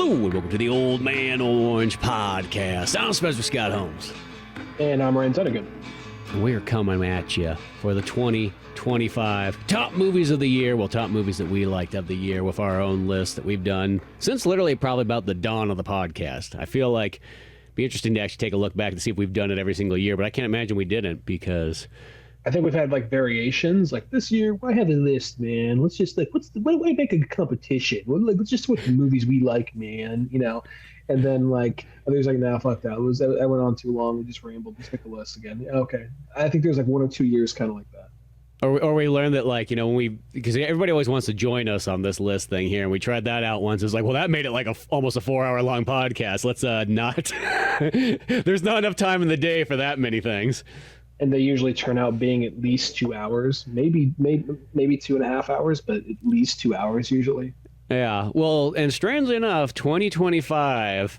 Hello, and welcome to the Old Man Orange Podcast. I'm Spencer Scott Holmes. And I'm Ryan Dunigan. And we are coming at you for the 2025 top movies of the year. Well, top movies that we liked of the year with our own list that we've done since literally probably about the dawn of the podcast. I feel like it'd be interesting to actually take a look back to see if we've done it every single year, but I can't imagine we didn't because... I think we've had like variations. Like this year, why have a list, man? Let's just like, why make a competition? Let's just what the movies we like, man. You know, and then like others like, nah, fuck that. I went on too long. We just rambled. Let's make a list again. Yeah, okay. I think there's like 1 or 2 years kind of like that. Or we learned that, like, you know, because everybody always wants to join us on this list thing here, and we tried that out once. It was like, well, that made it like almost a 4-hour-long podcast. Let's not. There's not enough time in the day for that many things. And they usually turn out being at least 2 hours, maybe 2.5 hours, but at least 2 hours usually. Yeah. Well, and strangely enough, 2025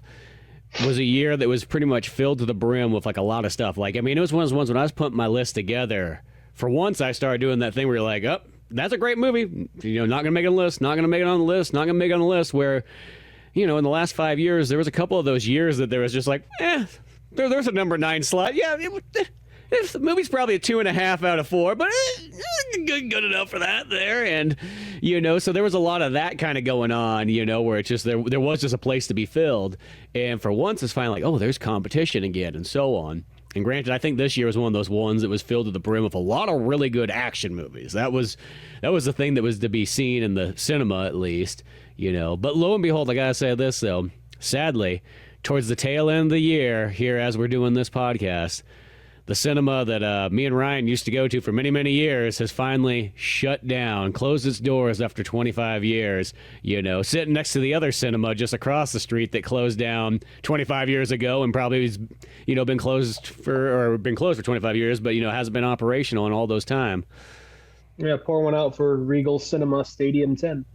was a year that was pretty much filled to the brim with like a lot of stuff. Like, I mean, it was one of those ones when I was putting my list together. For once, I started doing that thing where you're like, oh, that's a great movie. You know, not going to make it on the list, not going to make it on the list, not going to make it on the list. Where, you know, in the last 5 years, there was a couple of those years that there was just like, there's a number 9 slot. Yeah, the movie's probably a 2.5 out of 4, but good enough for that there. And, you know, so there was a lot of that kind of going on, you know, where it's just there was just a place to be filled. And for once, it's finally like, oh, there's competition again and so on. And granted, I think this year was one of those ones that was filled to the brim with a lot of really good action movies. That was the thing that was to be seen in the cinema, at least, you know. But lo and behold, I gotta say this, though. Sadly, towards the tail end of the year, here as we're doing this podcast, the cinema that me and Ryan used to go to for many, many years has finally shut down, closed its doors after 25 years, you know, sitting next to the other cinema just across the street that closed down 25 years ago and probably has, you know, been closed for 25 years, but, you know, hasn't been operational in all those time. Yeah, pour one out for Regal Cinema Stadium 10.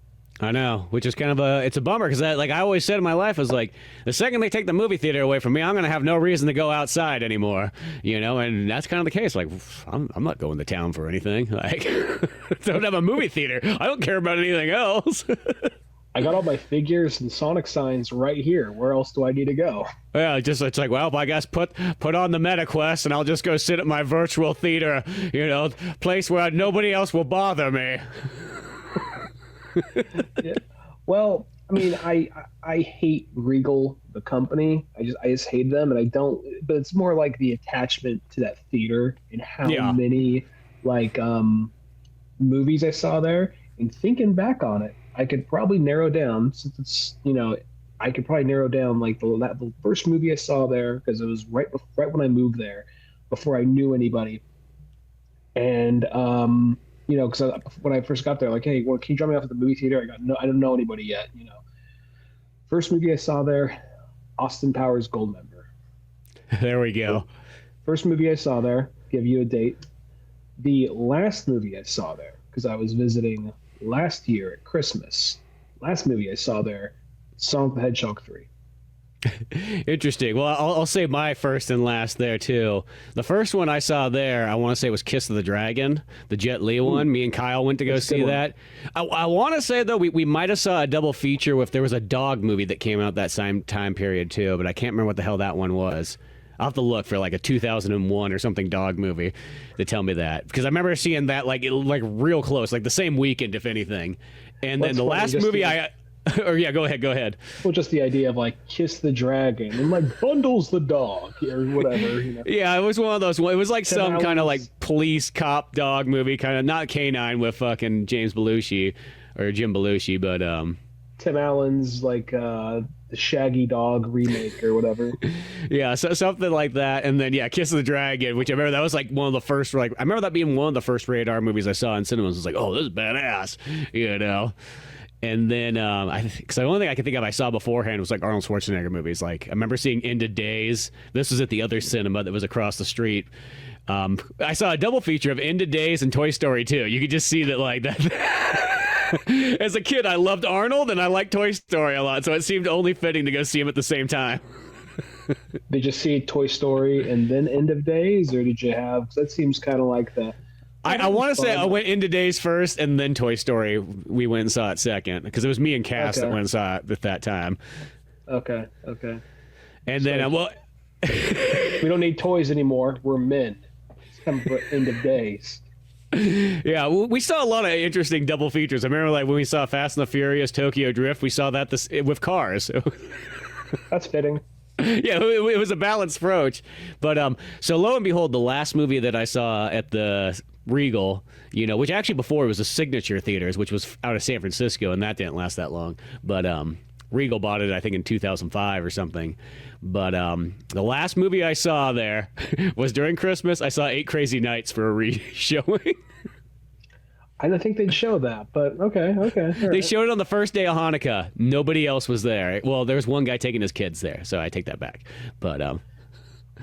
I know, which is kind of it's a bummer because I always said in my life, I was like, the second they take the movie theater away from me, I'm going to have no reason to go outside anymore, you know, and that's kind of the case. Like, I'm not going to town for anything. Like, don't have a movie theater. I don't care about anything else. I got all my figures and Sonic signs right here. Where else do I need to go? Yeah, it's like, well, I guess put on the MetaQuest and I'll just go sit at my virtual theater, you know, place where nobody else will bother me. Yeah. Well, I mean, I hate Regal, the company. I just hate them, and I don't. But it's more like the attachment to that theater and how many like movies I saw there. And thinking back on it, I could probably narrow down, since it's, you know, I could probably narrow down like the first movie I saw there, because it was right when I moved there, before I knew anybody, and you know, because when I first got there, like, hey, well, can you drop me off at the movie theater? I don't know anybody yet, you know. First movie I saw there, Austin Powers Goldmember. There we go. First movie I saw there, give you a date. The last movie I saw there, because I was visiting last year at Christmas. Last movie I saw there, Sonic the Hedgehog 3. Interesting. Well, I'll say my first and last there too. The first one I saw there, I want to say, was Kiss of the Dragon, the Jet Li one. Me and Kyle went to go see that. I want to say though, we might have saw a double feature with, there was a dog movie that came out that same time period too, but I can't remember what the hell that one was. I'll have to look for like a 2001 or something dog movie to tell me that, because I remember seeing that like real close, like the same weekend if anything. And then the last movie or yeah, go ahead. Well, just the idea of like Kiss the Dragon and like Bundles the dog or whatever. You know? Yeah, it was one of those. It was like some kind of like police cop dog movie, kind of not Canine with fucking James Belushi or Jim Belushi, but Tim Allen's like the Shaggy Dog remake or whatever. Yeah, so something like that. And then Kiss of the Dragon, which I remember that was like one of the first. Like I remember that being one of the first rated R movies I saw in cinemas. It was like, oh, this is badass, you know. And then, because the only thing I could think of I saw beforehand was like Arnold Schwarzenegger movies. Like I remember seeing End of Days. This was at the other cinema that was across the street. I saw a double feature of End of Days and Toy Story 2. You could just see that like that. As a kid, I loved Arnold and I liked Toy Story a lot, so it seemed only fitting to go see him at the same time. Did you see Toy Story and then End of Days, or did you have? That seems kind of like the. I want to say I went Into Days first and then Toy Story. We went and saw it second because it was me and Cass that went and saw it at that time. Okay. And So then, well, we don't need toys anymore. We're men. It's come for end of days. yeah, we saw a lot of interesting double features. I remember like when we saw Fast and the Furious Tokyo Drift, we saw that with cars. That's fitting. Yeah, it was a balanced approach. But so lo and behold, the last movie that I saw at the Regal, which actually before it was a Signature Theaters, which was out of San Francisco, and that didn't last that long. But Regal bought it, I think, in 2005 or something. But the last movie I saw there was during Christmas. I saw 8 Crazy Nights for a re-showing. I didn't think they'd show that, but okay. They showed it on the first day of Hanukkah. Nobody else was there. Well, there was one guy taking his kids there, so I take that back. But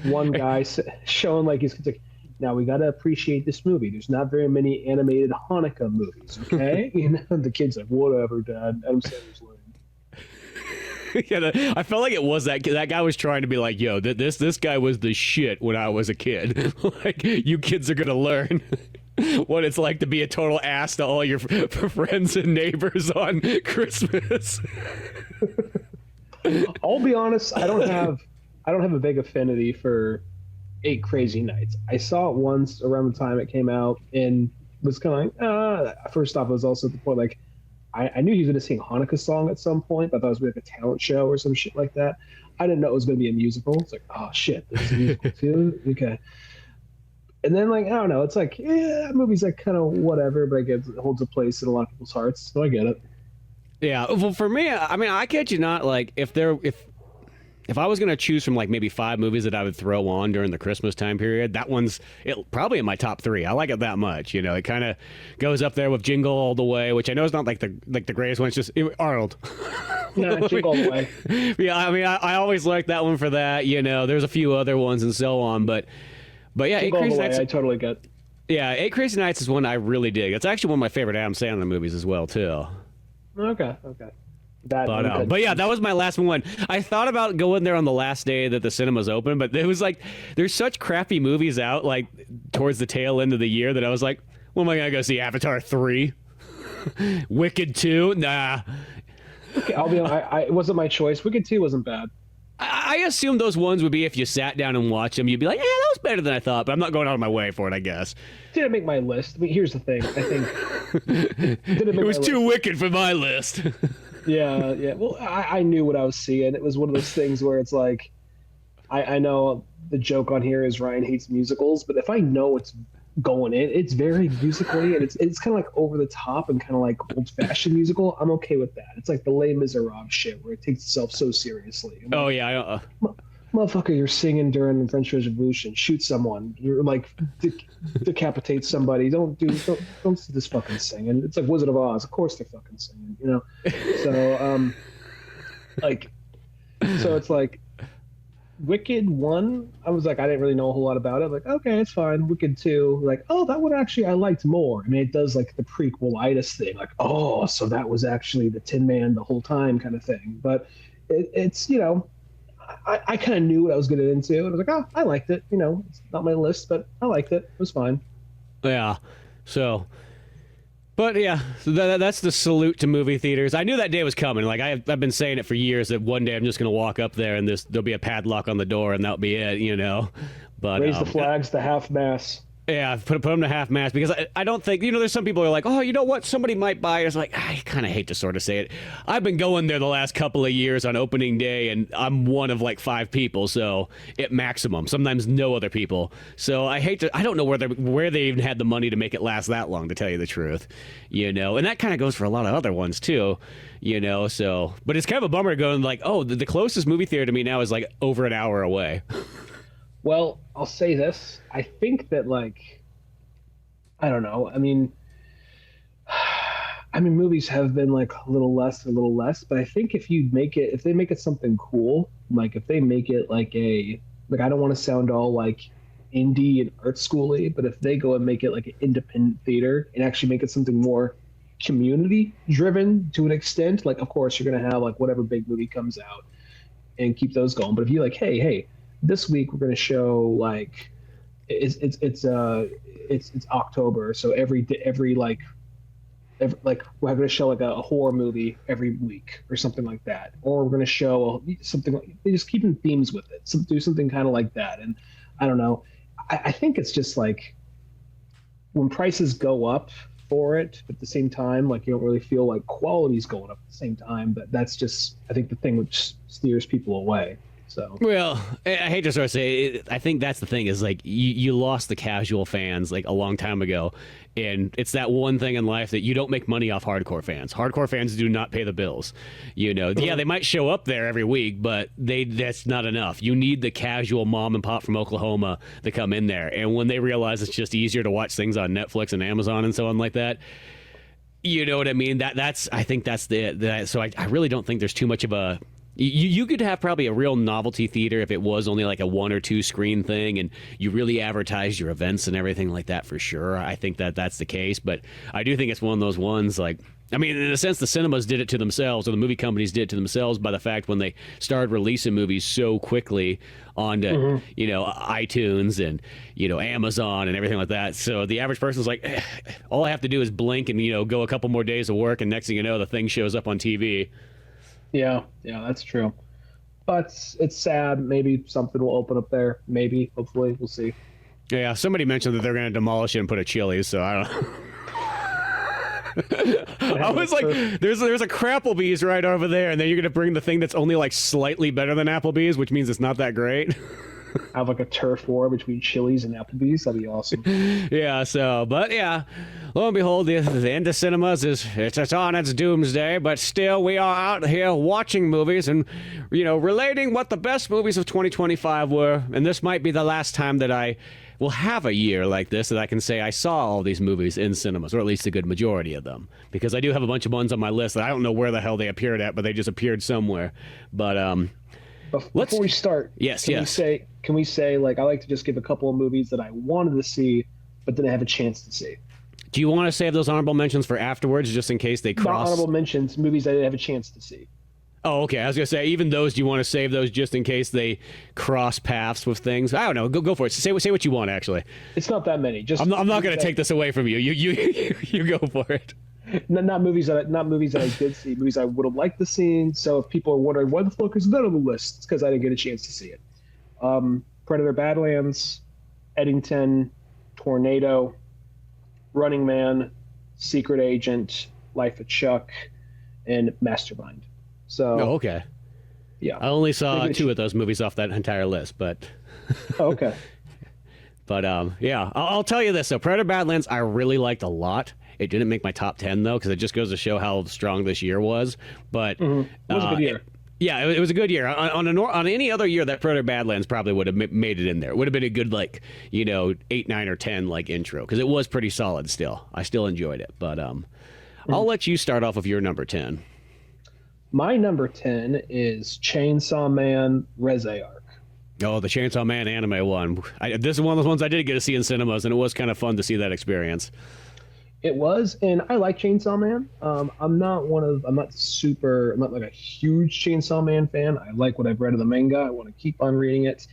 one guy showing like his kids like, now we got to appreciate this movie. There's not very many animated Hanukkah movies, okay? The kid's like, whatever, Dad. Adam Sandler's lame. Yeah, I felt like it was that guy was trying to be like, yo, this guy was the shit when I was a kid. Like, you kids are gonna learn what it's like to be a total ass to all your friends and neighbors on Christmas. I'll be honest, I don't have a big affinity for 8 Crazy Nights. I saw it once around the time it came out and was kind of like, first off, it was also at the point like I knew he was going to sing a Hanukkah song at some point, but I thought it was going to be like a talent show or some shit like that. I didn't know it was going to be a musical. It's like, oh shit, this is a musical too? Okay. And then like, I don't know, it's like, yeah, that movie's like kind of whatever, but I guess it holds a place in a lot of people's hearts, so I get it. Yeah, well, for me, I mean, I kid you not, like, if I was going to choose from like maybe 5 movies that I would throw on during the Christmas time period, that one's probably in my top 3. I like it that much. It kind of goes up there with Jingle All the Way, which I know is not like the greatest one. It's just Arnold. No, Jingle All the Way. Yeah, I mean, I always liked that one for that. There's a few other ones and so on, but yeah, Jingle All the Way, I totally get. Yeah, 8 Crazy Nights is one I really dig. It's actually one of my favorite Adam Sandler movies as well too. Okay. But yeah, that was my last one. I thought about going there on the last day that the cinemas open, but it was like there's such crappy movies out like towards the tail end of the year that I was like, well, am I gonna go see Avatar 3? Wicked 2? Nah. Okay, I'll be honest, it wasn't my choice. Wicked 2 wasn't bad. I assumed those ones would be if you sat down and watched them, you'd be like, yeah, that was better than I thought, but I'm not going out of my way for it, I guess. Didn't make my list. I mean, here's the thing. I think it was too wicked for my list. Yeah. Well, I knew what I was seeing. It was one of those things where it's like, I know the joke on here is Ryan hates musicals, but if I know what's going in, it's very musically, and it's kind of like over the top and kind of like old-fashioned musical. I'm okay with that. It's like the Les Miserables shit where it takes itself so seriously. Oh yeah, motherfucker, you're singing during the French Revolution. Shoot someone. You're like decapitate somebody. Don't do this fucking singing. It's like Wizard of Oz. Of course they're fucking singing. So so it's like Wicked 1. I was like, I didn't really know a whole lot about it. Like, okay, it's fine. Wicked 2. Like, oh, that one actually I liked more. I mean, it does like the prequel-itis thing. Like, oh, so that was actually the Tin Man the whole time kind of thing. But it's I kind of knew what I was getting into, and I was like, oh, I liked it. It's not my list, but I liked it. It was fine. Yeah. So, but yeah, so that's the salute to movie theaters. I knew that day was coming. Like I've been saying it for years that one day I'm just going to walk up there and there'll be a padlock on the door and that'll be it. But raise the flags to half mast. Yeah, put them to half mast because I don't think, there's some people who are like, oh, you know what, somebody might buy it. It's like, I kind of hate to sort of say it. I've been going there the last couple of years on opening day, and I'm one of like 5 people, so at maximum, sometimes no other people. So I don't know where they even had the money to make it last that long, to tell you the truth, and that kind of goes for a lot of other ones too, so, but it's kind of a bummer going like, oh, the closest movie theater to me now is like over an hour away. Well, I'll say this. I think that, like, I don't know. I mean, movies have been like a little less, but I think if they make it something cool, like if they make it like I don't want to sound all like indie and art schooly, but if they go and make it like an independent theater and actually make it something more community driven to an extent, like of course you're going to have like whatever big movie comes out and keep those going. But if you like, hey, this week we're going to show like it's October, so every like we're going to show like a horror movie every week or something like that, or we're going to show something like, they just keeping themes with it. Do something kind of like that. And I don't know. I think it's just like when prices go up for it, but at the same time, like you don't really feel like quality's going up at the same time. But that's just, I think, the thing which steers people away. So, well, I hate to sort of say it, I think that's the thing is like you lost the casual fans like a long time ago, and it's that one thing in life that you don't make money off hardcore fans. Hardcore fans do not pay the bills. You know, yeah, they might show up there every week, but that's not enough. You need the casual mom and pop from Oklahoma to come in there, and when they realize it's just easier to watch things on Netflix and Amazon and so on like that. You know what I mean? That's I think that's so I really don't think there's too much of a. You could have probably a real novelty theater if it was only like a 1 or 2 screen thing and you really advertise your events and everything like that for sure. I think that's the case, but I do think it's one of those ones like, I mean, in a sense, the cinemas did it to themselves, or the movie companies did it to themselves by the fact when they started releasing movies so quickly onto, you know, iTunes and, you know, Amazon and everything like that. So the average person's like, all I have to do is blink and, you know, go a couple more days of work, and next thing you know, the thing shows up on TV. Yeah, that's true. But it's sad. Maybe something will open up there. Maybe, hopefully, we'll see. Yeah, somebody mentioned that they're going to demolish it and put a Chili's, so I don't know. I was like, there's a Crapplebee's right over there, and then you're going to bring the thing that's only like slightly better than Applebee's, which means it's not that great. Have like a turf war between Chili's and Applebee's. That'd be awesome. Yeah, so, but yeah, lo and behold, the end of cinemas it's on its doomsday, but still we are out here watching movies and, you know, relating what the best movies of 2025 were, and this might be the last time that I will have a year like this that I can say I saw all these movies in cinemas, or at least a good majority of them, because I do have a bunch of ones on my list that I don't know where the hell they appeared at, but they just appeared somewhere. But before we start, can we say like, I like to just give a couple of movies that I wanted to see but didn't have a chance to see. Do you want to save those honorable mentions for afterwards, just in case they cross? Not honorable mentions, movies I didn't have a chance to see. Oh, okay. I was gonna say, even those, do you want to save those just in case they cross paths with things? I don't know. Go for it. Say what you want. Actually, it's not that many. Just I'm not gonna take this away from you. You go for it. Not movies that I did see. Movies I would have liked to see. So if people are wondering why the fuck is that on the list, it's because I didn't get a chance to see it. Predator: Badlands, Eddington, Tornado, Running Man, Secret Agent, Life of Chuck, and Mastermind. So, oh, okay. Yeah. I only saw 2 of those movies off that entire list, but. Oh, okay. But yeah, I'll tell you this. So Predator: Badlands, I really liked a lot. It didn't make my top 10 though, because it just goes to show how strong this year was. But it was a good year. Yeah, it was a good year. On any other year, that Predator: Badlands probably would have made it in there. It would have been a good, like, you know, 8, 9, or 10 like intro, because it was pretty solid still. I still enjoyed it. But I'll let you start off with your number 10. My number 10 is Chainsaw Man: Reze Arc. Oh, the Chainsaw Man anime one. This is one of those ones I did get to see in cinemas, and it was kind of fun to see that experience. It was, and I like Chainsaw Man. I'm not like a huge Chainsaw Man fan. I like what I've read of the manga. I want to keep on reading it.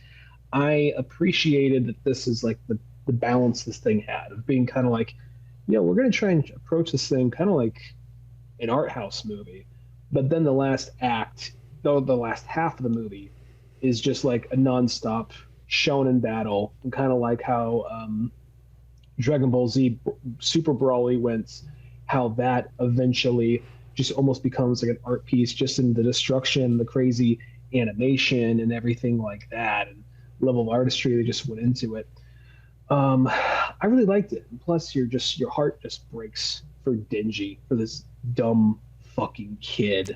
I appreciated that this is like the balance this thing had of being kind of like, you know, we're going to try and approach this thing kind of like an art house movie. But then the last act, though the last half of the movie, is just like a nonstop shonen battle, and kind of like how Dragon Ball Z Super Broly went, how that eventually just almost becomes like an art piece, just in the destruction, the crazy animation, and everything like that, and level of artistry that just went into it. I really liked it. And plus, your heart just breaks for Denji, for this dumb fucking kid.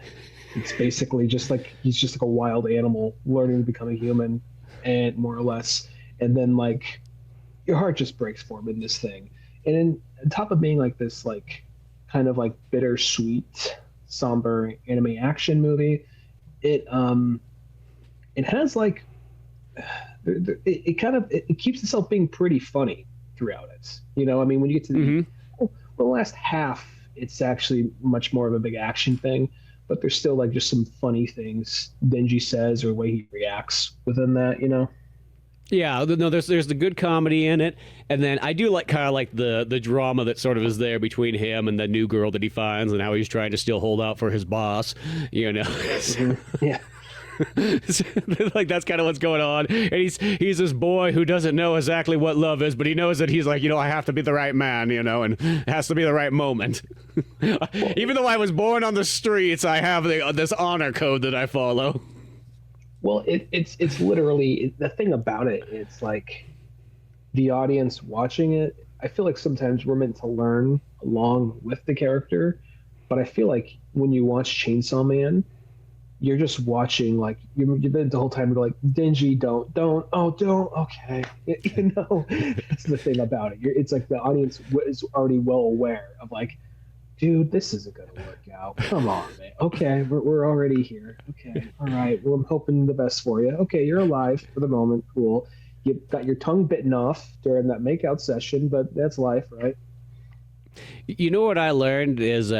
It's basically just like he's just like a wild animal learning to become a human, and more or less, and then like your heart just breaks for him in this thing. And then on top of being like this like kind of like bittersweet, somber anime action movie, it has like it keeps itself being pretty funny throughout it. You know, I mean, when you get to the last half, it's actually much more of a big action thing, but there's still like just some funny things Denji says or the way he reacts within that, you know? Yeah, no, there's the good comedy in it, and then I do like kind of like the drama that sort of is there between him and the new girl that he finds, and how he's trying to still hold out for his boss, you know. Mm-hmm. Yeah. Like that's kind of what's going on, and he's this boy who doesn't know exactly what love is, but he knows that he's like, I have to be the right man, and it has to be the right moment. Even though I was born on the streets, I have this honor code that I follow. Well, it's literally the thing about it. It's like the audience watching it. I feel like sometimes we're meant to learn along with the character, but I feel like when you watch Chainsaw Man, you're just watching, like you've been the whole time like, Denji, don't, okay, that's the thing about it. It's like the audience is already well aware of like, dude, this isn't gonna work out. Come on, man. Okay, we're already here. Okay, all right. Well, I'm hoping the best for you. Okay, you're alive for the moment. Cool. You got your tongue bitten off during that makeout session, but that's life, right? You know what I learned is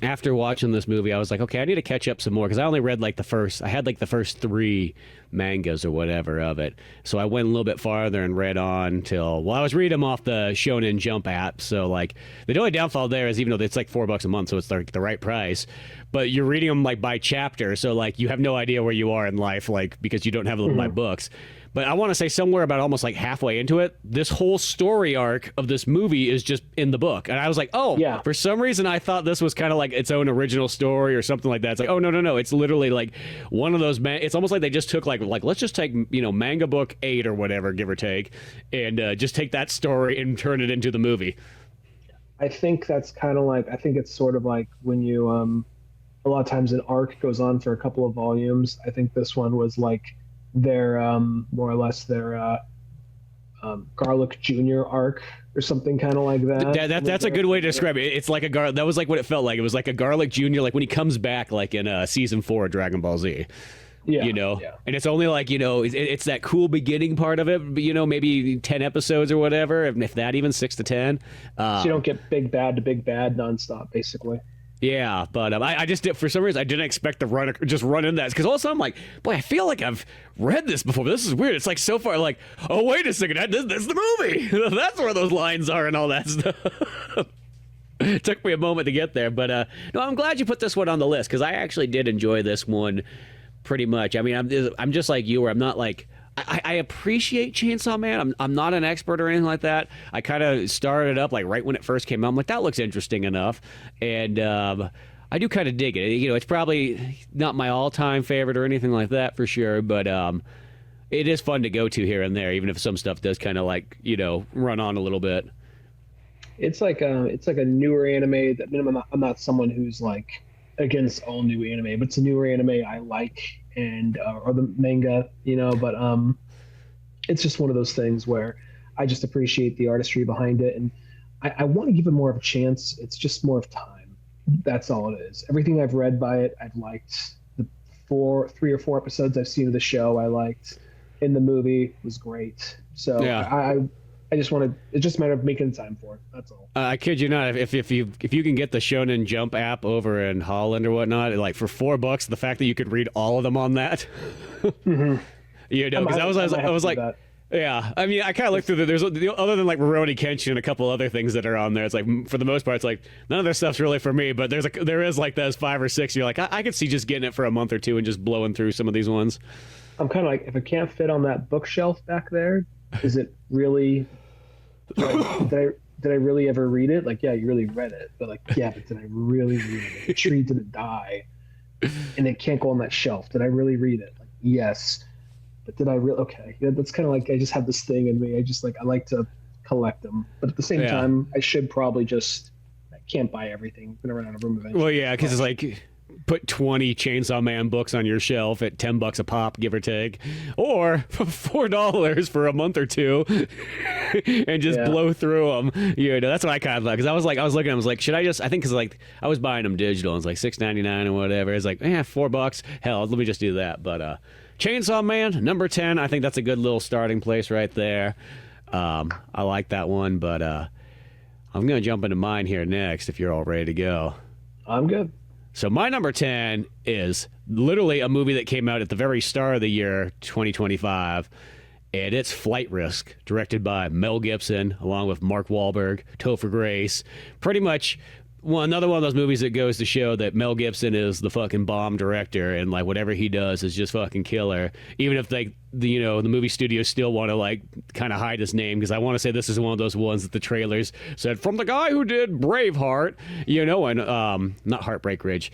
after watching this movie, I was like, okay, I need to catch up some more because I only read I had the first 3 mangas or whatever of it. So I went a little bit farther and read on till, I was reading them off the Shonen Jump app. So like the only downfall there is, even though it's like $4 a month, so it's like the right price, but you're reading them like by chapter. So like you have no idea where you are in life, like because you don't have them by books. But I want to say somewhere about almost like halfway into it, this whole story arc of this movie is just in the book. And I was like, yeah. For some reason, I thought this was kind of like its own original story or something like that. It's like, oh, no. It's literally like one of those, it's almost like they just took like let's just take, manga book 8 or whatever, give or take, and just take that story and turn it into the movie. I think that's kind of like, I think it's sort of like when you, a lot of times an arc goes on for a couple of volumes. I think this one was like, their more or less their Garlic Jr. arc or something kind of like that. That's a good way to describe it. It's like that was like what it felt like. It was like a Garlic Jr. like when he comes back like in season 4 of Dragon Ball Z. Yeah, and it's only like, it's that cool beginning part of it, but, maybe 10 episodes or whatever, if that, even 6 to 10. So you don't get big bad to big bad nonstop, basically. Yeah, but I just did, for some reason I didn't expect to run in that, because all of a sudden I'm like, boy, I feel like I've read this before, but this is weird. It's like so far like, oh wait a second, that's the movie. That's where those lines are and all that stuff. It took me a moment to get there, but no, I'm glad you put this one on the list because I actually did enjoy this one pretty much. I mean, I'm just like you, where I'm not like. I appreciate Chainsaw Man. I'm not an expert or anything like that. I kind of started up like right when it first came out. I'm like, that looks interesting enough, and I do kind of dig it. It's probably not my all-time favorite or anything like that for sure, but it is fun to go to here and there, even if some stuff does kind of like run on a little bit. It's like a newer anime. That I'm not someone who's like against all new anime, but it's a newer anime I like. And or the manga, but it's just one of those things where I just appreciate the artistry behind it, and I want to give it more of a chance. It's just more of time. That's all it is. Everything I've read by it, I've liked. The 3 or 4 episodes I've seen of the show, I liked. In the movie was great. So yeah. I just wanted. It's just a matter of making time for it. That's all. I kid you not. If you can get the Shonen Jump app over in Holland or whatnot, like for $4, the fact that you could read all of them on that, because I was like, yeah. I mean, I kind of looked through there's other than like Rurouni Kenshin and a couple other things that are on there. It's like for the most part, it's like none of their stuff's really for me. But there is like those 5 or 6. You're like, I could see just getting it for a month or 2 and just blowing through some of these ones. I'm kind of like, if it can't fit on that bookshelf back there, is it really? Did I really ever read it? Like, yeah, you really read it, but like, yeah, but did I really read it? The tree didn't die, and it can't go on that shelf. Did I really read it? Like, yes, but did I really? Okay, yeah, that's kind of like I just have this thing in me. I like to collect them, but at the same time, I should probably I can't buy everything. I'm gonna run out of room eventually. Well, yeah, because it's like. Put 20 Chainsaw Man books on your shelf at $10 a pop, give or take, or $4 for a month or 2, and just blow through them. That's what I kind of thought. Because I was looking, I was like, should I just? I think because like I was buying them digital, and it's like $6.99 or whatever. It's like, $4. Hell, let me just do that. But Chainsaw Man number 10. I think that's a good little starting place right there. I like that one, but I'm gonna jump into mine here next. If you're all ready to go, I'm good. So my number 10 is literally a movie that came out at the very start of the year 2025, and it's Flight Risk, directed by Mel Gibson, along with Mark Wahlberg, Topher Grace. Pretty much another one of those movies that goes to show that Mel Gibson is the fucking bomb director, and like whatever he does is just fucking killer. Even if the movie studios still want to like kind of hide his name, because I want to say this is one of those ones that the trailers said from the guy who did Braveheart, and not Heartbreak Ridge.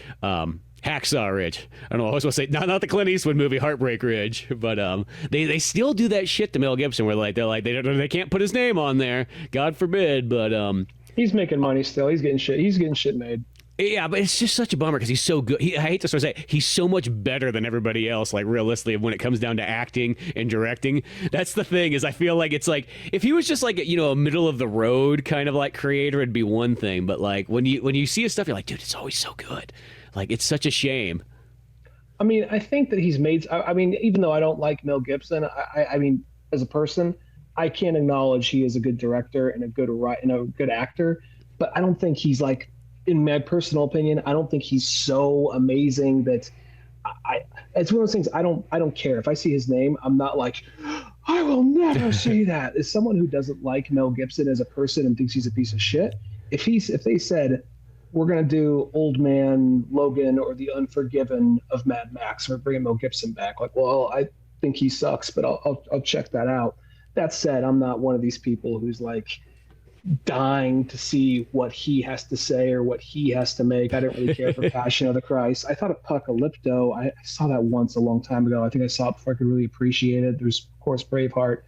Hacksaw Ridge. I don't know. I was going to say not the Clint Eastwood movie Heartbreak Ridge, but they still do that shit to Mel Gibson where they can't put his name on there. God forbid. But he's making money still. He's getting shit made. Yeah, but it's just such a bummer because he's so good. I hate to sort of say he's so much better than everybody else. Like realistically, when it comes down to acting and directing, that's the thing. Is I feel like it's like if he was just like a middle of the road kind of like creator, it'd be one thing. But like when you see his stuff, you're like, dude, it's always so good. Like, it's such a shame. I mean, I think that he's made... I mean, even though I don't like Mel Gibson, I mean, as a person, I can't acknowledge he is a good director and a good actor, but I don't think he's like, in my personal opinion, I don't think he's so amazing that it's one of those things I don't care. If I see his name, I'm not like, I will never say that. As someone who doesn't like Mel Gibson as a person and thinks he's a piece of shit, if they said, we're going to do Old Man Logan or The Unforgiven of Mad Max, or bringing Mel Gibson back. Like, well, I think he sucks, but I'll check that out. That said, I'm not one of these people who's like dying to see what he has to say or what he has to make. I don't really care for Passion of the Christ. I thought Apocalypto, I saw that once a long time ago. I think I saw it before I could really appreciate it. There's, of course, Braveheart.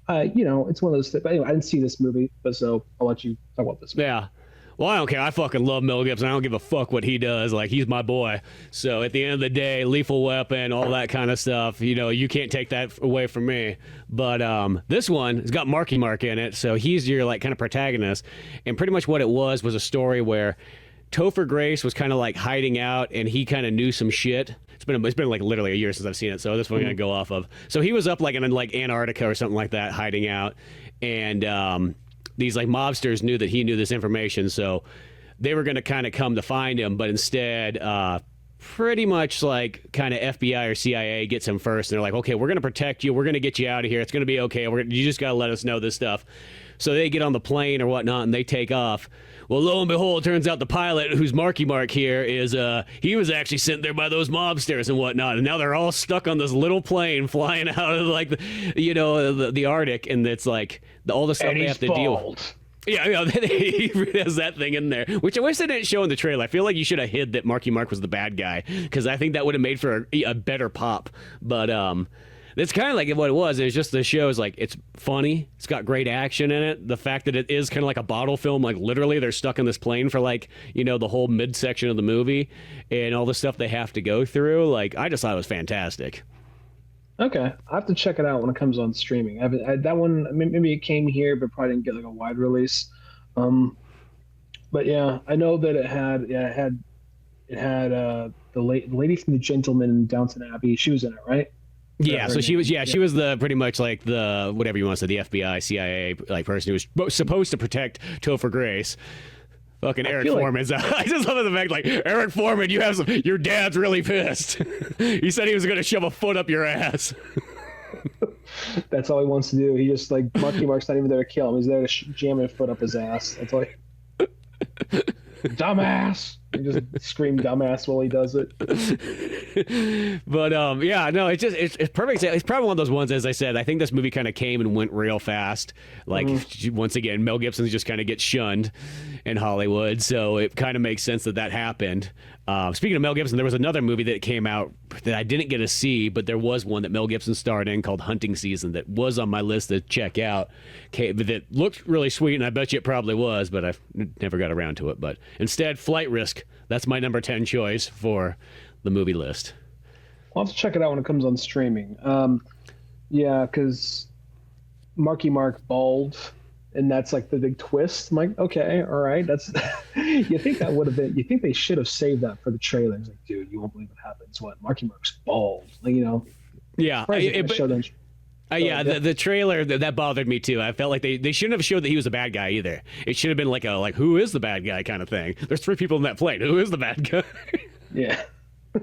It's one of those things. But anyway, I didn't see this movie, but so I'll let you talk about this movie. Yeah. Well, I don't care. I fucking love Mel Gibson. I don't give a fuck what he does. Like, he's my boy. So at the end of the day, Lethal Weapon, all that kind of stuff, you can't take that away from me. But this one has got Marky Mark in it, so he's your like kind of protagonist. And pretty much what it was a story where Topher Grace was kind of like hiding out, and he kind of knew some shit. It's been like literally a year since I've seen it, so this one I'm gonna go off of. So he was up like in like Antarctica or something like that, hiding out, and these like mobsters knew that he knew this information, so they were going to kind of come to find him, but instead pretty much like kind of FBI or CIA gets him first, and they're like, okay, we're going to protect you, we're going to get you out of here, it's going to be okay, you just got to let us know this stuff. So they get on the plane or whatnot, and they take off. Well, lo and behold, it turns out the pilot, who's Marky Mark here, is he was actually sent there by those mobsters and whatnot, and now they're all stuck on this little plane flying out of like the Arctic, and it's like all the stuff they have to deal with. Yeah, he has that thing in there, which I wish they didn't show in the trailer. I feel like you should have hid that Marky Mark was the bad guy, because I think that would have made for a better pop. But it's kind of like what it was. It's just the show is like, it's funny. It's got great action in it. The fact that it is kind of like a bottle film, like literally they're stuck in this plane for like, the whole midsection of the movie and all the stuff they have to go through. Like, I just thought it was fantastic. Okay. I have to check it out when it comes on streaming. That one, maybe it came here, but probably didn't get like a wide release. But yeah, I know that it had the lady from The Gentleman in Downton Abbey. She was in it, right? Yeah, so she was. Yeah, she was the pretty much like the whatever you want to say, the FBI, CIA like person who was supposed to protect Topher Grace. Fucking Eric Foreman's. I just love the fact like Eric Foreman, your dad's really pissed. He said he was going to shove a foot up your ass. That's all he wants to do. He just like Marky Mark's not even there to kill him. He's there to jam a foot up his ass. That's like dumbass. He just scream dumbass while he does it. But yeah, no, it's perfect. It's probably one of those ones, as I said, I think this movie kind of came and went real fast. Like once again, Mel Gibson just kind of gets shunned in Hollywood, so it kind of makes sense that happened. Speaking of Mel Gibson, there was another movie that came out that I didn't get to see, but there was one that Mel Gibson starred in called Hunting Season that was on my list to check out. That looked really sweet, and I bet you it probably was, but I never got around to it. But instead, Flight Risk. That's my number 10 choice for the movie list. I'll have to check it out when it comes on streaming. Yeah, because Marky Mark bald, and that's like the big twist. I'm like, okay, all right. That's you think that would have been. You think they should have saved that for the trailer? It's like, dude, you won't believe what happens. What Marky Mark's bald? Like, Yeah. Yeah, the trailer that bothered me too. I felt like they shouldn't have showed that he was a bad guy either. It should have been like who is the bad guy kind of thing. There's 3 people in that plane. Who is the bad guy? Yeah.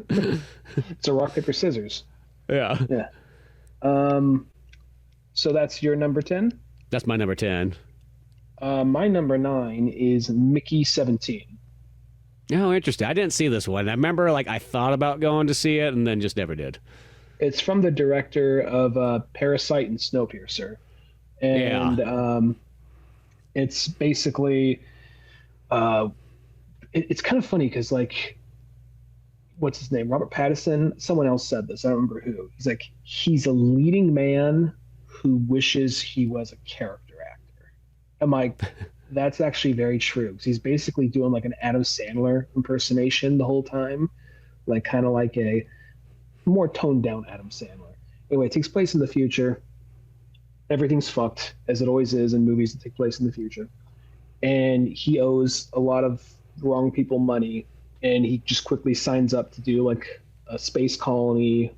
It's a rock paper scissors. Yeah. Yeah. So that's your number 10? That's my number 10. My number 9 is Mickey 17. Oh, interesting. I didn't see this one. I remember like I thought about going to see it and then just never did. It's from the director of Parasite and Snowpiercer. And it's basically it's kind of funny because like what's his name? Robert Pattinson. Someone else said this. I don't remember who. He's like, he's a leading man who wishes he was a character actor. I'm like, that's actually very true. Because he's basically doing like an Adam Sandler impersonation the whole time. Like kind of like a more toned down Adam Sandler. Anyway, it takes place in the future. Everything's fucked, as it always is in movies that take place in the future. And he owes a lot of wrong people money. And he just quickly signs up to do like a space colony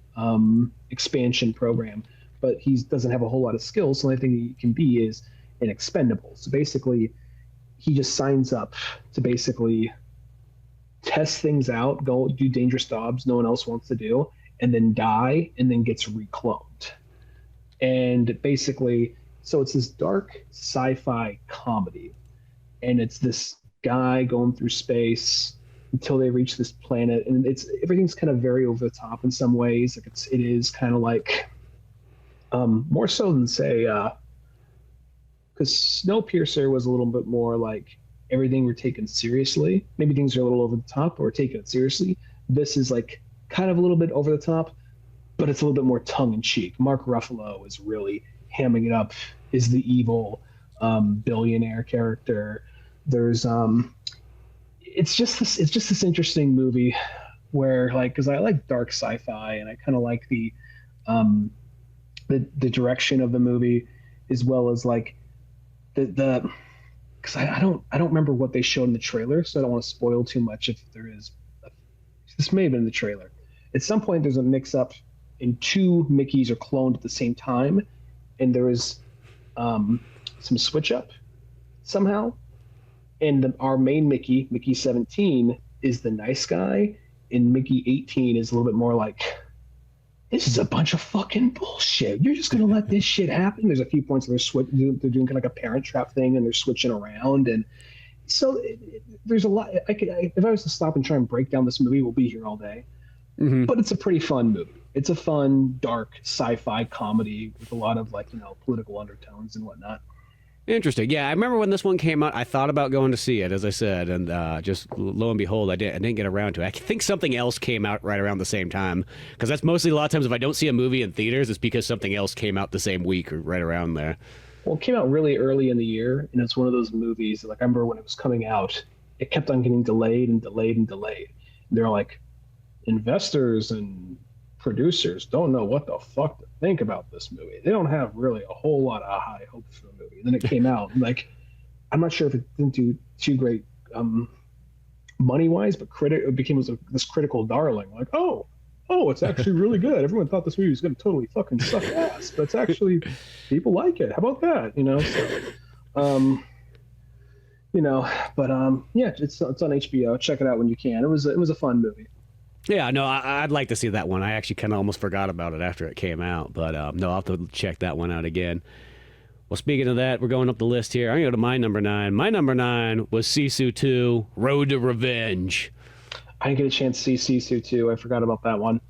expansion program. But he doesn't have a whole lot of skills. So the only thing he can be is an expendable. So basically, he just signs up to basically test things out, go do dangerous jobs no one else wants to do, and then die, and then gets recloned. And basically, so it's this dark sci-fi comedy. And it's this guy going through space until they reach this planet, and everything's kind of very over the top in some ways. Like it is kind of like more so than say because Snowpiercer was a little bit more like everything we're taken seriously. Maybe things are a little over the top, but we're taking it seriously. This is like kind of a little bit over the top, but it's a little bit more tongue in cheek. Mark Ruffalo is really hamming it up. Is the evil billionaire character. There's it's just this interesting movie where like, because I like dark sci-fi and I kind of like the direction of the movie, as well as like the because I don't remember what they showed in the trailer, so I don't want to spoil too much if there is. This may have been in the trailer. At some point, there's a mix-up, and two Mickeys are cloned at the same time, and there is some switch-up somehow. And our main Mickey, Mickey 17, is the nice guy, and Mickey 18 is a little bit more like, this is a bunch of fucking bullshit. You're just going to let this shit happen? There's a few points where they're doing kind of like a parent trap thing, and they're switching around. And so there's a lot. If I was to stop and try and break down this movie, we'll be here all day. Mm-hmm. But it's a pretty fun movie. It's a fun, dark sci-fi comedy with a lot of like, political undertones and whatnot. Interesting. Yeah, I remember when this one came out, I thought about going to see it, as I said, and just lo and behold, I didn't get around to it. I think something else came out right around the same time, because that's mostly a lot of times if I don't see a movie in theaters, it's because something else came out the same week or right around there. Well, it came out really early in the year, and it's one of those movies that, like, I remember when it was coming out, it kept on getting delayed and delayed and delayed. And they're like, investors and producers don't know what the fuck to think about this movie. They don't have really a whole lot of high hopes for the movie. And then it came out, and like, I'm not sure if it didn't do too great money wise, but it became this critical darling. Like, oh, it's actually really good. Everyone thought this movie was going to totally fucking suck ass, but it's actually, people like it. How about that? Yeah, it's on HBO. Check it out when you can. It was a fun movie. Yeah, no, I'd like to see that one. I actually kind of almost forgot about it after it came out, but no, I'll have to check that one out again. Well, speaking of that, we're going up the list here. I'm going to go to my number 9. My number 9 was Sisu 2, Road to Revenge. I didn't get a chance to see Sisu 2. I forgot about that one.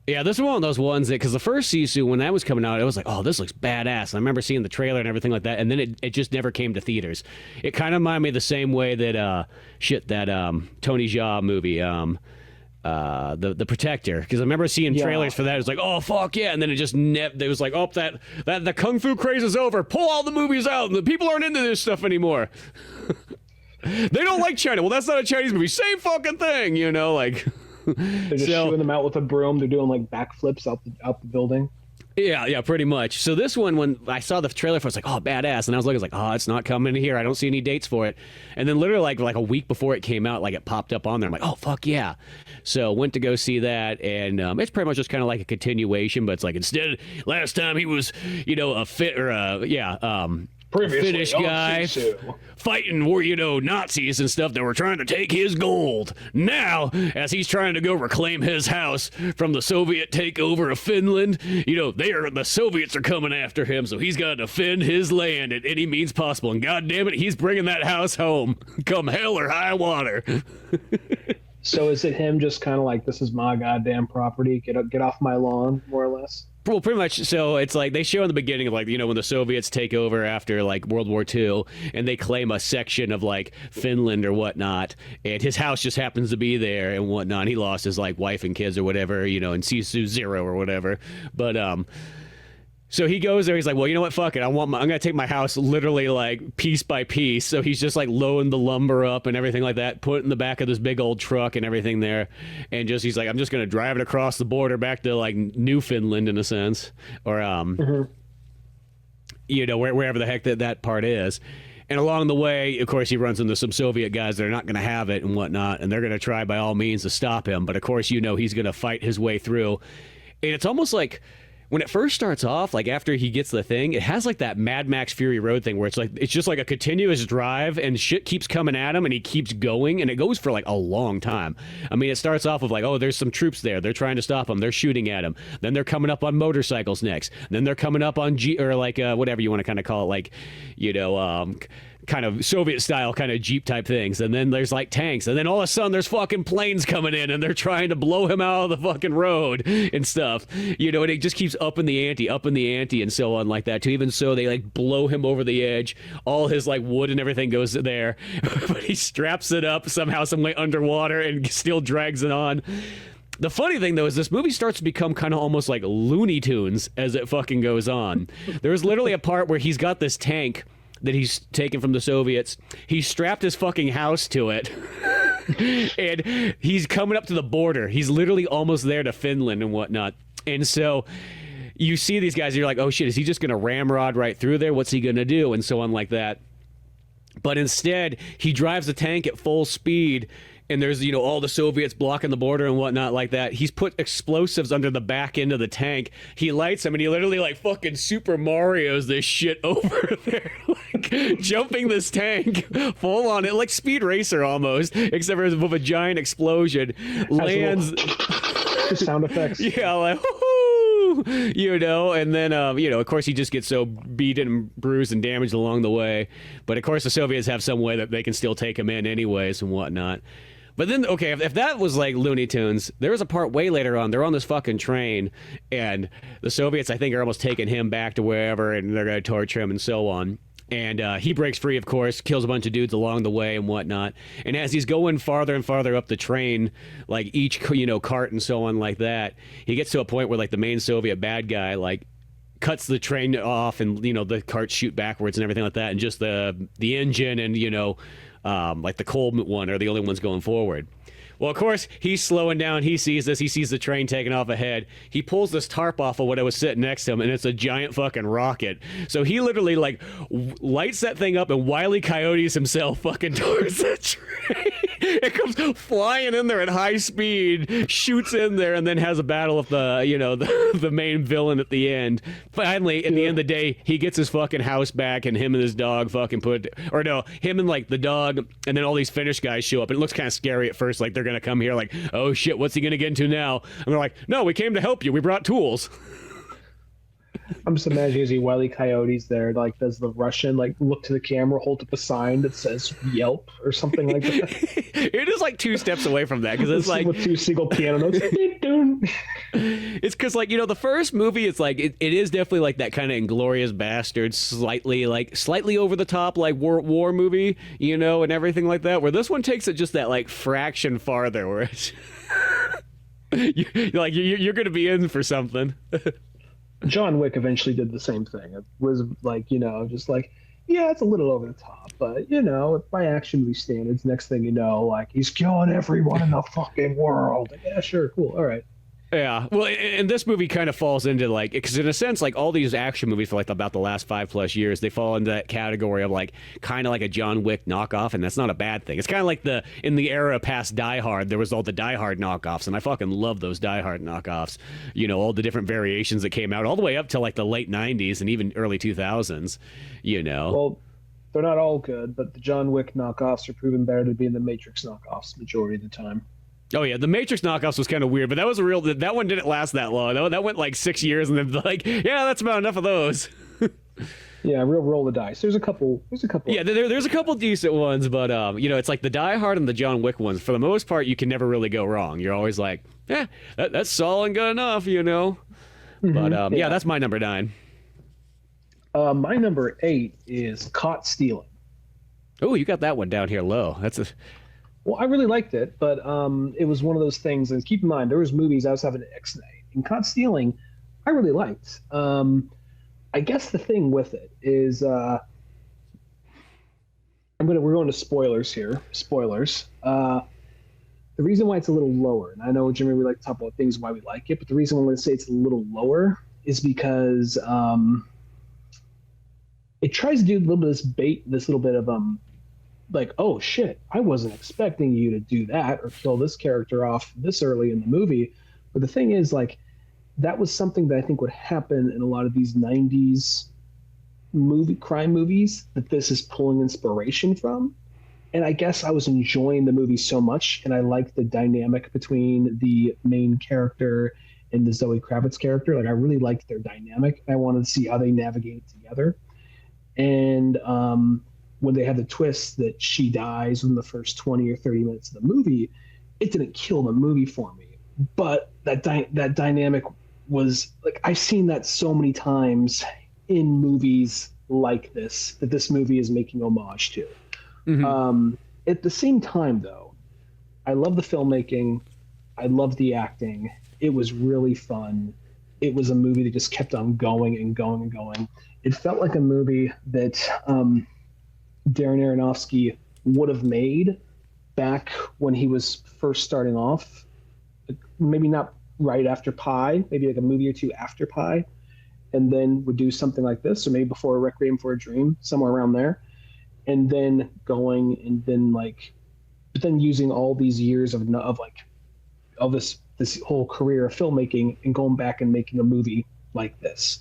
Yeah, this is one of those ones that, because the first Sisu, when that was coming out, it was like, oh, this looks badass. And I remember seeing the trailer and everything like that, and then it just never came to theaters. It kind of reminded me the same way that, Tony Jaa movie, the Protector, because I remember seeing trailers for that. It was like, oh fuck yeah, and then it just it was like, oh, that the kung fu craze is over. Pull all the movies out, and the people aren't into this stuff anymore. They don't like China. Well, that's not a Chinese movie. Same fucking thing, like. They're just shooting them out with a broom. They're doing like backflips out the building. Yeah, pretty much. So this one, when I saw the trailer for it, I was like, oh, badass. And I was like, oh, it's not coming here. I don't see any dates for it. And then literally like a week before it came out, like it popped up on there. I'm like, oh, fuck yeah. So went to go see that. And it's pretty much just kind of like a continuation, but it's like instead, last time he was, a fit or Previously Finnish on guy Sisu. fighting, Nazis and stuff that were trying to take his gold. Now, as he's trying to go reclaim his house from the Soviet takeover of Finland, the Soviets are coming after him, so he's got to defend his land at any means possible. And God damn it, he's bringing that house home, come hell or high water. So is it him just kind of like, this is my goddamn property, get off my lawn, more or less? Well, pretty much. So it's like they show in the beginning of when the Soviets take over after World War II, and they claim a section of Finland or whatnot, and his house just happens to be there and whatnot. He lost his wife and kids or whatever, in Sisu 0 or whatever. But so he goes there. He's like, well, you know what? Fuck it. I'm gonna take my house literally piece by piece. So he's just loading the lumber up and everything like that, put it in the back of this big old truck and everything there, and he's like, I'm just gonna drive it across the border back to Newfoundland in a sense, or wherever the heck that part is. And along the way, of course, he runs into some Soviet guys that are not going to have it and whatnot, and they're going to try by all means to stop him. But of course, he's going to fight his way through, and it's almost like, when it first starts off, after he gets the thing, it has that Mad Max Fury Road thing where it's just a continuous drive and shit keeps coming at him and he keeps going, and it goes for a long time. I mean, it starts off with oh, there's some troops there. They're trying to stop him. They're shooting at him. Then they're coming up on motorcycles next. Then they're coming up on whatever you want to kind of call it, kind of Soviet style kind of Jeep type things. And then there's tanks. And then all of a sudden there's fucking planes coming in and they're trying to blow him out of the fucking road and stuff. And it just keeps up in the ante and so on like that too. Even so, they blow him over the edge. All his wood and everything goes there. But he straps it up somehow, some way underwater and still drags it on. The funny thing, though, is this movie starts to become kind of almost like Looney Tunes as it fucking goes on. There's literally a part where he's got this tank that he's taken from the Soviets. He strapped his fucking house to it. And he's coming up to the border. He's literally almost there to Finland and whatnot. And so you see these guys, and you're like, oh shit, is he just going to ramrod right through there? What's he going to do? And so on like that. But instead, he drives the tank at full speed, and there's, all the Soviets blocking the border and whatnot like that. He's put explosives under the back end of the tank. He lights them, and he literally fucking Super Mario's this shit over there, jumping this tank full on it, like Speed Racer almost, except for with a giant explosion. Lands. Sound effects. Yeah, and then, of course, he just gets so beaten and bruised and damaged along the way. But, of course, the Soviets have some way that they can still take him in anyways and whatnot. But then, okay, if that was Looney Tunes, there was a part way later on. They're on this fucking train, and the Soviets, I think, are almost taking him back to wherever, and they're going to torture him and so on. And he breaks free, of course, kills a bunch of dudes along the way and whatnot. And as he's going farther and farther up the train, each, cart and so on like that, he gets to a point where, the main Soviet bad guy, cuts the train off and, the carts shoot backwards and everything like that. And just the engine and, the coal one are the only ones going forward. Well, of course, he's slowing down. He sees this. He sees the train taking off ahead. He pulls this tarp off of what was sitting next to him, and it's a giant fucking rocket. So he literally, lights that thing up and Wile E. Coyotes himself fucking towards the train. It comes flying in there at high speed, shoots in there, and then has a battle with the main villain at the end. Finally, at the end of the day, he gets his fucking house back, and him and his dog fucking him and the dog, and then all these Finnish guys show up. And it looks kind of scary at first, they're gonna come here oh shit, what's he gonna get into now? And they're like, no, we came to help you, we brought tools. I'm just imagining as Wile E. Coyote's there, does the Russian look to the camera, hold up a sign that says Yelp or something like that? It is 2 steps away from that, because it's with 2 single piano notes. It's because the first movie, it's it is definitely that kind of Inglourious Basterds, slightly over the top war movie, and everything like that. Where this one takes it just that fraction farther, where it's you're gonna be in for something. John Wick eventually did the same thing. It was yeah, it's a little over the top, but by action movie standards, next thing you know, he's killing everyone in the fucking world. Yeah, sure, cool, all right. Yeah, well, and this movie kind of falls into like, because in a sense, like all these action movies for like about the last 5+ years, they fall into that category of like kind of like a John Wick knockoff, and that's not a bad thing. It's kind of like in the era past Die Hard, there was all the Die Hard knockoffs, and I fucking love those Die Hard knockoffs. You know, all the different variations that came out all the way up to like the late '90s and even early 2000s. You know, Well, they're not all good, but the John Wick knockoffs are proven better to be in the Matrix knockoffs majority of the time. oh yeah, the Matrix knockoffs was kind of weird, but that was a real. That one didn't last that long. That went like 6 years, and then like, yeah, that's about enough of those. Yeah, real roll the dice. There's a couple. Yeah, there's a couple decent ones, but you know, it's like the Die Hard and the John Wick ones. For the most part, you can never really go wrong. You're always like, yeah, that's solid and good enough, you know. But yeah, that's my number 9. My number 8 is Caught Stealing. Oh, you got that one down here low. Well, I really liked it, but it was one of those things. And keep in mind, there was movies I was having an X-nay. And Caught Stealing, I really liked. I guess the thing with it is, we're going to spoilers here. Spoilers. The reason why it's a little lower, and I know Jimmy, we like to talk about things why we like it, but the reason I'm going to say it's a little lower is because it tries to do a little bit of this bait, this little bit of like, oh shit, I wasn't expecting you to do that or kill this character off this early in the movie. But the thing is, like, that was something that I think would happen in a lot of these 90s crime movies that this is pulling inspiration from. And I guess I was enjoying the movie so much, and I liked the dynamic between the main character and the Zoe Kravitz character. Like, I really liked their dynamic. I wanted to see how they navigated together. And when they had the twist that she dies within the first 20 or 30 minutes of the movie, it didn't kill the movie for me. But that dynamic was like, I've seen that so many times in movies like this, that this movie is making homage to. Mm-hmm. At the same time, though, I love the filmmaking. I love the acting. It was really fun. It was a movie that just kept on going and going and going. It felt like a movie that Darren Aronofsky would have made back when he was first starting off. Maybe not right after Pi, maybe like a movie or two after Pi, and then would do something like this, or maybe before Requiem for a Dream, somewhere around there. And then going and then but then using all these years of this whole career of filmmaking and going back and making a movie like this.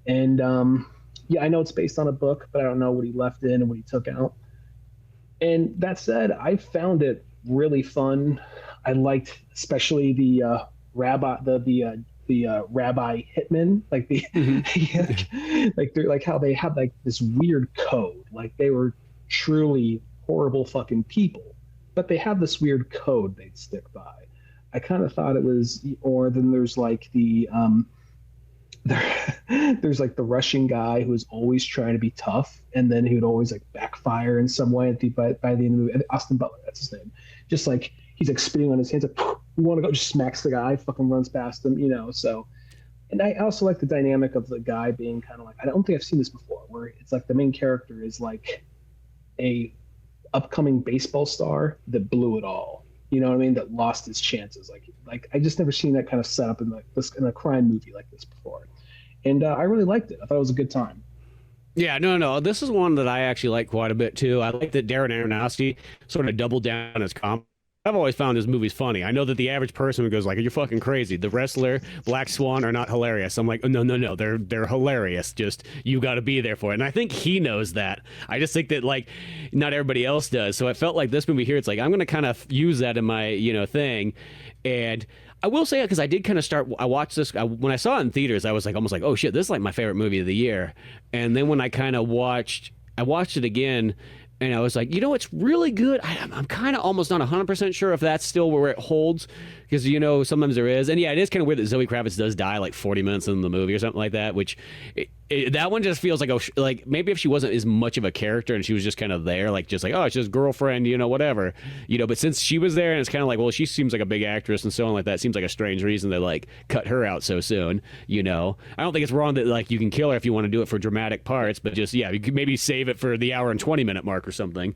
And yeah, I know it's based on a book, but I don't know what he left in and what he took out. And that said, I found it really fun. I liked especially the rabbi, the rabbi hitman, like the like they're like how they had like this weird code, like they were truly horrible fucking people, but they have this weird code they'd stick by. I kind of thought it was, or then there's like the there's like the Russian guy who was always trying to be tough, and then he would always like backfire in some way by the end of the movie. Austin Butler, that's his name. Just like he's like spitting on his hands, like, you want to go, just smacks the guy, fucking runs past him, you know. So, and I also like the dynamic of the guy being kind of like, I don't think I've seen this before, where it's like the main character is like a upcoming baseball star that blew it all. You know what I mean? That lost his chances. Like I just never seen that kind of setup in in a crime movie like this before. And I really liked it. I thought it was a good time. Yeah, no. This is one that I actually like quite a bit too. I like that Darren Aronofsky sort of doubled down on his comedy. I've always found his movies funny. I know that the average person who goes like, "You're fucking crazy. The Wrestler, Black Swan are not hilarious." I'm like, no, they're hilarious. Just you got to be there for it. And I think he knows that. I just think that like not everybody else does. So I felt like this movie here, it's like I'm going to kind of use that in my thing. And I will say, because I did kind of I watched this when I saw it in theaters. I was like almost like, oh shit, this is like my favorite movie of the year. And then when I kind of watched it again. And I was like, it's really good. I'm kind of almost not 100% sure if that's still where it holds, because, sometimes there is. And yeah, it is kind of weird that Zoe Kravitz does die like 40 minutes in the movie or something like that, which that one just feels like maybe if she wasn't as much of a character and she was just kind of there, like just like, oh, it's just girlfriend, whatever, but since she was there and it's kind of like, well, she seems like a big actress and so on like that, seems like a strange reason to like cut her out so soon, I don't think it's wrong that like you can kill her if you want to do it for dramatic parts, but just, yeah, you could maybe save it for the hour and 20 minute mark or something.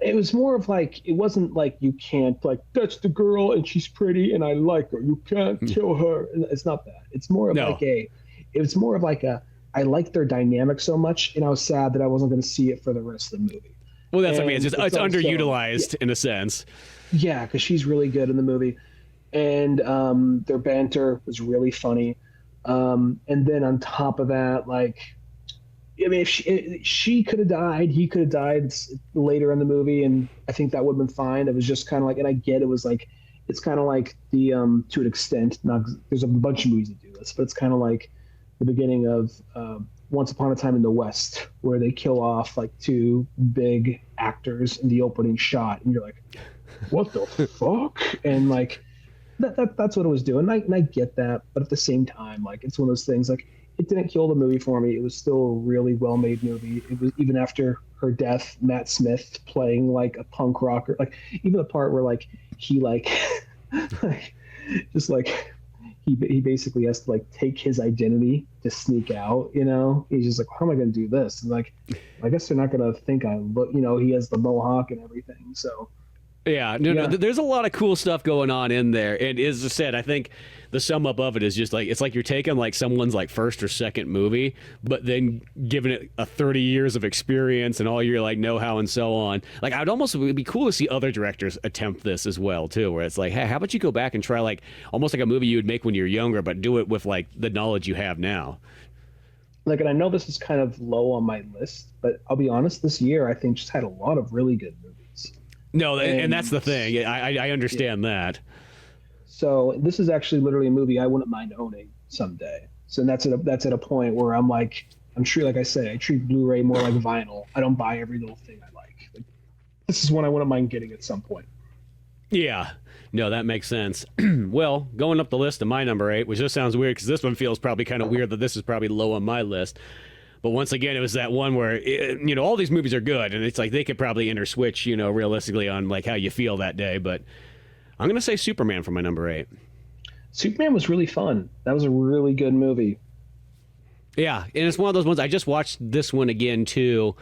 It was more of like, it wasn't like you can't, like, that's the girl and she's pretty and I like her, you can't kill her. It's not that. It's more of like I liked their dynamic so much, and I was sad that I wasn't going to see it for the rest of the movie. Well, that's what I mean. It's also, underutilized in a sense. Yeah, because she's really good in the movie, and their banter was really funny. And then on top of that, like, I mean, if she could have died, he could have died later in the movie, and I think that would have been fine. It was just kind of like, and I get it was like, it's kind of like the to an extent. Not, there's a bunch of movies that do this, but it's kind of like the beginning of Once Upon a Time in the West, where they kill off like two big actors in the opening shot, and you're like, what the fuck? And like that's what it was doing. And I get that, but at the same time, like, it's one of those things, like, it didn't kill the movie for me. It was still a really well-made movie. It was, even after her death, Matt Smith playing like a punk rocker, like even the part where like he like, like just like he basically has to like take his identity to sneak out, you know? He's just like, how am I going to do this? And like, I guess they're not going to think I look, you know, he has the mohawk and everything. So yeah, no, there's a lot of cool stuff going on in there. And as I said, I think the sum up of it is just like, it's like you're taking like someone's like first or second movie, but then giving it a 30 years of experience and all your like know-how and so on. Like, it would be cool to see other directors attempt this as well too, where it's like, hey, how about you go back and try like almost like a movie you would make when you're younger, but do it with like the knowledge you have now. Like, and I know this is kind of low on my list, but I'll be honest, this year I think just had a lot of really good movies. No, and that's the thing. I understand that. So this is actually literally a movie I wouldn't mind owning someday. So that's at a point where I'm like, I'm sure, like I say, I treat Blu-ray more like vinyl. I don't buy every little thing I like. This is one I wouldn't mind getting at some point. Yeah. No, that makes sense. Well, going up the list to my number 8, which just sounds weird because this one feels probably kind of weird that this is probably low on my list. But once again, it was that one where, all these movies are good, and it's like they could probably interswitch, realistically on like how you feel that day. But I'm going to say Superman for my number 8. Superman was really fun. That was a really good movie. Yeah, and it's one of those ones. I just watched this one again, too.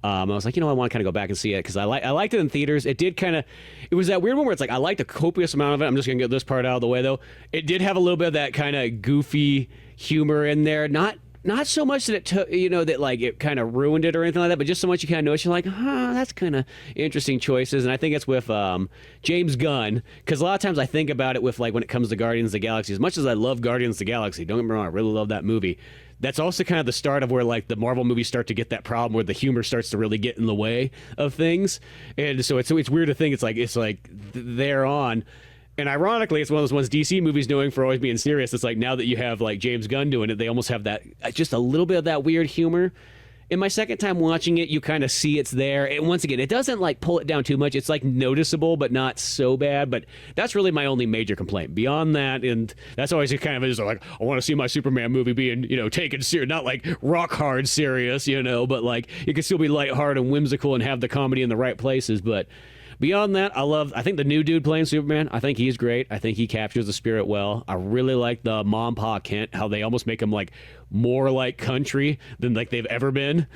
I was like, I want to kind of go back and see it because I liked it in theaters. It did kind of, it was that weird one where it's like, I liked a copious amount of it. I'm just going to get this part out of the way, though. It did have a little bit of that kind of goofy humor in there. Not so much that it took, that like it kind of ruined it or anything like that, but just so much you kind of notice, you're like, that's kind of interesting choices. And I think it's with James Gunn, because a lot of times I think about it with like when it comes to Guardians of the Galaxy. As much as I love Guardians of the Galaxy, don't get me wrong, I really love that movie. That's also kind of the start of where like the Marvel movies start to get that problem where the humor starts to really get in the way of things. And so it's weird to think it's like they're on. And ironically, it's one of those ones DC movies doing for always being serious. It's like now that you have like James Gunn doing it, they almost have that just a little bit of that weird humor. In my second time watching it, you kind of see it's there. And once again, it doesn't like pull it down too much. It's like noticeable, but not so bad. But that's really my only major complaint. Beyond that, and that's always kind of is like, I want to see my Superman movie being, taken serious, not like rock hard serious, but like it can still be lighthearted and whimsical and have the comedy in the right places. But beyond that, I think the new dude playing Superman, I think he's great. I think he captures the spirit well. I really like the mom, pa, Kent, how they almost make him like more like country than like they've ever been,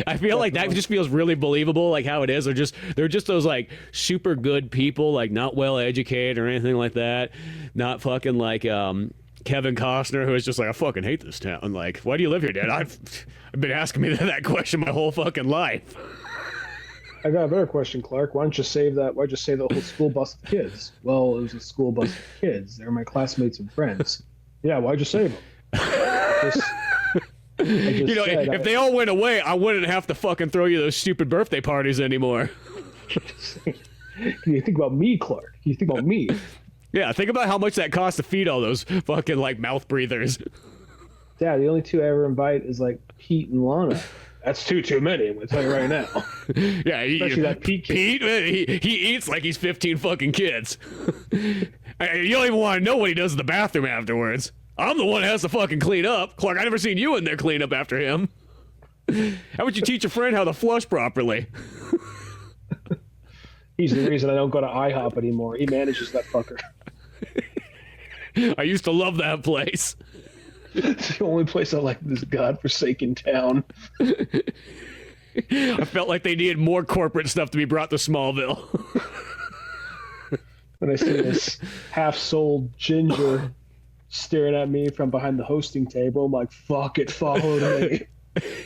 I feel like that just feels really believable, like how it is. They're just those like super good people, like not well educated or anything like that. Not fucking like Kevin Costner, who is just like, I fucking hate this town. Like, why do you live here, Dad? I've been asking me that question my whole fucking life. I got a better question, Clark. Why don't you save that? Why'd you save the whole school bus of kids? Well, it was a school bus of kids. They were my classmates and friends. Yeah, why'd you save them? If they all went away, I wouldn't have to fucking throw you those stupid birthday parties anymore. You think about me, Clark. You think about me. Yeah, think about how much that costs to feed all those fucking like mouth breathers. Yeah, the only two I ever invite is like Pete and Lana. That's too many. I'm gonna tell you right now. Yeah, especially that Pete kid. Pete, he eats like he's 15 fucking kids. You don't even want to know what he does in the bathroom afterwards. I'm the one that has to fucking clean up. Clark, I never seen you in there clean up after him. How would you teach a friend how to flush properly? He's the reason I don't go to IHOP anymore. He manages that fucker. I used to love that place. It's the only place I like in this godforsaken town. I felt like they needed more corporate stuff to be brought to Smallville. When I see this half-souled ginger staring at me from behind the hosting table, I'm like, fuck, it followed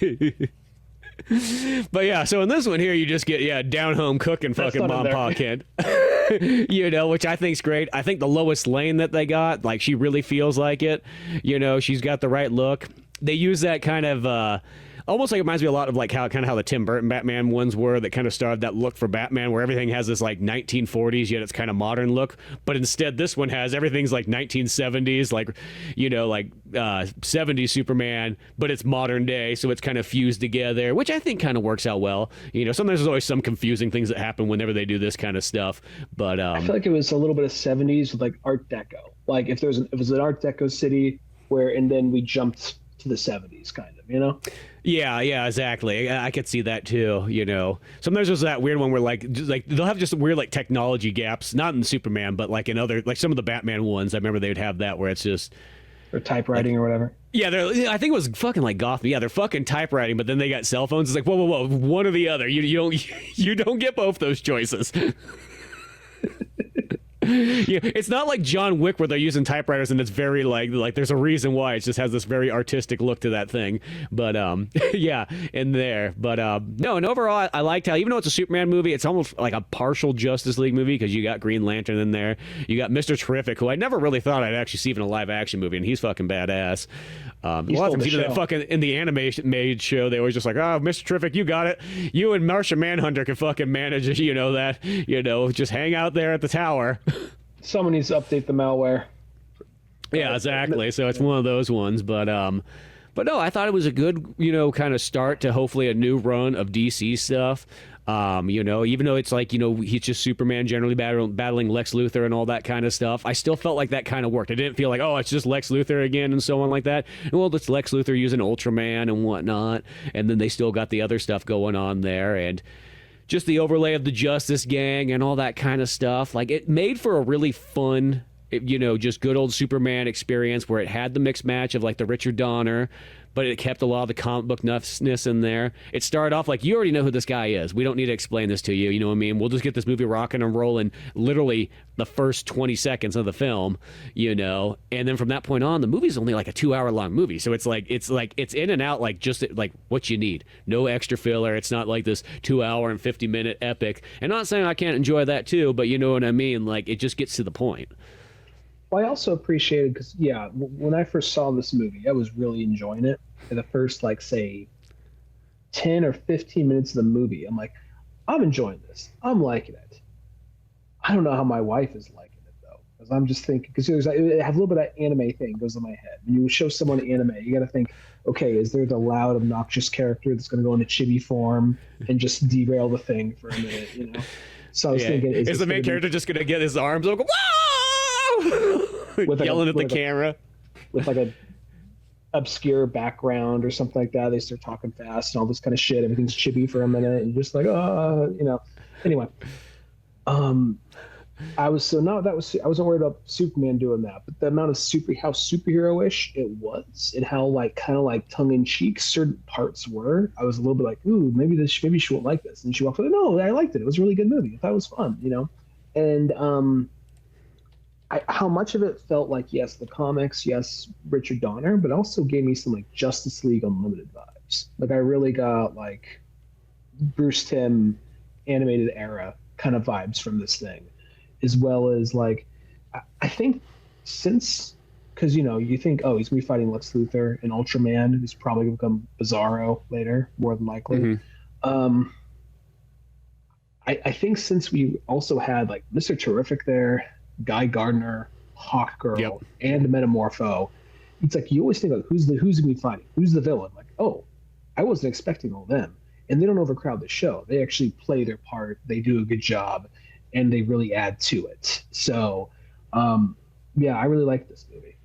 me. But yeah, so in this one here, you just get down home cooking fucking mom pa kid. Which I think's great. I think the Lois Lane that they got, like, she really feels like it. She's got the right look. They use that kind of almost like it reminds me a lot of like how the Tim Burton Batman ones were, that kind of started that look for Batman where everything has this like 1940s yet it's kind of modern look, but instead this one has everything's like 1970s, like 70s Superman, but it's modern day, so it's kind of fused together, which I think kind of works out well. Sometimes there's always some confusing things that happen whenever they do this kind of stuff, but I feel like it was a little bit of 70s with like Art Deco, like if it was an Art Deco city and then we jumped to the 70s kind of, Yeah, exactly. I could see that too. Sometimes there's that weird one where like they'll have just weird like technology gaps, not in Superman, but like in other, like some of the Batman ones. I remember they would have that where it's just or typewriting, like, or whatever. Yeah, I think it was fucking like Gotham. Yeah, they're fucking typewriting, but then they got cell phones. It's like whoa, one or the other. You don't get both those choices. Yeah, it's not like John Wick where they're using typewriters and it's very like there's a reason why. It just has this very artistic look to that thing. But yeah, in there. But no, and overall I liked how, even though it's a Superman movie, it's almost like a partial Justice League movie because you got Green Lantern in there. You got Mr. Terrific, who I never really thought I'd actually see in a live action movie, and he's fucking badass. A lot of times, that fucking in the animation made show, they always just like, oh, Mr. Terrific, you got it. You and Martian Manhunter can fucking manage it, just hang out there at the tower. Someone needs to update the malware. Yeah, exactly. So it's one of those ones, but no, I thought it was a good, kind of start to hopefully a new run of DC stuff. Even though it's like, he's just Superman generally battling Lex Luthor and all that kind of stuff, I still felt like that kind of worked. I didn't feel like, oh, it's just Lex Luthor again and so on like that. And, well, it's Lex Luthor using Ultraman and whatnot, and then they still got the other stuff going on there, and just the overlay of the Justice Gang and all that kind of stuff. Like, it made for a really fun, just good old Superman experience where it had the mixed match of like the Richard Donner, but it kept a lot of the comic book ness in there. It started off like, you already know who this guy is. We don't need to explain this to you. You know what I mean? We'll just get this movie rocking and rolling literally the first 20 seconds of the film, and then from that point on, the movie's only like a 2-hour long movie. So it's in and out, like just like what you need. No extra filler. It's not like this 2-hour and 50-minute epic. And not saying I can't enjoy that too, but you know what I mean? Like, it just gets to the point. Well, I also appreciated, because, when I first saw this movie, I was really enjoying it. For the first, like, say, 10 or 15 minutes of the movie, I'm like, I'm enjoying this. I'm liking it. I don't know how my wife is liking it, though, because I'm just thinking, because I have a little bit of that anime thing goes in my head. When you show someone anime, you got to think, okay, is there the loud, obnoxious character that's going to go into chibi form and just derail the thing for a minute, So I was thinking, is the main character just going to get his arms up, with yelling at the camera with like a obscure background or something like that? They start talking fast and all this kind of shit. Everything's chibi for a minute and just like, Anyway, I wasn't worried about Superman doing that, but the amount of how superhero-ish it was and how like kind of like tongue-in-cheek certain parts were, I was a little bit like, ooh, maybe she won't like this. And she walked away, no, I liked it. It was a really good movie. I thought it was fun, and how much of it felt like, yes, the comics, yes, Richard Donner, but also gave me some like Justice League Unlimited vibes. Like, I really got like Bruce Timm animated era kind of vibes from this thing, as well as like, I think because you think, oh, he's gonna be fighting Lex Luthor and Ultraman, who's probably gonna become Bizarro later, more than likely. Mm-hmm. I think since we also had like Mr. Terrific there, Guy Gardner, Hawkgirl, and Metamorpho, it's like you always think like, who's gonna be fighting? Who's the villain? Like, oh, I wasn't expecting all them. And they don't overcrowd the show. They actually play their part. They do a good job, and they really add to it. So, I really like this movie.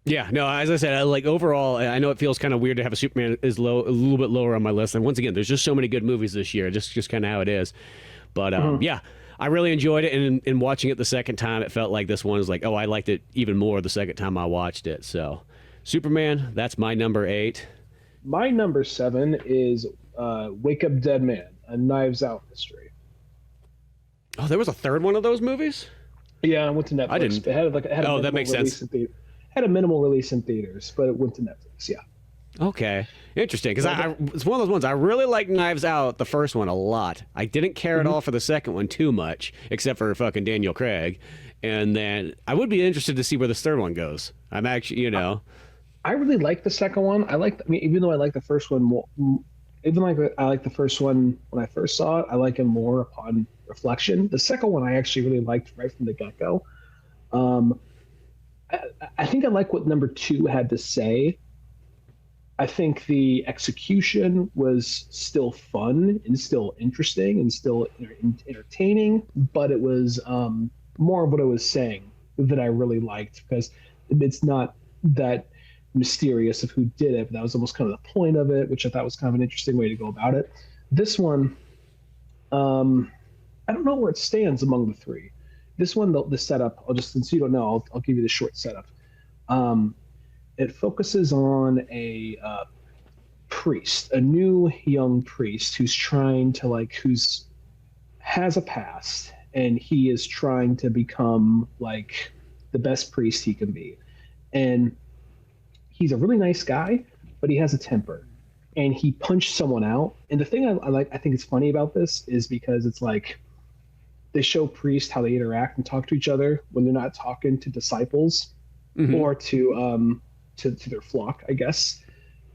Yeah, no, as I said, overall, I know it feels kind of weird to have a Superman a little bit lower on my list. And once again, there's just so many good movies this year, just kind of how it is. But I really enjoyed it, and in watching it the second time, it felt like this one was like, oh, I liked it even more the second time I watched it. So, Superman, that's my number 8. My number 7 is Wake Up Dead Man, a Knives Out mystery. Oh, there was a third one of those movies? Yeah, I went to Netflix. I didn't. Oh, that makes sense. Had a minimal release in theaters, but it went to Netflix. Yeah. Okay, interesting. Because it's one of those ones I really like. Knives Out, the first one, a lot. I didn't care at all for the second one too much, except for fucking Daniel Craig. And then I would be interested to see where this third one goes. I'm actually, I really like the second one. Even though I like the first one more, even like I like the first one when I first saw it, I like it more upon reflection. The second one I actually really liked right from the get-go. I think I like what number 2 had to say. I think the execution was still fun and still interesting and still entertaining, but it was more of what it was saying that I really liked, because it's not that mysterious of who did it, but that was almost kind of the point of it, which I thought was kind of an interesting way to go about it. This one, I don't know where it stands among the 3. This one, the setup, since you don't know, I'll give you the short setup. It focuses on a priest, a new young priest who's trying to has a past, and he is trying to become like the best priest he can be. And he's a really nice guy, but he has a temper, and he punched someone out. And the thing I think it's funny about this is because it's like they show priests how they interact and talk to each other when they're not talking to disciples or to their flock, I guess.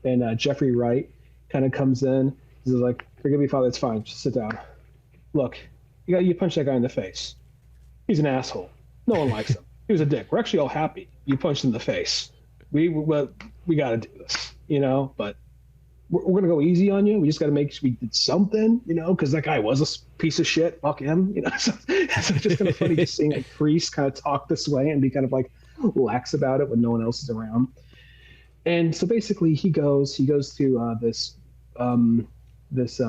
And Jeffrey Wright kind of comes in. He's like, "Forgive me, Father. It's fine. Just sit down. Look, you punched that guy in the face. He's an asshole. No one likes him. He was a dick. We're actually all happy you punched him in the face. We got to do this, But we're gonna go easy on you. We just got to make sure we did something, because that guy was a piece of shit. Fuck him, So it's just kind of funny just seeing a priest kind of talk this way and be kind of like lax about it when no one else is around. And so basically he goes to this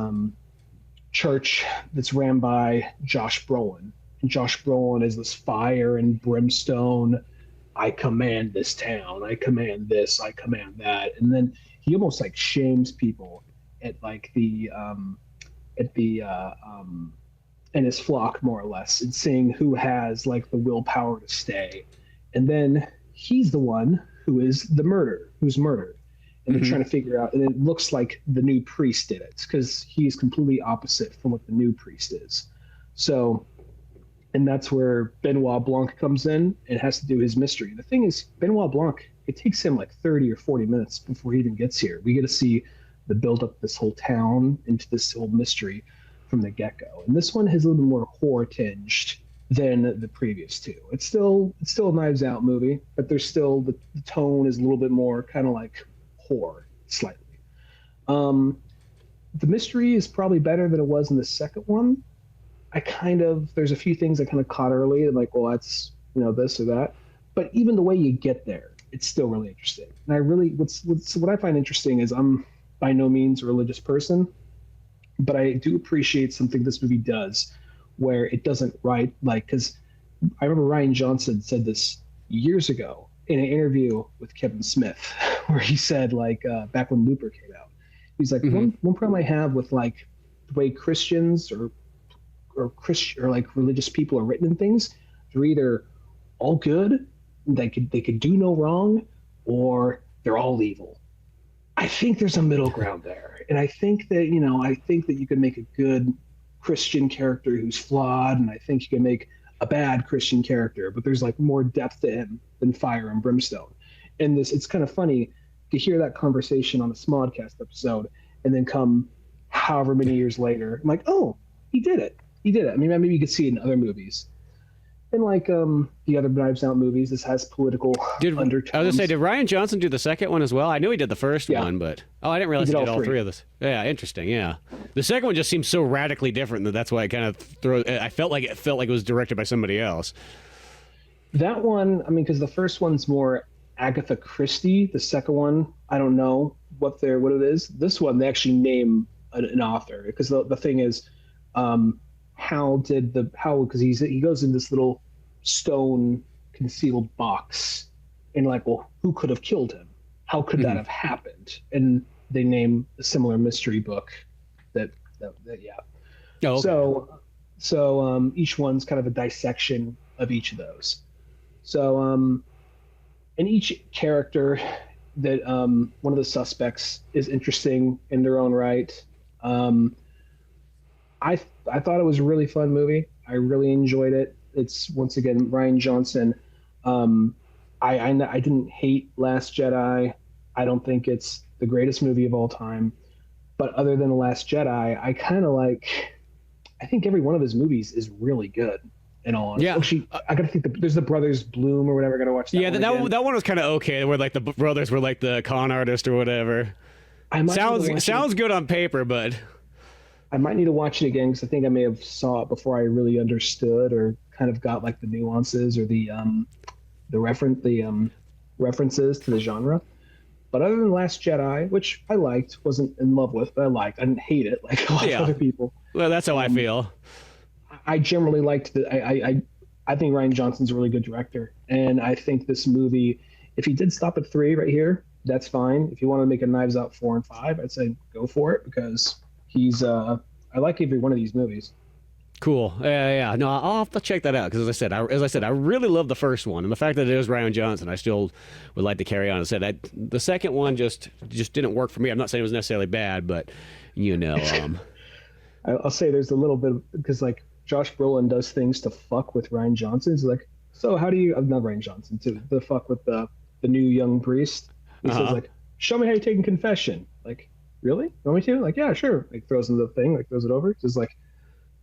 church that's ran by Josh Brolin. And Josh Brolin is this fire and brimstone. I command this town. I command this. I command that. And then he almost shames people at in his flock, more or less, and seeing who has the willpower to stay. And then he's the one who's murdered. And they're trying to figure out, and it looks like the new priest did it, because he's completely opposite from what the new priest is. So, and that's where Benoit Blanc comes in and has to do his mystery. The thing is, Benoit Blanc, it takes him 30 or 40 minutes before he even gets here. We get to see the build up this whole town into this whole mystery from the get-go. And this one has a little bit more horror tinged than the previous 2. It's still a Knives Out movie, but there's still the tone is a little bit more kind of like horror slightly. The mystery is probably better than it was in the second one. There's a few things I kind of caught early and well, that's this or that, but even the way you get there, it's still really interesting. And I really what I find interesting is I'm by no means a religious person, but I do appreciate something this movie does where it doesn't write because I remember Ryan Johnson said this years ago in an interview with Kevin Smith where he said back when Looper came out, he's like, one problem I have with the way Christians or Christian or religious people are written in things, they're either all good, they could do no wrong, or they're all evil. I think there's a middle ground there, and I think that you can make a good Christian character who's flawed, and I think you can make a bad Christian character, but there's more depth to him than fire and brimstone. And it's kind of funny to hear that conversation on a Smodcast episode, and then come however many years later, I'm like, oh, he did it. I mean, maybe you could see it in other movies. And the other Knives Out movies, this has political undertones. I was going to say, did Ryan Johnson do the second one as well? I knew he did the first one, but I didn't realize he did all three of this. Yeah, interesting. Yeah, the second one just seems so radically different that that's why I kind of I felt like it was directed by somebody else. That one, I mean, because the first one's more Agatha Christie. The second one, I don't know what it is. This one, they actually name an author, because the thing is, because he goes in this little stone concealed box and well, who could have killed him? How could that have happened? And they name a similar mystery book Yeah. Oh, okay. So each one's kind of a dissection of each of those. So and each character that one of the suspects is interesting in their own right. I thought it was a really fun movie. I really enjoyed it. It's once again Rian Johnson. I didn't hate Last Jedi. I don't think it's the greatest movie of all time, but other than The Last Jedi, I kind of like. I think every one of his movies is really good. In all honesty. Yeah. Actually, I gotta think. There's the Brothers Bloom or whatever. I gotta watch that. Yeah, that one was kind of okay. Where like the brothers were like the con artist or whatever. Sounds good on paper, but I might need to watch it again because I think I may have saw it before I really understood or kind of got like the nuances or the references to the genre. But other than Last Jedi, which I liked, wasn't in love with, but I liked. I didn't hate it like a lot of other people. Well, that's how I feel. I generally liked I think Rian Johnson's a really good director, and I think this movie, if he did stop at 3 right here, that's fine. If you want to make a Knives Out 4 and 5, I'd say go for it because he's I like every one of these movies. Cool. Yeah. No, I'll have to check that out because, as I said, I really love the first one, and the fact that it is Rian Johnson, I still would like to carry on. I said the second one just didn't work for me. I'm not saying it was necessarily bad, but I'll say there's a little bit because like Josh Brolin does things to fuck with Rian Johnson. It's like, so how do you? Not Rian Johnson, to the fuck with the new young priest. He says like, show me how you're taking confession. Like, really? You want me to? Like, yeah, sure. Like throws in the thing, like throws it over. Says like.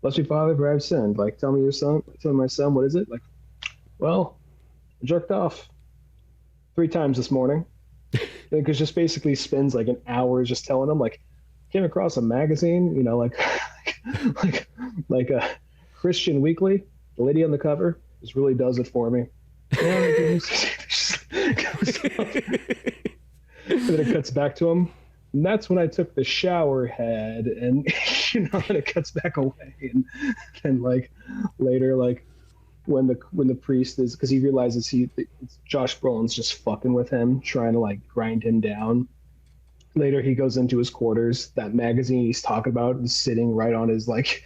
Bless me, Father, for I've sinned. Like, tell me my son, what is it? Like, well, I jerked off 3 times this morning. Because just basically spends like an hour just telling him, like, came across a magazine, like a Christian Weekly. The lady on the cover just really does it for me. And then it cuts back to him. And that's when I took the shower head, and and it cuts back away, and then like later, like when the priest is, because he realizes Josh Brolin's just fucking with him, trying to like grind him down. Later, he goes into his quarters. That magazine he's talking about is sitting right on his nightstand.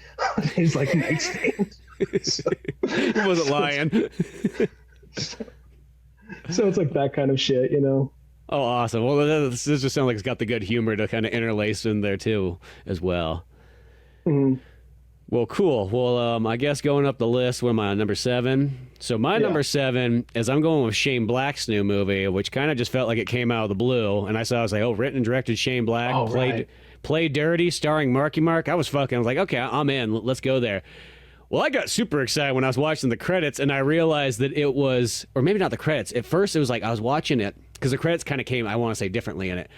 He wasn't lying. So it's like that kind of shit, Oh, awesome. Well, this just sounds like it's got the good humor to kind of interlace in there, too, as well. Mm-hmm. Well, cool. Well, I guess going up the list, what am I on, number 7? So my number 7 is I'm going with Shane Black's new movie, which kind of just felt like it came out of the blue. And I was like, written and directed Shane Black, Play Dirty, starring Marky Mark. I was like, okay, I'm in. Let's go there. Well, I got super excited when I was watching the credits, and I realized that it was, or maybe not the credits. At first, it was like I was watching it, because the credits kind of came, I want to say, differently in it.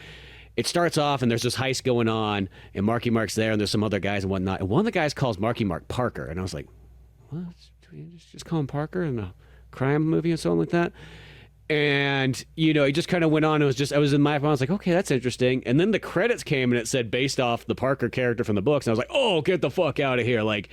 It starts off, and there's this heist going on, and Marky Mark's there, and there's some other guys and whatnot. And one of the guys calls Marky Mark Parker, and I was like, what? Just call him Parker in a crime movie or something like that? And, it just kind of went on. I was in my phone. I was like, okay, that's interesting. And then the credits came and it said based off the Parker character from the books. And I was like, oh, get the fuck out of here. Like,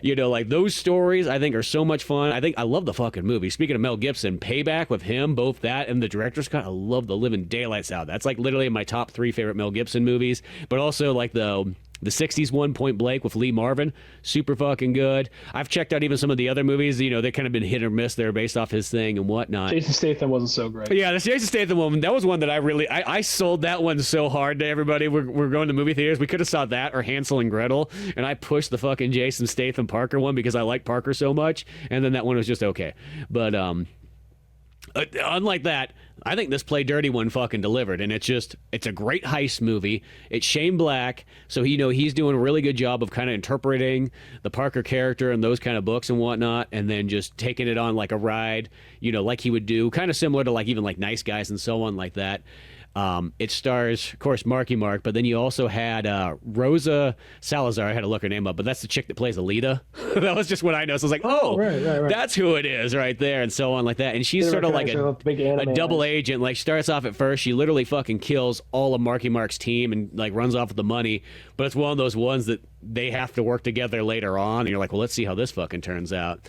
like those stories I think are so much fun. I love the fucking movie. Speaking of Mel Gibson, Payback with him, both that and the director's cut. I love the living daylights out. That's like literally my top 3 favorite Mel Gibson movies. But also like the 60s one, Point Blank with Lee Marvin, super fucking good. I've checked out even some of the other movies. They kind of been hit or miss. They're based off his thing and whatnot. Jason Statham wasn't so great. Yeah, the Jason Statham one, that was one that I sold that one so hard to everybody. We're going to movie theaters. We could have saw that or Hansel and Gretel, and I pushed the fucking Jason Statham Parker one because I like Parker so much, and then that one was just okay. But unlike that, I think this Play Dirty one fucking delivered, and it's a great heist movie. It's Shane Black, so he's doing a really good job of kind of interpreting the Parker character and those kind of books and whatnot, and then just taking it on like a ride, like he would do, kind of similar to like even like Nice Guys and so on like that. It stars, of course, Marky Mark, but then you also had Rosa Salazar. I had to look her name up, but that's the chick that plays Alita. That was just what I know. So I was like, right. That's who it is right there, and so on like that. And she's sort of like a double agent. Like, she starts off at first, she literally fucking kills all of Marky Mark's team and like runs off with the money. But it's one of those ones that they have to work together later on, and you're like, well, let's see how this fucking turns out.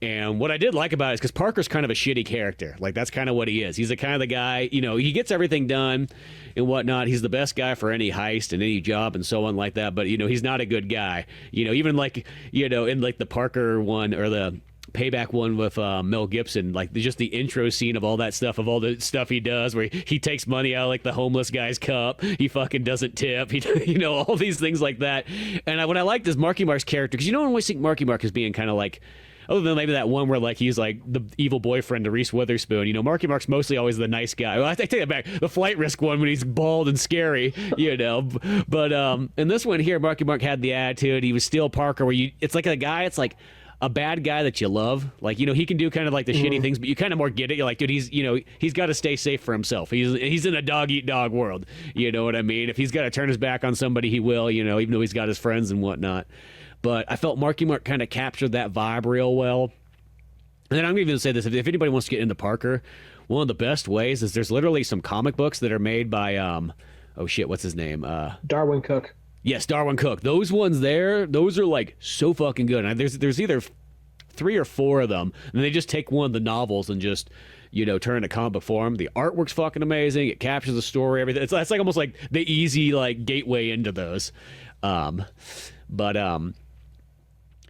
And what I did like about it is because Parker's kind of a shitty character. Like, that's kind of what he is. He's the kind of the guy, you know, he gets everything done and whatnot. He's the best guy for any heist and any job and so on like that. But, you know, he's not a good guy. You know, even like, you know, in like the Parker one or the Payback one with Mel Gibson, like just the intro scene of all that stuff, of all the stuff he does where he takes money out of like the homeless guy's cup, he fucking doesn't tip, he, you know, all these things like that. And what I liked is Marky Mark's character, because you don't always think Marky Mark as being kind of like, other than maybe that one where like he's like the evil boyfriend to Reese Witherspoon, you know, Marky Mark's mostly always the nice guy. Well, I take that back. The Flight Risk one when he's bald and scary, you know. But in this one here, Marky Mark had the attitude. He was still Parker, where it's like a guy. It's like a bad guy that you love. Like, you know, he can do kind of like the shitty things, but you kind of more get it. You're like, dude, he's got to stay safe for himself. He's in a dog eat dog world. You know what I mean? If he's got to turn his back on somebody, he will, you know, even though he's got his friends and whatnot. But I felt Marky Mark kind of captured that vibe real well. And then I'm going to even say this, if anybody wants to get into Parker, one of the best ways is there's literally some comic books that are made by, oh shit, what's his name? Darwin Cook. Yes, Darwin Cook. Those ones there, those are like so fucking good. And there's either 3 or 4 of them, and they just take one of the novels and just, you know, turn it into comic book form. The artwork's fucking amazing. It captures the story, everything. It's like almost like the easy like gateway into those.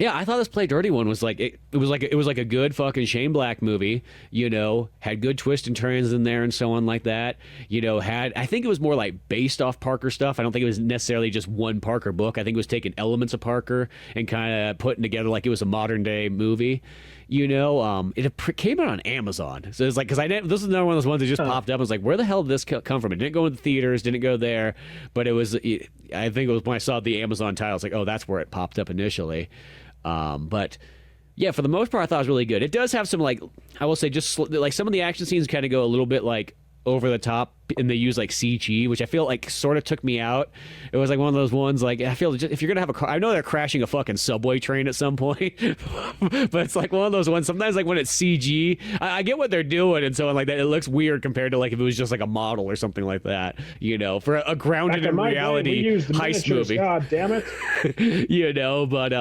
Yeah, I thought this Play Dirty one was like it was like a good fucking Shane Black movie, you know, had good twists and turns in there and so on like that. You know, I think it was more like based off Parker stuff. I don't think it was necessarily just one Parker book. I think it was taking elements of Parker and kind of putting together like it was a modern day movie. You know, it came out on Amazon. So it's like, because this is another one of those ones that just popped up. I was like, where the hell did this come from? It didn't go in the theaters, didn't go there, but I think it was when I saw the Amazon title, it's like, oh, that's where it popped up initially. But yeah, for the most part, I thought it was really good. It does have some, like, I will say, just like some of the action scenes kind of go a little bit like over the top, and they use like CG, which I feel like sort of took me out. It was like one of those ones, like, I feel just, if you're gonna have a car, I know they're crashing a fucking subway train at some point, but it's like one of those ones. Sometimes like when it's CG, I get what they're doing and so on like that. It looks weird compared to like if it was just like a model or something like that, you know, for a grounded in reality heist movie. God damn it. You know, but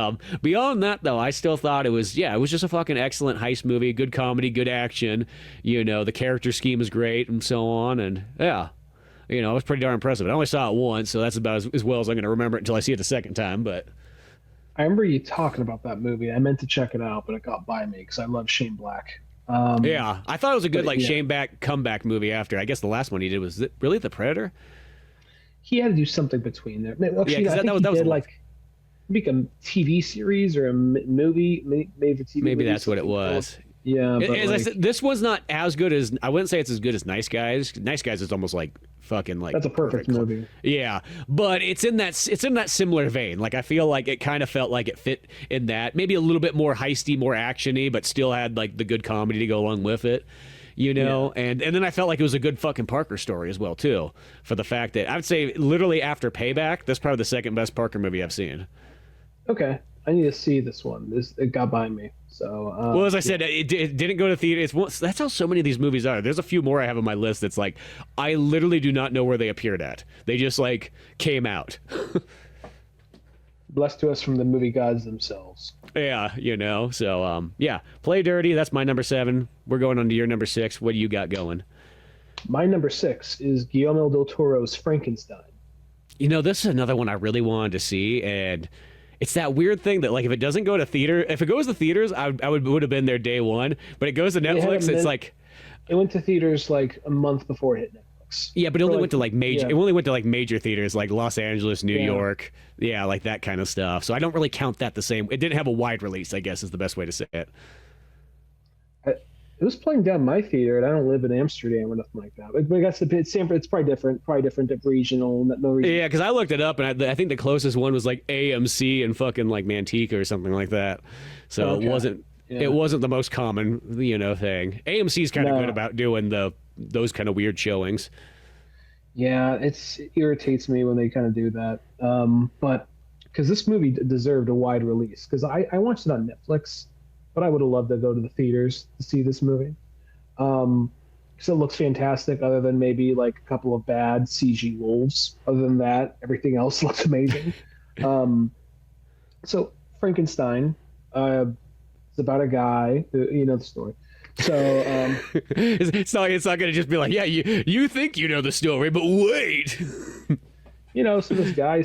beyond that though, I still thought it was just a fucking excellent heist movie, good comedy, good action. You know, the character scheme is great and so on, and yeah, you know, it was pretty darn impressive. I only saw it once, so that's about as well as I'm going to remember it until I see it the second time. But I remember you talking about that movie. I meant to check it out, but it got by me because I love Shane Black. Yeah, I thought it was a good Shane Black comeback movie after. I guess the last one he did was really The Predator. He had to do something between there. Actually, I think that was like maybe a TV series or a movie, maybe TV. Maybe that's what it was. Yeah, as I said, this was not as good as, I wouldn't say it's as good as Nice Guys. Nice Guys is almost like fucking like, that's a perfect movie. Yeah, but it's in that similar vein. Like I feel like it kind of felt like it fit in that, maybe a little bit more heisty, more actiony, but still had like the good comedy to go along with it. You know, yeah. and then I felt like it was a good fucking Parker story as well too, for the fact that I would say literally after Payback, that's probably the second best Parker movie I've seen. Okay, I need to see this one. It got by me. So, well, as I said, it didn't go to theaters. That's how so many of these movies are. There's a few more I have on my list that's like, I literally do not know where they appeared at. They just like came out. Blessed to us from the movie gods themselves. Yeah, you know. So, yeah, Play Dirty. That's my number 7. We're going on to your number 6. What do you got going? My number 6 is Guillermo del Toro's Frankenstein. You know, this is another one I really wanted to see, and it's that weird thing that, like, if it doesn't go to theater, if it goes to theaters, I would have been there day one. But it goes to Netflix. It's like it went to theaters like a month before it hit Netflix. Yeah, but it only went to like major. Yeah. It only went to like major theaters, like Los Angeles, New York. Yeah, like that kind of stuff. So I don't really count that the same. It didn't have a wide release, I guess, is the best way to say it. It was playing down my theater, and I don't live in Amsterdam or nothing like that. But I guess it's probably different, regional. No reason. Yeah, because I looked it up, and I think the closest one was like AMC and fucking like Manteca or something like that. So It wasn't the most common, you know, thing. AMC's kind of good about doing those kind of weird showings. Yeah, it irritates me when they kind of do that. But because this movie deserved a wide release, because I watched it on Netflix. But I would have loved to go to the theaters to see this movie. So it looks fantastic, other than maybe like a couple of bad CG wolves. Other than that, everything else looks amazing. So Frankenstein, It's about a guy who, you know the story. So it's not going to just be like, yeah, you think you know the story, but wait. So this guy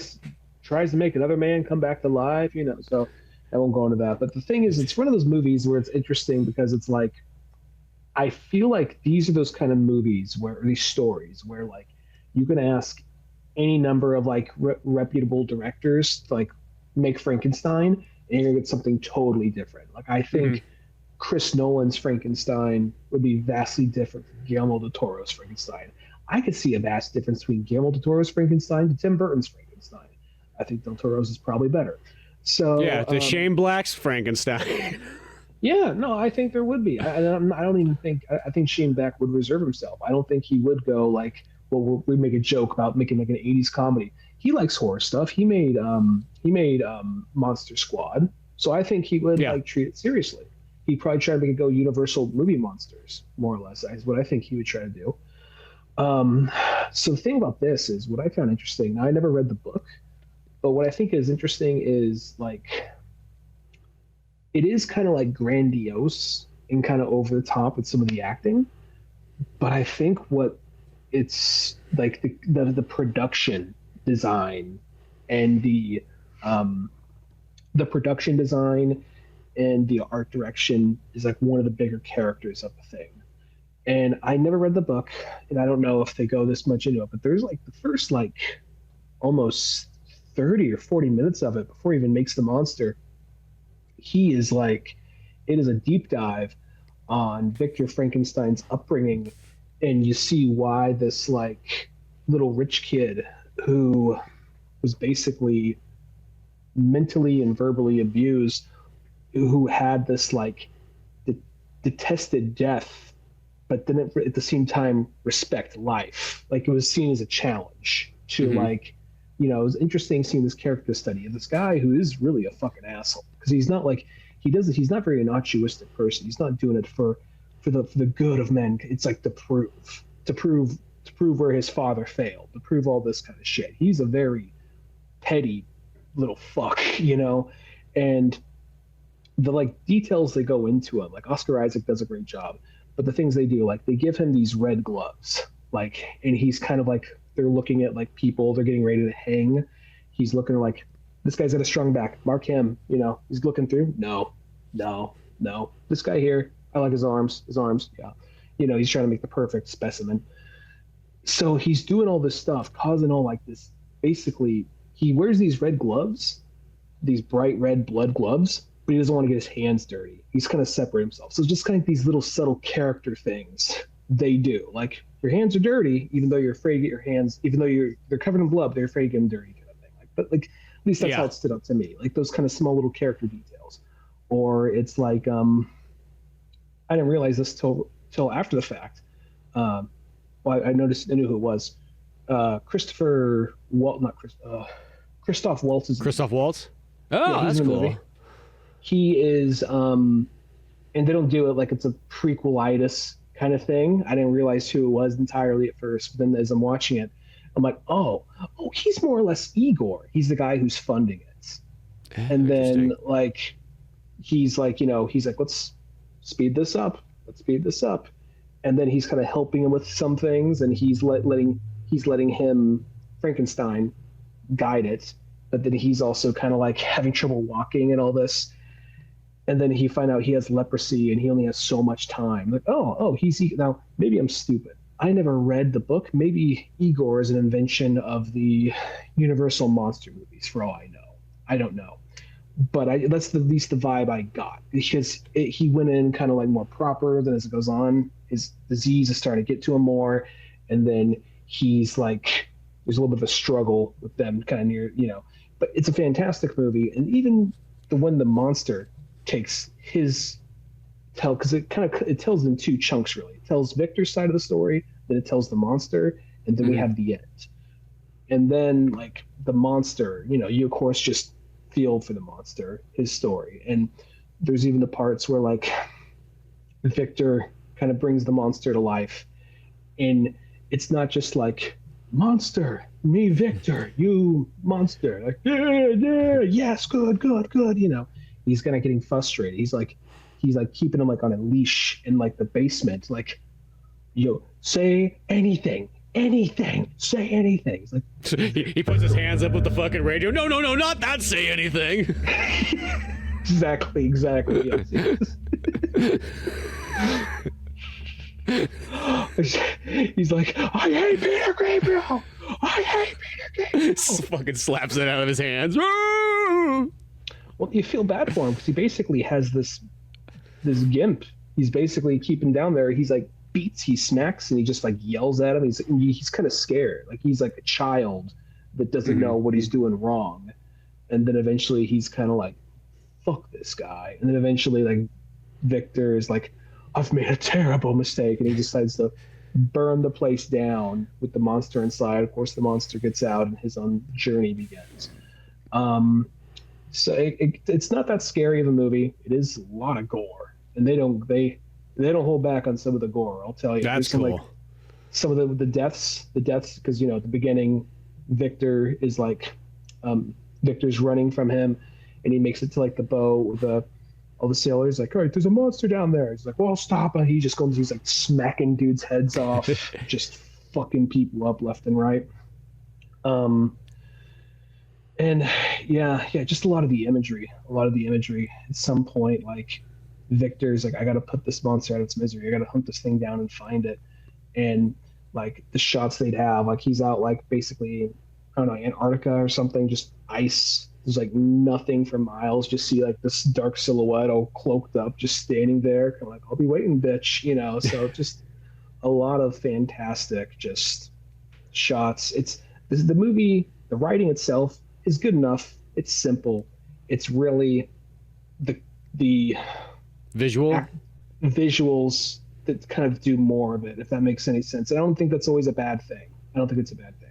tries to make another man come back to life, so I won't go into that. But the thing is, it's one of those movies where it's interesting because it's like, I feel like these are those kind of movies or these stories where like you can ask any number of like reputable directors to like make Frankenstein and you're gonna get something totally different. Like I think Chris Nolan's Frankenstein would be vastly different from Guillermo del Toro's Frankenstein. I could see a vast difference between Guillermo del Toro's Frankenstein to Tim Burton's Frankenstein. I think del Toro's is probably better. So yeah, to Shane Black's Frankenstein. Yeah, no, I think there would be. I don't even think. I think Shane Black would reserve himself. I don't think he would go like, well, we make a joke about making like an '80s comedy. He likes horror stuff. He made Monster Squad, so I think he would like treat it seriously. He'd probably try to make it go Universal movie monsters, more or less. Is what I think he would try to do. So the thing about this is what I found interesting. Now, I never read the book, but what I think is interesting is like it is kind of like grandiose and kind of over the top with some of the acting, but I think what it's like the production design and the production design and the art direction is like one of the bigger characters of the thing. And I never read the book, and I don't know if they go this much into it, but there's like the first like almost 30 or 40 minutes of it before he even makes the monster. He is like, it is a deep dive on Victor Frankenstein's upbringing, and you see why this like little rich kid who was basically mentally and verbally abused, who had this like detested death, but didn't at the same time respect life. Like it was seen as a challenge to like, it was interesting seeing this character study of this guy who is really a fucking asshole, because he's not like, he's not very an altruistic person. He's not doing it for the good of men. It's like to prove where his father failed, to prove all this kind of shit. He's a very petty little fuck, and the like details they go into him, like Oscar Isaac does a great job, but the things they do, like they give him these red gloves, like, and he's kind of like, they're looking at like people they're getting ready to hang. He's looking like, this guy's got a strong back, mark him, he's looking through. No. This guy here, I like his arms. Yeah. He's trying to make the perfect specimen. So he's doing all this stuff, causing all like this. Basically, he wears these red gloves, these bright red blood gloves, but he doesn't want to get his hands dirty. He's kind of separate himself. So just kind of these little subtle character things they do. Like your hands are dirty, even though you're afraid to get your hands, even though they're covered in blood, they're afraid to get them dirty kind of thing. Like, but like, at least that's how it stood out to me. Like those kind of small little character details. Or it's like, I didn't realize this till after the fact. Well, I knew who it was. Christoph Waltz. Christoph Waltz? Oh, that's cool. Movie. He is, and they don't do it like it's a prequelitis kind of thing. I didn't realize who it was entirely at first, but then as I'm watching it, I'm like, oh, he's more or less Igor. He's the guy who's funding it. And then like, he's like, let's speed this up. And then he's kind of helping him with some things, and he's letting him, Frankenstein, guide it. But then he's also kind of like having trouble walking and all this. And then he find out he has leprosy and he only has so much time. Like, now maybe I'm stupid. I never read the book. Maybe Igor is an invention of the Universal monster movies, for all I know. I don't know. But that's at least the vibe I got, because he went in kind of like more proper. Then as it goes on, his disease is starting to get to him more. And then he's like, there's a little bit of a struggle with them kind of near, but it's a fantastic movie. And even when the monster takes because it tells in two chunks, really. It tells Victor's side of the story, then it tells the monster, and then we have the end. And then like the monster, you of course just feel for the monster, his story. And there's even the parts where like Victor kind of brings the monster to life, and it's not just like, monster, me Victor, you monster, like yes, good. He's kind of getting frustrated. He's like, he's like keeping him like on a leash in like the basement, like, say anything, say anything. He's like, he puts his hands up with the fucking radio. No, not that. Say anything. Exactly. Yes. He's like, I hate Peter Gabriel. Fucking slaps it out of his hands. Well, you feel bad for him because he basically has this gimp. He's basically keeping down there. He's like he smacks, and he just like yells at him. He's kind of scared, like he's like a child that doesn't know what he's doing wrong. And then eventually he's kind of like, fuck this guy. And then eventually like Victor is like, I've made a terrible mistake, and he decides to burn the place down with the monster inside. Of course, the monster gets out, and his own journey begins. So it's not that scary of a movie. It is a lot of gore, and they don't hold back on some of the gore. I'll tell you. That's cool. Like, some of the deaths, because at the beginning, Victor is like, Victor's running from him, and he makes it to like the bow with all the sailors. Like, all right, there's a monster down there. He's like, well, stop. And he's like smacking dudes' heads off, just fucking people up left and right. And yeah, just a lot of the imagery. At some point, like, Victor's like, I got to put this monster out of its misery. I got to hunt this thing down and find it. And like the shots they'd have, like he's out like basically, I don't know, Antarctica or something, just ice. There's like nothing for miles. Just see like this dark silhouette all cloaked up, just standing there. Kind of like, I'll be waiting, bitch. So just a lot of fantastic just shots. The movie, the writing itself is good enough. It's simple. It's really the visuals that kind of do more of it, if that makes any sense. I don't think that's always a bad thing. I don't think it's a bad thing.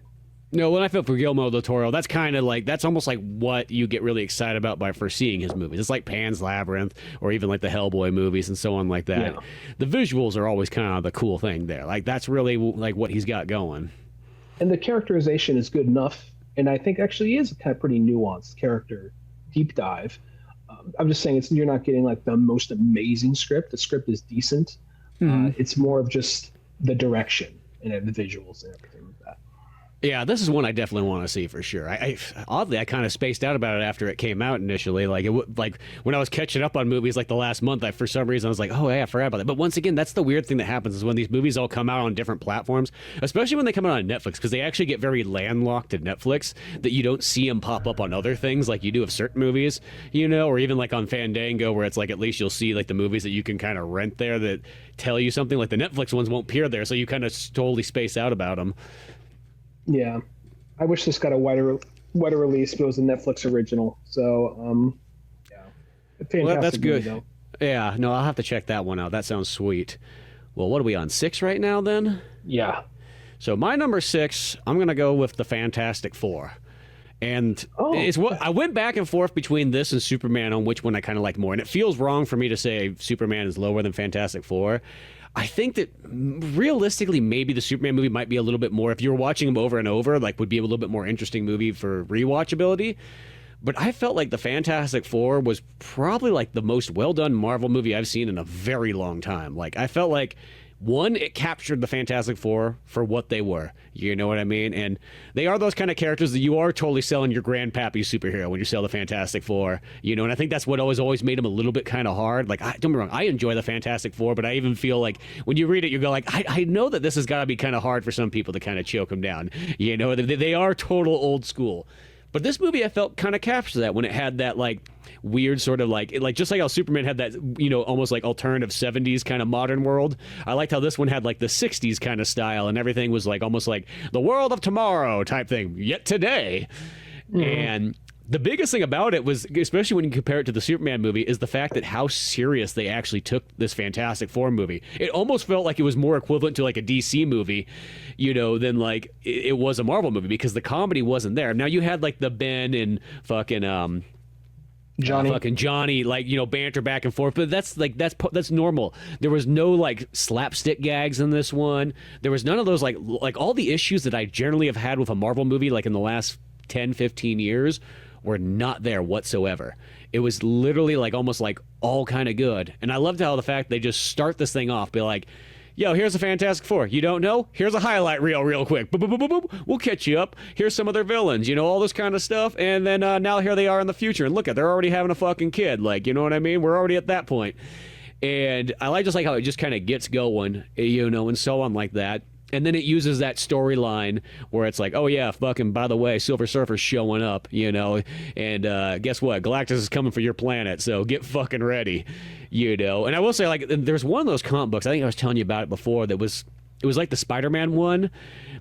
No, when I feel for Guillermo del Toro, that's kind of like, that's almost like what you get really excited about by first seeing his movies. It's like Pan's Labyrinth, or even like the Hellboy movies and so on like that. Yeah. The visuals are always kind of the cool thing there. Like, that's really like what he's got going. And the characterization is good enough. And I think actually he is a kind of pretty nuanced character deep dive. I'm just saying you're not getting like the most amazing script. The script is decent. It's more of just the direction and the visuals and everything like that. Yeah, this is one I definitely want to see for sure. Oddly, I kind of spaced out about it after it came out initially. Like when I was catching up on movies like the last month, for some reason I was like, oh yeah, I forgot about that. But once again, that's the weird thing that happens is when these movies all come out on different platforms, especially when they come out on Netflix, because they actually get very landlocked to Netflix that you don't see them pop up on other things like you do of certain movies, or even like on Fandango where it's like at least you'll see like the movies that you can kind of rent there that tell you something. Like the Netflix ones won't appear there, so you kind of totally space out about them. Yeah, I wish this got a wider release, but it was a Netflix original. So, yeah, fantastic. Well, that's good. Movie, yeah, no, I'll have to check that one out. That sounds sweet. Well, what are we on, 6 right now then? Yeah. So my number 6, I'm gonna go with the Fantastic Four, and it's what I went back and forth between this and Superman on which one I kind of like more. And it feels wrong for me to say Superman is lower than Fantastic Four. I think that realistically, maybe the Superman movie might be a little bit more, if you were watching them over and over, like would be a little bit more interesting movie for rewatchability. But I felt like the Fantastic Four was probably like the most well-done Marvel movie I've seen in a very long time. Like, I felt like, one, it captured the Fantastic Four for what they were. You know what I mean? And they are those kind of characters that you are totally selling your grandpappy superhero when you sell the Fantastic Four. And I think that's what always made them a little bit kind of hard. Like, don't get me wrong, I enjoy the Fantastic Four, but I even feel like when you read it, you go like, I know that this has got to be kind of hard for some people to kind of choke them down. They are total old school. But this movie, I felt, kind of captured that when it had that, like, weird sort of, like just like how Superman had that, almost like alternative 70s kind of modern world. I liked how this one had, like, the 60s kind of style, and everything was, like, almost like the world of tomorrow type thing, yet today. And the biggest thing about it was, especially when you compare it to the Superman movie, is the fact that how serious they actually took this Fantastic Four movie. It almost felt like it was more equivalent to like a DC movie, than like it was a Marvel movie, because the comedy wasn't there. Now you had like the Ben and fucking Johnny, like, banter back and forth, but that's normal. There was no like slapstick gags in this one. There was none of those like all the issues that I generally have had with a Marvel movie like in the last 10-15 years were not there whatsoever. It was literally like almost like all kind of good. And I loved how the fact they just start this thing off, be like, yo, here's the Fantastic Four. You don't know? Here's a highlight reel real quick. Boop, boop, boop, boop, boop. We'll catch you up. Here's some of their villains, you know, all this kind of stuff. And then now here they are in the future. And look at, they're already having a fucking kid. Like, you know what I mean? We're already at that point. And I like just like how it just kind of gets going, you know, and so on like that. And then it uses that storyline where it's like, oh, yeah, fucking, by the way, Silver Surfer's showing up, you know, and guess what? Galactus is coming for your planet, so get fucking ready, you know. And I will say, like, there's one of those comic books, I think I was telling you about it before, that was, it was like the Spider-Man one,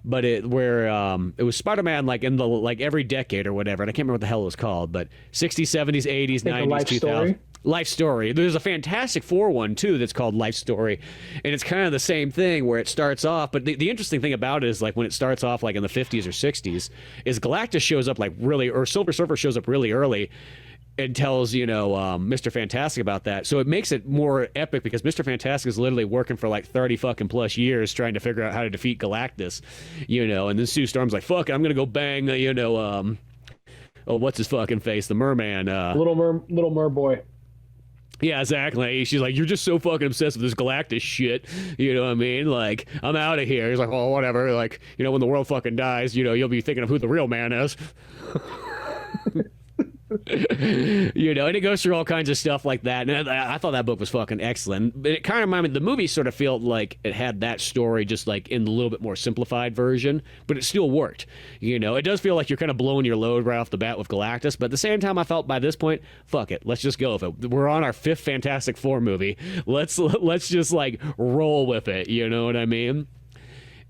but it was Spider-Man like in the like every decade or whatever, and I can't remember what the hell it was called, but 60s, 70s, 80s, 90s, 2000s. Life Story. There's a Fantastic Four one too that's called Life Story, and it's kind of the same thing where it starts off. But the interesting thing about it is like when it starts off like in the 50s or 60s, is Galactus shows up like really, or Silver Surfer shows up really early, and tells Mr. Fantastic about that. So it makes it more epic because Mr. Fantastic is literally working for like 30 fucking plus years trying to figure out how to defeat Galactus, you know. And then Sue Storm's like, "Fuck it, I'm gonna go bang," what's his fucking face, the Merman, Little Mer boy. Yeah, exactly. She's like, you're just so fucking obsessed with this Galactus shit. You know what I mean? Like, I'm out of here. He's like, oh, whatever. Like, you know, when the world fucking dies, you know, you'll be thinking of who the real man is. You know, and it goes through all kinds of stuff like that. And I thought that book was fucking excellent. But it kind of reminded me, the movie sort of felt like it had that story just like in a little bit more simplified version, but it still worked. You know, it does feel like you're kind of blowing your load right off the bat with Galactus, but at the same time, I felt by this point, fuck it, let's just go with it. We're on our 5th Fantastic Four movie. Let's just like roll with it. You know what I mean?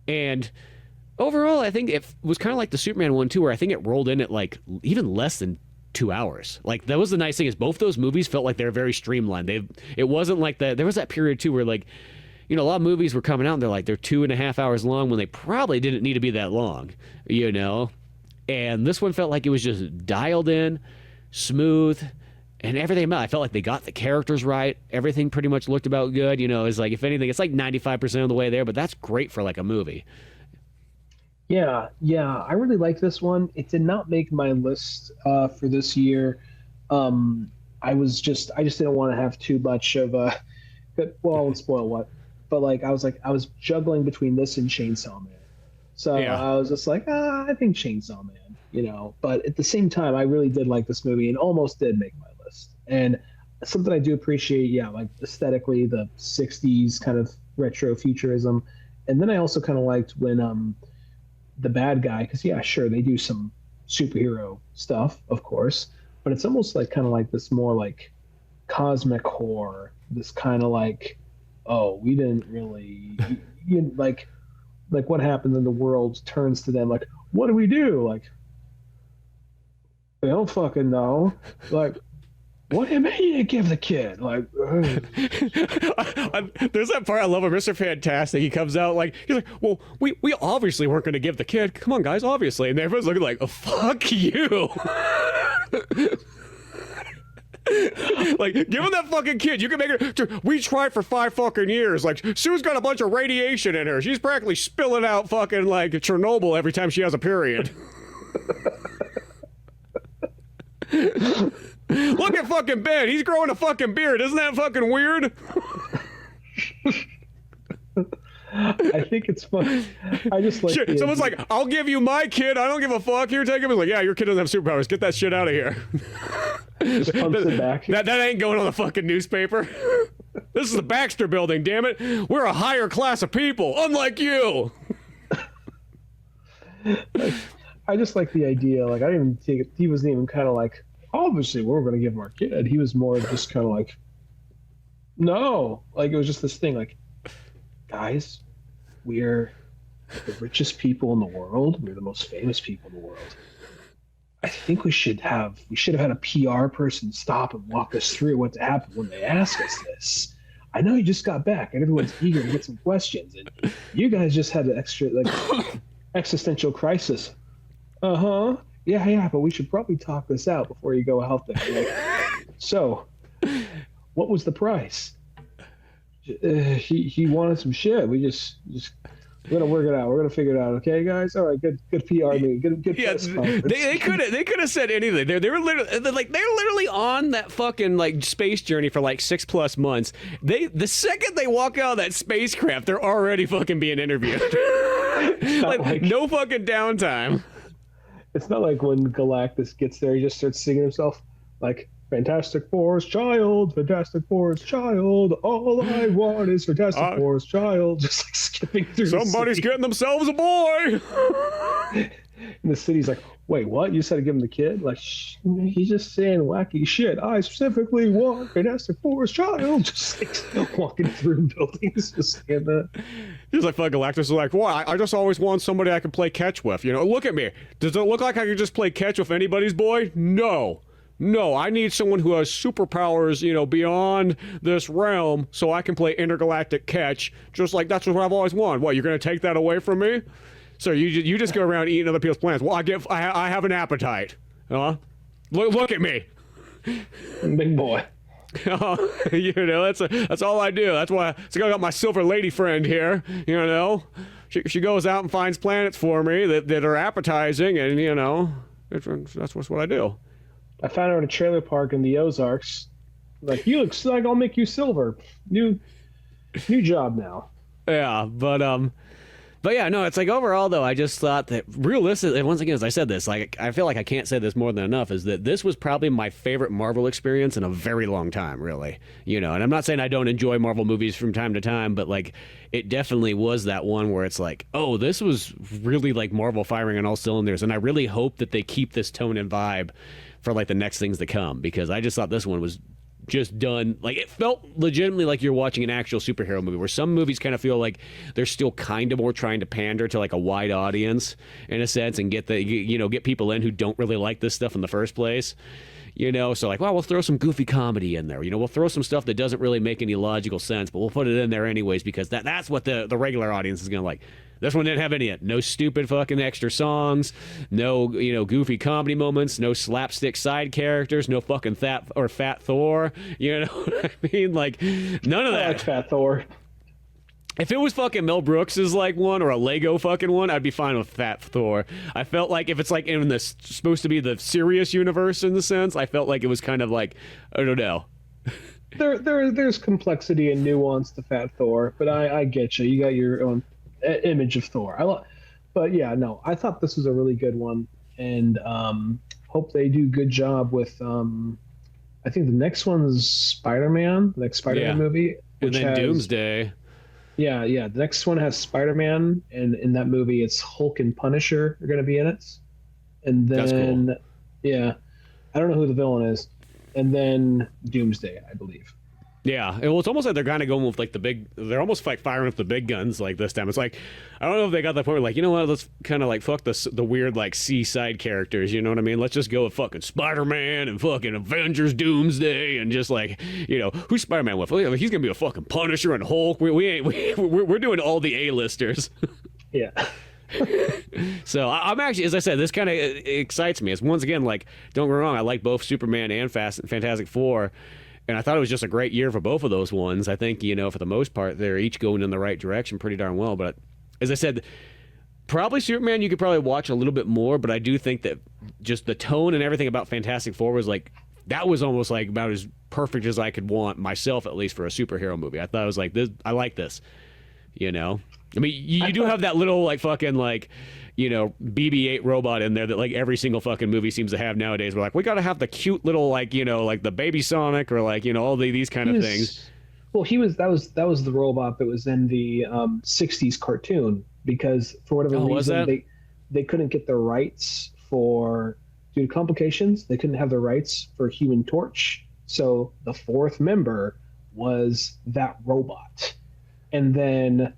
And overall, I think it was kind of like the Superman one too, where I think it rolled in at like even less than 2 hours. Like, that was the nice thing, is both those movies felt like they were very streamlined. It wasn't like that. There was that period too where, like, you know, a lot of movies were coming out and they're 2.5 hours long when they probably didn't need to be that long, you know. And this one felt like it was just dialed in, smooth, and everything about it. I felt like they got the characters right. Everything pretty much looked about good, you know. It's like, if anything, it's like 95% of the way there, but that's great for like a movie. Yeah, I really like this one. It did not make my list for this year. I just didn't want to have too much of a. Well, I won't spoil what, but like I was juggling between this and Chainsaw Man, so yeah. I was just like, I think Chainsaw Man, you know. But at the same time, I really did like this movie and almost did make my list. And something I do appreciate, yeah, like aesthetically, the '60s kind of retro futurism, and then I also kind of liked when the bad guy, because yeah, sure, they do some superhero stuff, of course, but it's almost like kind of like this more like cosmic horror, this kind of like, oh, we didn't really like what happens in the world turns to them, like, what do we do? Like, they don't fucking know. Like, what do you mean you didn't give the kid? Like, there's that part I love of Mr. Fantastic. He comes out like, he's like, well, we obviously weren't going to give the kid. Come on, guys, obviously. And everyone's looking like, oh, fuck you. Like, give him that fucking kid. You can make her. We tried for 5 fucking years. Like, Sue's got a bunch of radiation in her. She's practically spilling out fucking like Chernobyl every time she has a period. Look at fucking Ben. He's growing a fucking beard. Isn't that fucking weird? I think it's fun. I just like. Shit, someone's like, "I'll give you my kid. I don't give a fuck. Here, take him." He's like, "Yeah, your kid doesn't have superpowers. Get that shit out of here." Just pumps it back. That ain't going on the fucking newspaper. This is the Baxter Building. Damn it, we're a higher class of people, unlike you. I just like the idea. Like, I didn't even take it. He wasn't even kind of like, obviously we're going to give him our kid. He was more just kind of like, no. Like, it was just this thing like, guys, we're the richest people in the world. We're the most famous people in the world. I think we should have had a PR person stop and walk us through what happened when they ask us this. I know you just got back and everyone's eager to get some questions, and you guys just had an extra like existential crisis. Yeah, but we should probably talk this out before you go out there. Like, so, what was the price? He wanted some shit. We just We're gonna work it out. We're gonna figure it out. Okay, guys. All right. Good PR meeting. Good. Yeah, they could have said anything. They were literally on that fucking like space journey for like 6+ months. The second they walk out of that spacecraft, they're already fucking being interviewed. like no fucking downtime. It's not like when Galactus gets there, he just starts singing himself like Fantastic Four's child, Fantastic Four's child. All I want is Fantastic Four's child. Just like skipping through. Somebody's getting themselves a boy. And the city's like, wait, what? You said to give him the kid? Like, he's just saying wacky shit. I specifically want Fantastic Four's child. Just like walking through buildings, just saying that. He's like, fuck, Galactus is like, well, I just always want somebody I can play catch with. You know, look at me. Does it look like I can just play catch with anybody's boy? No, I need someone who has superpowers, you know, beyond this realm so I can play intergalactic catch. Just like that's what I've always wanted. What, you're going to take that away from me? So you just go around eating other people's planets. Well, I have an appetite. Look at me. Big boy. You know, that's all I do. That's why I got my silver lady friend here, you know. She goes out and finds planets for me that are appetizing, and, you know, that's what I do. I found her in a trailer park in the Ozarks. Like, you look like I'll make you silver. New job now. Yeah, but yeah, no, it's like overall though, I just thought that realistically, once again, as I said this, like I feel like I can't say this more than enough, is that this was probably my favorite Marvel experience in a very long time, really. You know, and I'm not saying I don't enjoy Marvel movies from time to time, but like it definitely was that one where it's like, oh, this was really like Marvel firing on all cylinders, and I really hope that they keep this tone and vibe for like the next things to come, because I just thought this one was just done, like it felt legitimately like you're watching an actual superhero movie, where some movies kind of feel like they're still kind of more trying to pander to like a wide audience in a sense, and get people in who don't really like this stuff in the first place, you know. So like, well, we'll throw some goofy comedy in there, you know, we'll throw some stuff that doesn't really make any logical sense, but we'll put it in there anyways because that's what the regular audience is gonna like. This one didn't have any of it. No stupid fucking extra songs, no, you know, goofy comedy moments, no slapstick side characters, no fucking fat Thor. You know what I mean? Like, none of that. I like Fat Thor. If it was fucking Mel Brooks's like one or a Lego fucking one, I'd be fine with Fat Thor. I felt like if it's like in this supposed to be the serious universe in the sense, I felt like it was kind of like, I don't know. There's complexity and nuance to Fat Thor, but I get you. You got your own image of Thor. But yeah, no, I thought this was a really good one, and hope they do a good job with. I think the next one's Spider-Man, the next Spider-Man movie, and then Doomsday. Yeah. The next one has Spider-Man, and in that movie, it's Hulk and Punisher are going to be in it, and then that's cool. Yeah, I don't know who the villain is, and then Doomsday, I believe. Yeah, well, it's almost like they're kind of going with like they're almost like firing up the big guns like this time. It's like, I don't know if they got the point where like, you know what, let's kind of like fuck the weird like C-side characters, you know what I mean? Let's just go with fucking Spider-Man and fucking Avengers Doomsday and just like, you know, who's Spider-Man with? Well, he's going to be a fucking Punisher and Hulk. We're doing all the A-listers. Yeah. So I'm actually, as I said, this kind of excites me. It's once again, like, don't get me wrong, I like both Superman and Fantastic Four. And I thought it was just a great year for both of those ones. I think, you know, for the most part, they're each going in the right direction pretty darn well. But as I said, probably Superman you could probably watch a little bit more. But I do think that just the tone and everything about Fantastic Four was like, that was almost like about as perfect as I could want myself, at least for a superhero movie. I thought it was like, this, I like this, you know? I mean, you do have that little like fucking like, you know, BB-8 robot in there that like every single fucking movie seems to have nowadays. We're like, we got to have the cute little like, you know, like the Baby Sonic or like, you know, all these kind of things. Well, that was the robot that was in the 60s cartoon, because for whatever reason they couldn't get the rights due to complications. They couldn't have the rights for Human Torch, so the fourth member was that robot, and then.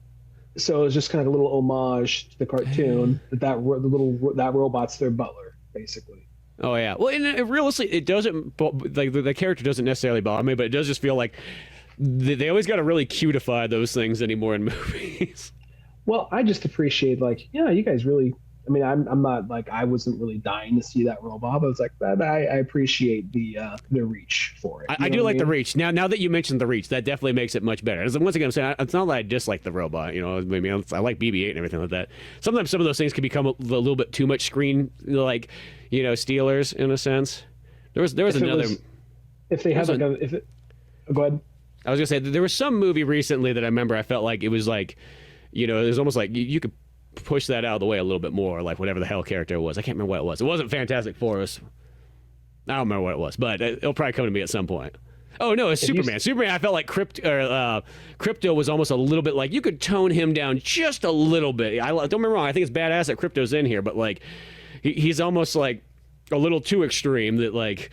So it was just kind of a little homage to the cartoon that robot's their butler, basically. Oh yeah. Well, and realistically, it doesn't like the character doesn't necessarily bother me, but it does just feel like they always got to really cutify those things anymore in movies. Well, I just appreciate like, yeah, you guys really I mean, I'm not like I wasn't really dying to see that robot. But I was like, that I appreciate the reach for it. I do like the reach. Now that you mentioned the reach, that definitely makes it much better. As once again, I'm saying it's not that I dislike the robot. You know, maybe I like BB-8 and everything like that. Sometimes some of those things can become a little bit too much screen, like, you know, Steelers in a sense. There was another. If they haven't done if it, go ahead. I was gonna say there was some movie recently that I remember. I felt like it was like, you know, it was almost like you could push that out of the way a little bit more, like whatever the hell character it was. I can't remember what it was. It wasn't Fantastic Four. I don't remember what it was, but it'll probably come to me at some point. Oh no, it's Superman. Superman. I felt like Crypto was almost a little bit like you could tone him down just a little bit. Don't get me wrong. I think it's badass that Crypto's in here, but like he's almost like a little too extreme. That like.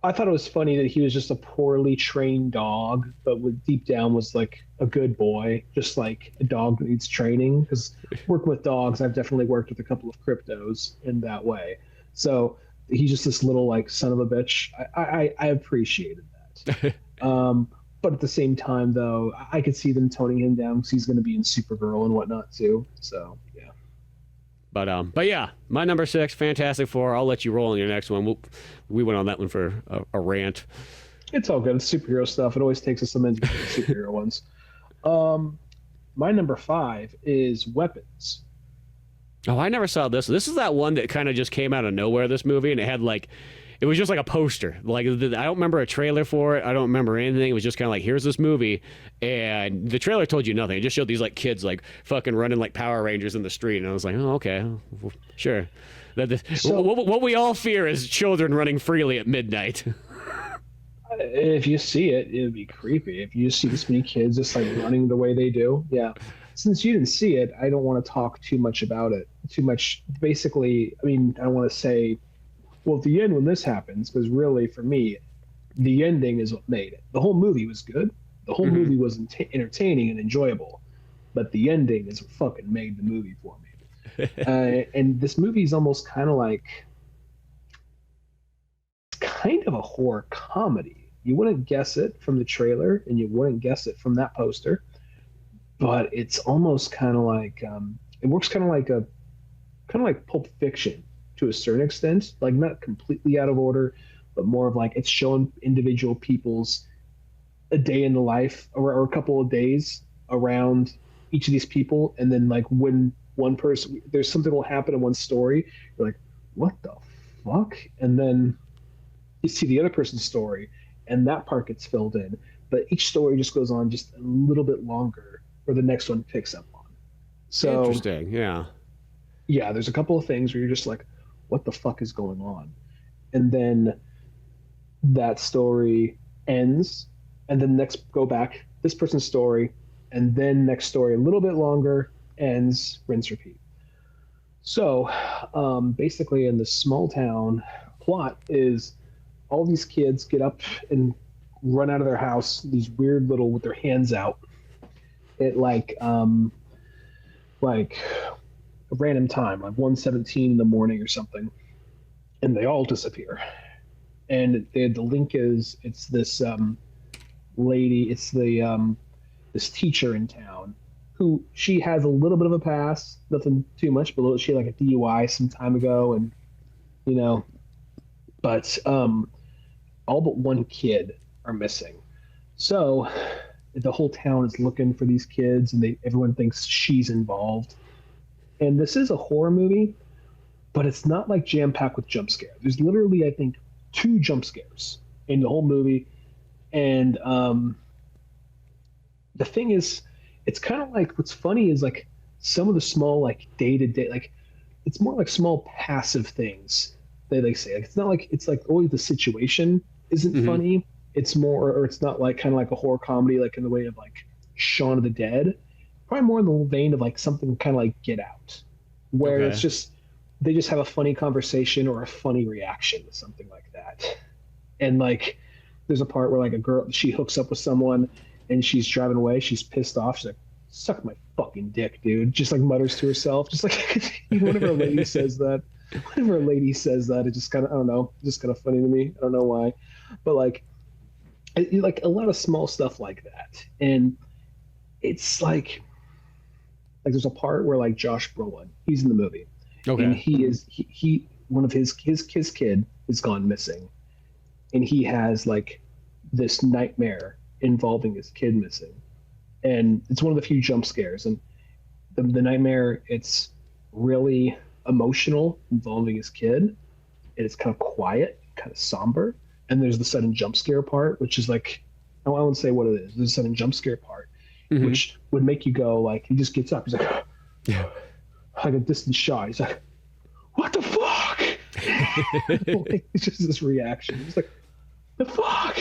I thought it was funny that he was just a poorly trained dog, but deep down was like a good boy, just like a dog that needs training. Because working with dogs, I've definitely worked with a couple of Cryptos in that way. So he's just this little like son of a bitch. I appreciated that. But at the same time, though, I could see them toning him down because he's going to be in Supergirl and whatnot too. So yeah. But yeah, my number 6, Fantastic Four. I'll let you roll on your next one. We went on that one for a rant. It's all good. It's superhero stuff. It always takes us a minute to get the superhero ones. My number 5 is Weapons. Oh, I never saw this. This is that one that kind of just came out of nowhere, this movie, and it had like, it was just like a poster. Like, I don't remember a trailer for it. I don't remember anything. It was just kind of like, here's this movie, and the trailer told you nothing. It just showed these like kids like fucking running like Power Rangers in the street, and I was like, oh, okay, sure. What we all fear is children running freely at midnight. If you see it, it'd be creepy. If you see this many kids just like running the way they do, yeah. Since you didn't see it, I don't want to talk too much about it. Too much. Basically, I mean, I don't want to say, well, at the end when this happens, because really for me, the ending is what made it. The whole movie was good. The whole movie was entertaining and enjoyable, but the ending is what fucking made the movie for me. And this movie is almost kind of like, it's kind of a horror comedy. You wouldn't guess it from the trailer, and you wouldn't guess it from that poster. But it's almost kind of like it works kind of like Pulp Fiction to a certain extent, like not completely out of order, but more of like it's showing individual people's a day in the life or a couple of days around each of these people, and then like when one person there's something will happen in one story, you're like, what the fuck? And then you see the other person's story, and that part gets filled in, but each story just goes on just a little bit longer where the next one picks up on. So interesting. Yeah, there's a couple of things where you're just like, what the fuck is going on? And then that story ends, and then next go back, this person's story, and then next story a little bit longer, ends, rinse, repeat. So basically in the small town plot is all these kids get up and run out of their house, these weird little with their hands out at like a random time, like 1:17 in the morning or something, and they all disappear. And the link is it's this lady, it's the this teacher in town who she has a little bit of a past, nothing too much, but she had like a DUI some time ago, and you know, but all but one kid are missing. So the whole town is looking for these kids, and everyone thinks she's involved. And this is a horror movie, but it's not like jam-packed with jump scares. There's literally, I think, 2 jump scares in the whole movie. And the thing is, it's kind of like, what's funny is like some of the small like day-to-day, like it's more like small passive things they say. Like, it's not like, it's like always the situation isn't funny. It's more, or it's not like kind of like a horror comedy, like in the way of like Shaun of the Dead. Probably more in the vein of like something kind of like Get Out, where it's just, they just have a funny conversation or a funny reaction to something like that. And like, there's a part where like a girl, she hooks up with someone and she's driving away. She's pissed off. She's like, suck my fucking dick, dude. Just like mutters to herself. Just like, whenever a lady says that, it just kind of, I don't know, just kind of funny to me. I don't know why, but like a lot of small stuff like that. And it's like, like there's a part where like Josh Brolin, he's in the movie, Okay. and he one of his kid is gone missing, and he has like this nightmare involving his kid missing, and it's one of the few jump scares, and the nightmare, it's really emotional, involving his kid, and it's kind of quiet, kind of somber, and there's the sudden jump scare part, which is like, I won't say what it is. There's a sudden jump scare part, which would make you go like, he just gets up, he's like, yeah, like a distant shot. He's like, what the fuck? Like, it's just this reaction. He's like, the fuck?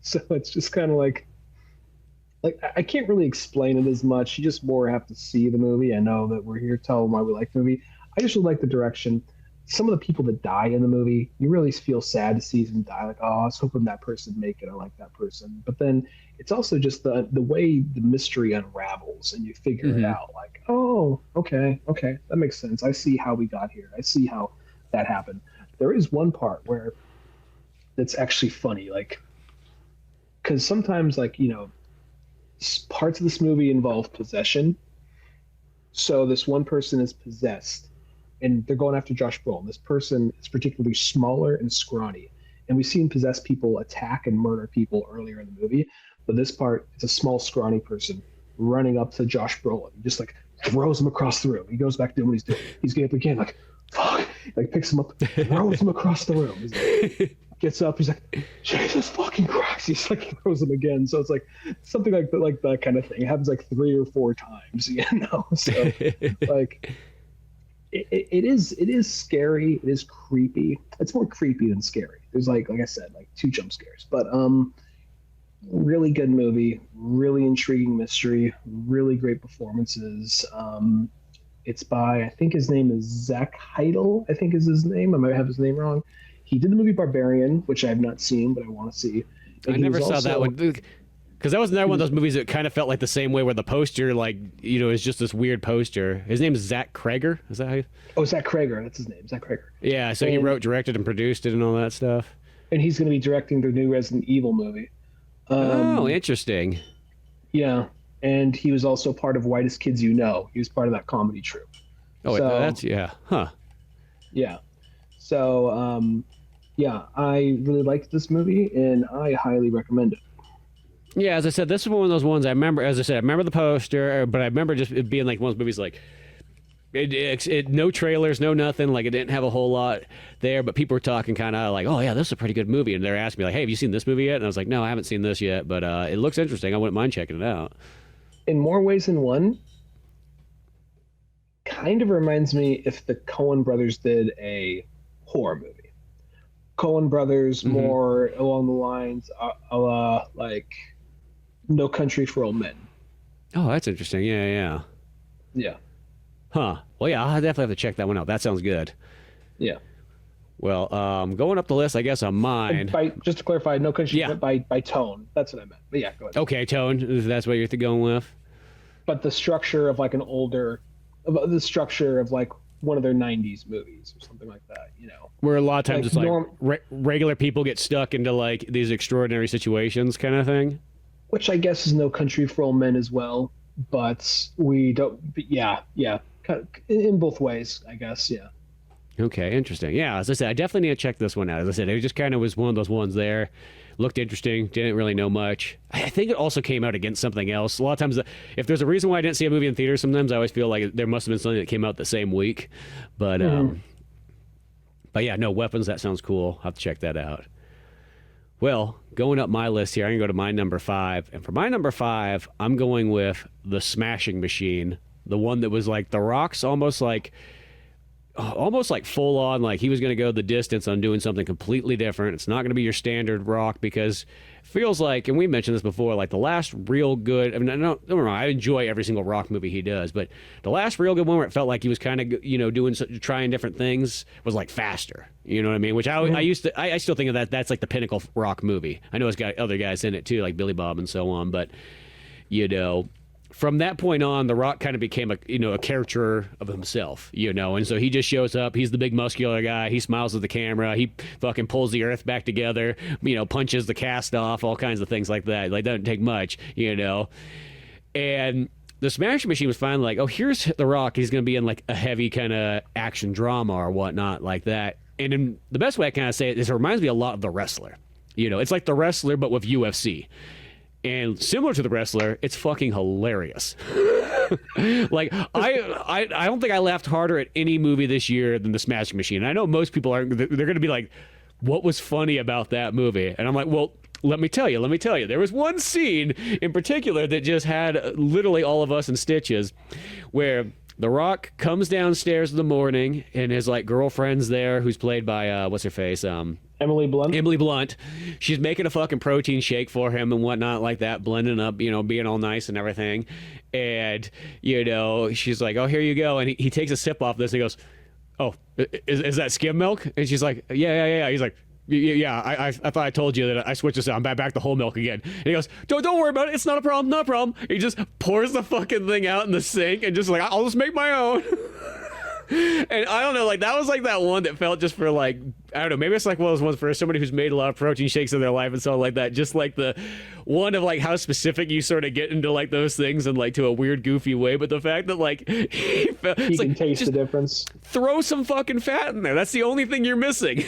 So it's just kind of like I can't really explain it as much. You just more have to see the movie. I know that we're here to tell them why we like the movie. I just really like the direction. Some of the people that die in the movie, you really feel sad to see them die. Like, oh, I was hoping that person make it. I like that person. But then it's also just the way the mystery unravels and you figure it out. Like, oh, okay, that makes sense. I see how we got here. I see how that happened. There is one part where it's actually funny, like, because sometimes, like, you know, parts of this movie involve possession. So this one person is possessed, and they're going after Josh Brolin. This person is particularly smaller and scrawny, and we've seen possessed people attack and murder people earlier in the movie. But this part, it's a small, scrawny person running up to Josh Brolin, just like throws him across the room. He goes back to doing what he's doing. He's getting up again, like, fuck, like picks him up, throws him across the room. He's like, gets up, he's like, Jesus fucking Christ. He's like, throws him again. So it's like something like that kind of thing. It happens like 3 or 4 times, you know? So like, it is scary. It is creepy. It's more creepy than scary. There's like I said, like 2 jump scares, but really good movie, really intriguing mystery, really great performances. It's by, I think his name is Zach Heidel, I think is his name. I might have his name wrong. He did the movie Barbarian, which I have not seen, but I want to see. And I never saw that one. Because that was another one of those movies that kind of felt like the same way, where the poster, like, you know, is just this weird poster. His name is Zach Kreger. Is that how you... Oh, Zach Kreger. That's his name, Zach Kreger. Yeah, so he wrote, directed, and produced it and all that stuff. And he's going to be directing the new Resident Evil movie. Oh, interesting. Yeah, and he was also part of Whitest Kids You Know. He was part of that comedy troupe. Oh, so, that's, yeah. Huh. Yeah. So, yeah, I really liked this movie, and I highly recommend it. Yeah, as I said, this is one of those ones I remember. As I said, I remember the poster, but I remember just it being like one of those movies like it no trailers, no nothing. Like, it didn't have a whole lot there, but people were talking kind of like, "Oh yeah, this is a pretty good movie," and they're asking me like, "Hey, have you seen this movie yet?" And I was like, "No, I haven't seen this yet, but it looks interesting. I wouldn't mind checking it out." In more ways than one, kind of reminds me if the Coen brothers did a horror movie. Coen brothers more along the lines of like No Country for Old Men. Oh, that's interesting. Yeah. Huh. Well, yeah, I'll definitely have to check that one out. That sounds good. Yeah. Well, going up the list, I guess on mine. Just to clarify, No Country by tone. That's what I meant. But yeah, go ahead. Okay, tone. That's what you're going with. But the structure of like the structure of like one of their 90s movies or something like that, you know. Where a lot of times like it's like regular people get stuck into like these extraordinary situations kind of thing. Which I guess is No Country for Old Men as well. But we don't, but yeah. Kind of in both ways, I guess, yeah. Okay, interesting. Yeah, as I said, I definitely need to check this one out. As I said, it just kind of was one of those ones there. Looked interesting, didn't really know much. I think it also came out against something else. A lot of times, if there's a reason why I didn't see a movie in theaters, sometimes I always feel like there must have been something that came out the same week. But yeah, no, Weapons, that sounds cool. I'll have to check that out. Well, going up my list here, I'm going to go to my number 5. And for my number 5, I'm going with The Smashing Machine. The one that was like The Rock's almost like full on, like he was going to go the distance on doing something completely different. It's not going to be your standard Rock, because it feels like, and we mentioned this before, like the last real good, I mean, don't get me wrong, I enjoy every single Rock movie he does, but the last real good one where it felt like he was kind of, you know, trying different things was like Faster. You know what I mean? Which I still think of that's like the pinnacle Rock movie. I know it's got other guys in it too, like Billy Bob and so on, but you know, from that point on, The Rock kind of became a caricature of himself, you know, and so he just shows up. He's the big muscular guy. He smiles at the camera. He fucking pulls the earth back together, you know, punches the cast off, all kinds of things like that. Like, doesn't take much, you know. And the Smashing Machine was finally like, oh, here's The Rock. He's going to be in like a heavy kind of action drama or whatnot like that. And in the best way I kind of say it is it reminds me a lot of The Wrestler. You know, it's like The Wrestler, but with UFC. And similar to The Wrestler, it's fucking hilarious. Like, I don't think I laughed harder at any movie this year than The Smashing Machine. And I know most people aren't, they're going to be like, what was funny about that movie? And I'm like, well, let me tell you. There was one scene in particular that just had literally all of us in stitches where The Rock comes downstairs in the morning and his like girlfriend's there who's played by, what's her face? Emily Blunt. She's making a fucking protein shake for him and whatnot like that, blending up, you know, being all nice and everything. And, you know, she's like, oh, here you go. And he takes a sip off this and he goes, oh, is that skim milk? And she's like, yeah. He's like, yeah, I thought I told you that I switched this out. I'm back to whole milk again. And he goes, don't worry about it. It's not a problem. He just pours the fucking thing out in the sink and just like, I'll just make my own. And I don't know, like that was like that one that felt just for like, I don't know, maybe it's like one of those ones for somebody who's made a lot of protein shakes in their life and stuff like that. Just like the one of like how specific you sort of get into like those things and like to a weird goofy way. But the fact that like he can like, taste the difference. Throw some fucking fat in there. That's the only thing you're missing.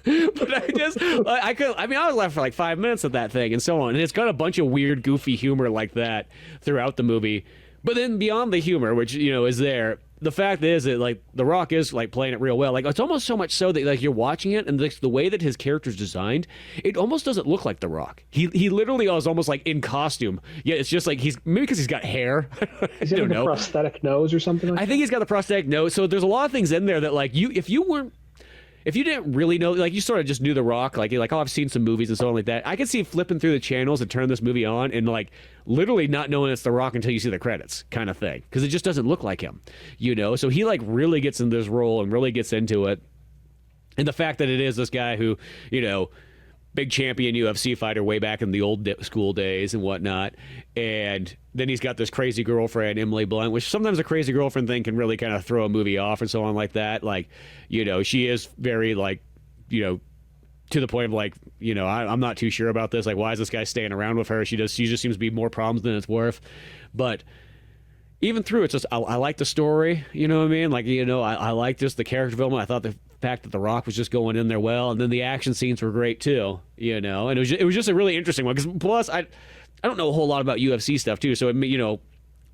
But I was left for like 5 minutes of that thing and so on. And it's got a bunch of weird, goofy humor like that throughout the movie. But then beyond the humor, which, you know, is there, the fact is that, like, The Rock is, like, playing it real well. Like, it's almost so much so that, like, you're watching it, and the way that his character's designed, it almost doesn't look like The Rock. He literally is almost, like, in costume. Yeah, it's just, like, maybe because he's got hair. Is he like a prosthetic nose or something like that? I think he's got the prosthetic nose. So there's a lot of things in there that, like, if you didn't really know, like you sort of just knew The Rock, like you're like, oh, I've seen some movies and so on like that. I could see flipping through the channels and turn this movie on and like literally not knowing it's The Rock until you see the credits kind of thing. Because it just doesn't look like him, you know? So he like really gets into this role and really gets into it. And the fact that it is this guy who, you know, big champion UFC fighter way back in the old school days and whatnot. And then he's got this crazy girlfriend, Emily Blunt, which sometimes a crazy girlfriend thing can really kind of throw a movie off and so on like that. Like, you know, she is very like, you know, to the point of like, you know, I'm not too sure about this. Like, why is this guy staying around with her? She just seems to be more problems than it's worth. But even through it's just, I like the story, you know what I mean? Like, you know, I like just the character development. I thought the fact that The Rock was just going in there well, and then the action scenes were great too, you know, and it was just a really interesting one, because plus I don't know a whole lot about UFC stuff too, so you know,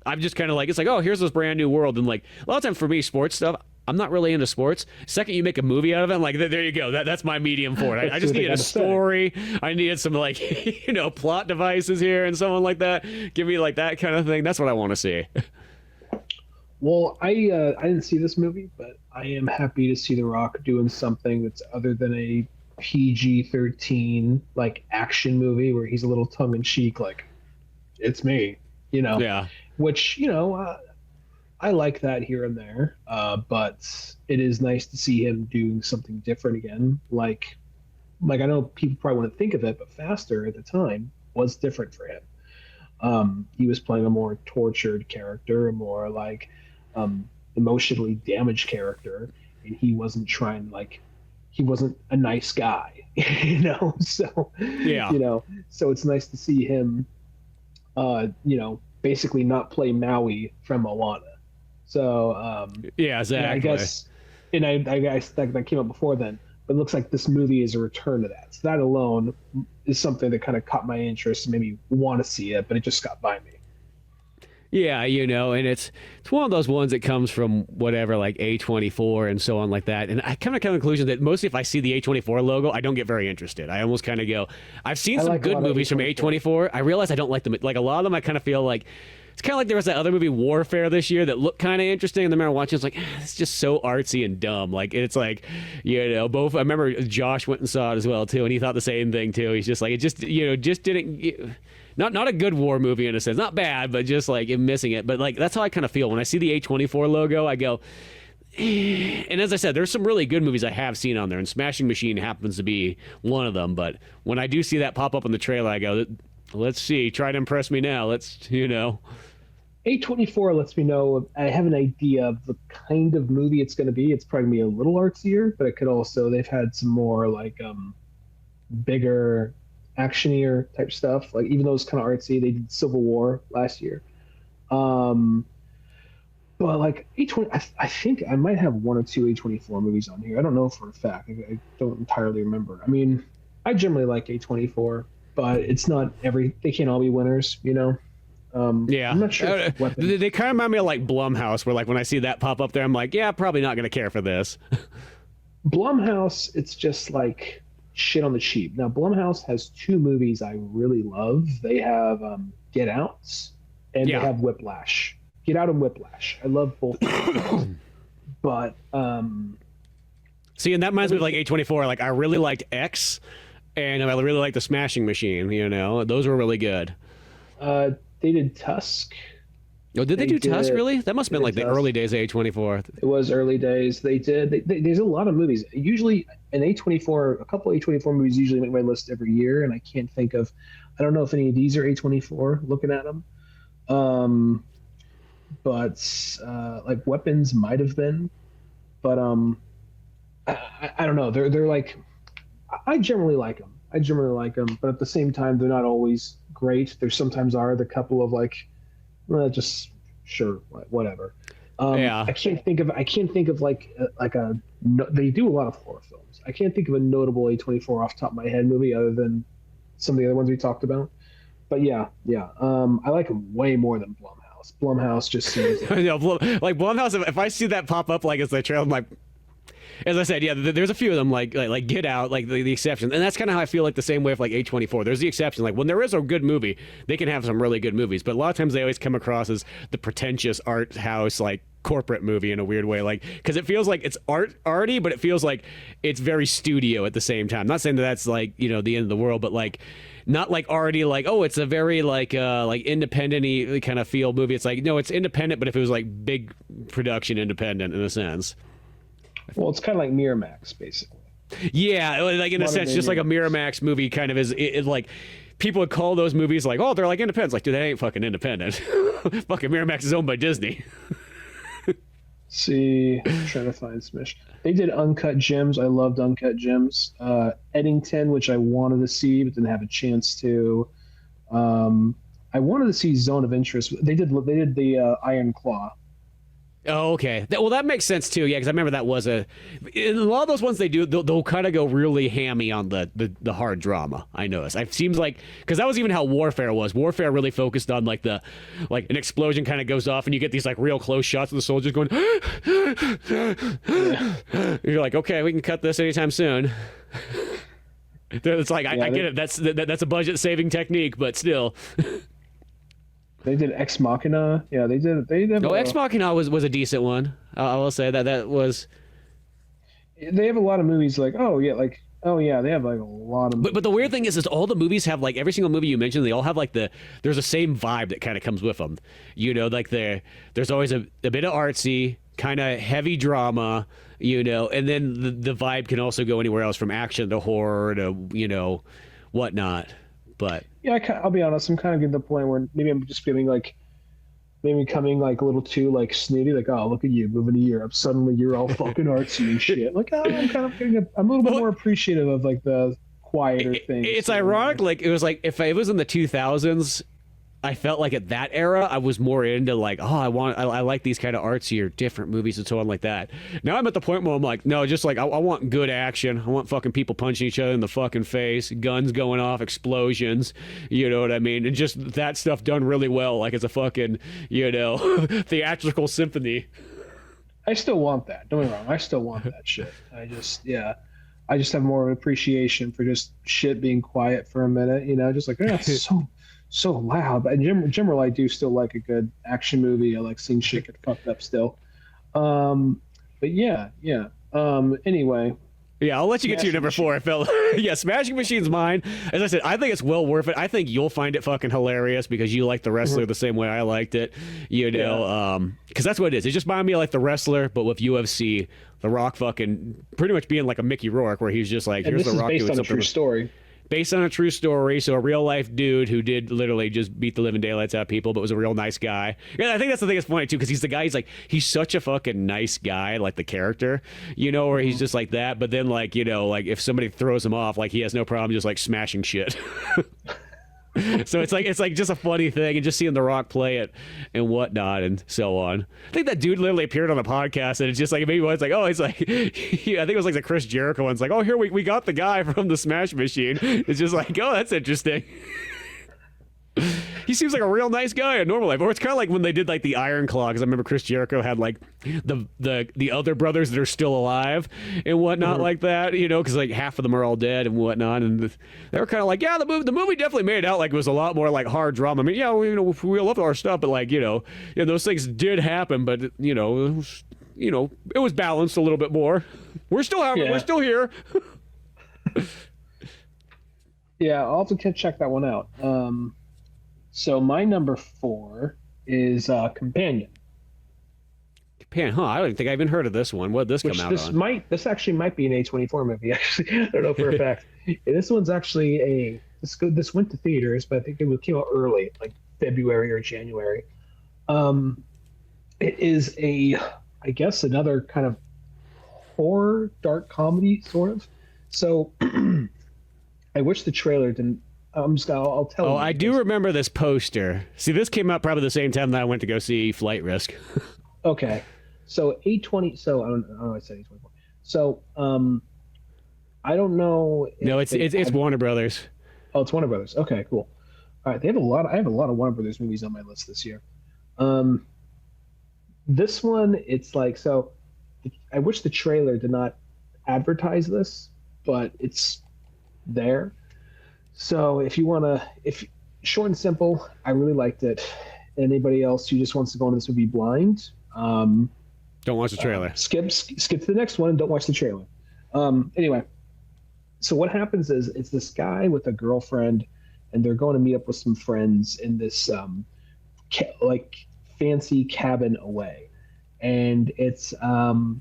I'm just kind of like, it's like, oh, here's this brand new world, and like a lot of times for me, sports stuff, I'm not really into sports. Second you make a movie out of it, I'm like, there you go, that's my medium for it. I just needed a story, I needed some like you know, plot devices here and someone like that, give me like that kind of thing. That's what I want to see. Well, I didn't see this movie, but I am happy to see The Rock doing something that's other than a PG-13 like action movie where he's a little tongue-in-cheek, like, it's me, you know. Yeah. Which, you know, I like that here and there, but it is nice to see him doing something different again. Like I know people probably want to think of it, but Faster at the time was different for him. He was playing a more tortured character, a more like emotionally damaged character, and he wasn't trying, like, he wasn't a nice guy, you know. So yeah, you know, so it's nice to see him you know, basically not play Maui from Moana. So yeah, exactly. I guess that came up before then, but it looks like this movie is a return to that. So that alone is something that kind of caught my interest and made me want to see it, but it just got by me. Yeah, you know, and it's one of those ones that comes from whatever, like A24 and so on like that. And I kind of come to the conclusion that mostly if I see the A24 logo, I don't get very interested. I almost kind of go, I've seen some good movies from A24. I realize I don't like them. Like a lot of them, I kind of feel like, it's kind of like there was that other movie Warfare this year that looked kind of interesting, and the remember watching, it's like, it's just so artsy and dumb. Like, it's like, you know, both, I remember Josh went and saw it as well too, and he thought the same thing too. He's just like, it just, you know, just didn't, not a good war movie in a sense, not bad, but just like missing it. But like, that's how I kind of feel when I see the A24 logo. I go, and as I said, there's some really good movies I have seen on there, and Smashing Machine happens to be one of them. But when I do see that pop up in the trailer, I go, let's see, try to impress me now. Let's, you know. A24 lets me know I have an idea of the kind of movie it's going to be. It's probably going to be a little artsier, but it could also, they've had some more like bigger actionier type stuff. Like even though it's kind of artsy, they did Civil War last year. But like A20, I think I might have one or two A24 movies on here. I don't know for a fact. I don't entirely remember. I mean, I generally like A24, but it's not they can't all be winners, you know? Yeah. I'm not sure. They kind of remind me of like Blumhouse, where like when I see that pop up there, I'm like, yeah, probably not going to care for this. Blumhouse, it's just like shit on the cheap. Now, Blumhouse has two movies I really love. They have Get Out and they have Whiplash. Get Out and Whiplash. I love both of them. But see, and that reminds me of like A24. Like I really liked X, and I really liked The Smashing Machine. You know, those were really good. They did Tusk. Oh, did they do Tusk? Really? That must have been like the early days of A24. It was early days. They did. There's a lot of movies. Usually, a couple A24 movies usually make my list every year, and I can't think of. I don't know if any of these are A24. Looking at them. But like Weapons might have been, but I don't know. They're like, I generally like them. But at the same time, they're not always great. There sometimes are the couple of like, just sure, whatever. I can't think of like they do a lot of horror films. I can't think of a notable A24 off the top of my head movie other than some of the other ones we talked about. But yeah. I like them way more than Blumhouse. Blumhouse just seems like Blumhouse. If I see that pop up like as the trailer, I'm like, as I said, there's a few of them like Get Out, like the exception, and that's kind of how I feel like the same way with like A24. There's the exception, like when there is a good movie, they can have some really good movies, but a lot of times they always come across as the pretentious art house like corporate movie in a weird way, like because it feels like it's arty, but it feels like it's very studio at the same time. Not saying that that's like the end of the world, but like. Not like already like, oh, it's a very like independent-y kind of feel movie. It's like, no, it's independent, but if it was like big production independent in a sense. Well, it's kind of like Miramax, basically. Yeah, like in a sense, just like a Miramax movie kind of is it like people would call those movies like, oh, they're like independent. It's like, dude, that ain't fucking independent. Fucking Miramax is owned by Disney. See, I'm trying to find Smish. They did Uncut Gems. I loved Uncut Gems. Eddington, which I wanted to see but didn't have a chance to. I wanted to see Zone of Interest. They did the Iron Claw. Oh, okay. Well, that makes sense too. Yeah, because I remember that was in a lot of those ones they do. They'll kind of go really hammy on the hard drama. I noticed. It seems like because that was even how Warfare was. Warfare really focused on like an explosion kind of goes off and you get these like real close shots of the soldiers going. Yeah. You're like, okay, we can cut this anytime soon. It's like I get it. That's a budget saving technique, but still. They did Ex Machina. Yeah, they did. Ex Machina was a decent one. I will say that was. They have a lot of movies like they have like a lot of. But the weird thing is all the movies have like every single movie you mentioned. They all have like there's the same vibe that kind of comes with them. Like there's always a bit of artsy, kind of heavy drama. And then the vibe can also go anywhere else from action to horror to whatnot. But yeah, I'll be honest. I'm kind of getting to the point where maybe I'm just feeling like maybe coming like a little too like snooty. Like, oh, look at you moving to Europe. Suddenly you're all fucking artsy and shit. Like, I'm kind of getting I'm a little bit more appreciative of like the quieter things. It's ironic. Like it was like if it was in the 2000s. I felt like at that era, I was more into like, I like these kind of artsier, different movies and so on like that. Now I'm at the point where I'm like, no, just like I want good action. I want fucking people punching each other in the fucking face, guns going off, explosions. You know what I mean? And just that stuff done really well, like it's a fucking theatrical symphony. I still want that. Don't get me wrong. I still want that shit. I just have more of an appreciation for just shit being quiet for a minute. Just like it's so loud. But in general, I do still like a good action movie. I like seeing shit get fucked up still. But yeah. Anyway. Yeah, I'll let you get to your number 4, Phil. Yeah, Smashing Machine's mine. As I said, I think it's well worth it. I think you'll find it fucking hilarious because you like The Wrestler the same way I liked it. Because that's what it is. It just reminded me of like The Wrestler, but with UFC. The Rock fucking pretty much being like a Mickey Rourke, where he's just like, here's The Rock doing something. This is based on a true story. based on a true story. So a real life dude who did literally just beat the living daylights out of people, but was a real nice guy. Yeah, I think that's the thing that's funny too, because he's the guy. He's such a fucking nice guy, like the character, where he's just like that. But then like if somebody throws him off, like he has no problem just like smashing shit. So it's like just a funny thing, and just seeing The Rock play it and whatnot and so on. I think that dude literally appeared on the podcast, and it's just like maybe it's like, oh, it's like I think it was like the Chris Jericho one's like, oh, here we got the guy from the Smash Machine. It's just like, oh, that's interesting. He seems like a real nice guy in normal life. Or it's kind of like when they did like the Iron Claw, because I remember Chris Jericho had like the other brothers that are still alive and whatnot like that, because like half of them are all dead and whatnot. And they were kind of like, yeah, the movie definitely made it out like it was a lot more like hard drama. I mean, yeah, we love our stuff, but like, those things did happen, but it was balanced a little bit more. We're still we're still here. Yeah, I'll have to check that one out. So my number 4 is Companion. Companion, huh? I don't even think I even heard of this one. What did this come out on? This actually might be an A24 movie. Actually, I don't know for a fact. This one's actually this went to theaters, but I think it came out early, like February or January. It is I guess another kind of horror dark comedy sort of. So I wish the trailer didn't. I'll tell you. Oh, I do remember this poster. See, this came out probably the same time that I went to go see Flight Risk. Okay. So A20. So I don't know. I said A24. So I don't know. No, it's Warner Brothers. Oh, it's Warner Brothers. Okay, cool. All right. I have a lot of Warner Brothers movies on my list this year. This one, it's like, so I wish the trailer did not advertise this, but it's there. So if short and simple, I really liked it. Anybody else who just wants to go into this movie blind, don't watch the trailer. Skip to the next one and don't watch the trailer. Anyway, so what happens is it's this guy with a girlfriend, and they're going to meet up with some friends in this like fancy cabin away, and it's the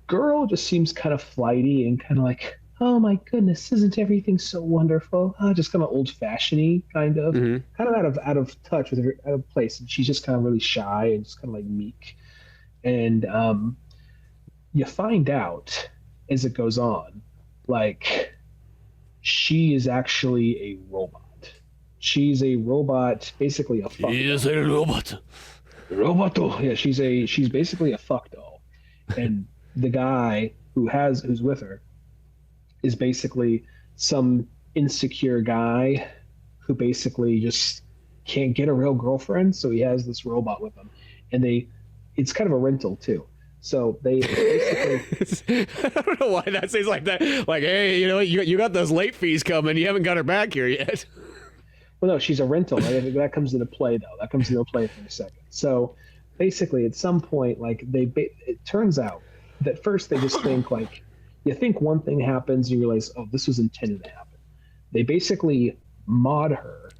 girl just seems kind of flighty and kind of like, oh my goodness, isn't everything so wonderful? Just kind of old-fashioned-y, kind of out of touch with her, out of place. And she's just kind of really shy and just kind of like meek. And you find out as it goes on, like, she is actually a robot. She's a robot, basically a fuck. She is a robot. Roboto. Yeah, she's basically a fuck doll. And the guy who's with her is basically some insecure guy who basically just can't get a real girlfriend, so he has this robot with him, and it's kind of a rental too. So they basically I don't know why that seems like that. Like, hey, you got those late fees coming. You haven't got her back here yet. Well, no, she's a rental. Right? That comes into play though. That comes into play for a second. So basically, at some point, like it turns out that first they just think like. You think one thing happens, you realize, oh, this was intended to happen. They basically mod her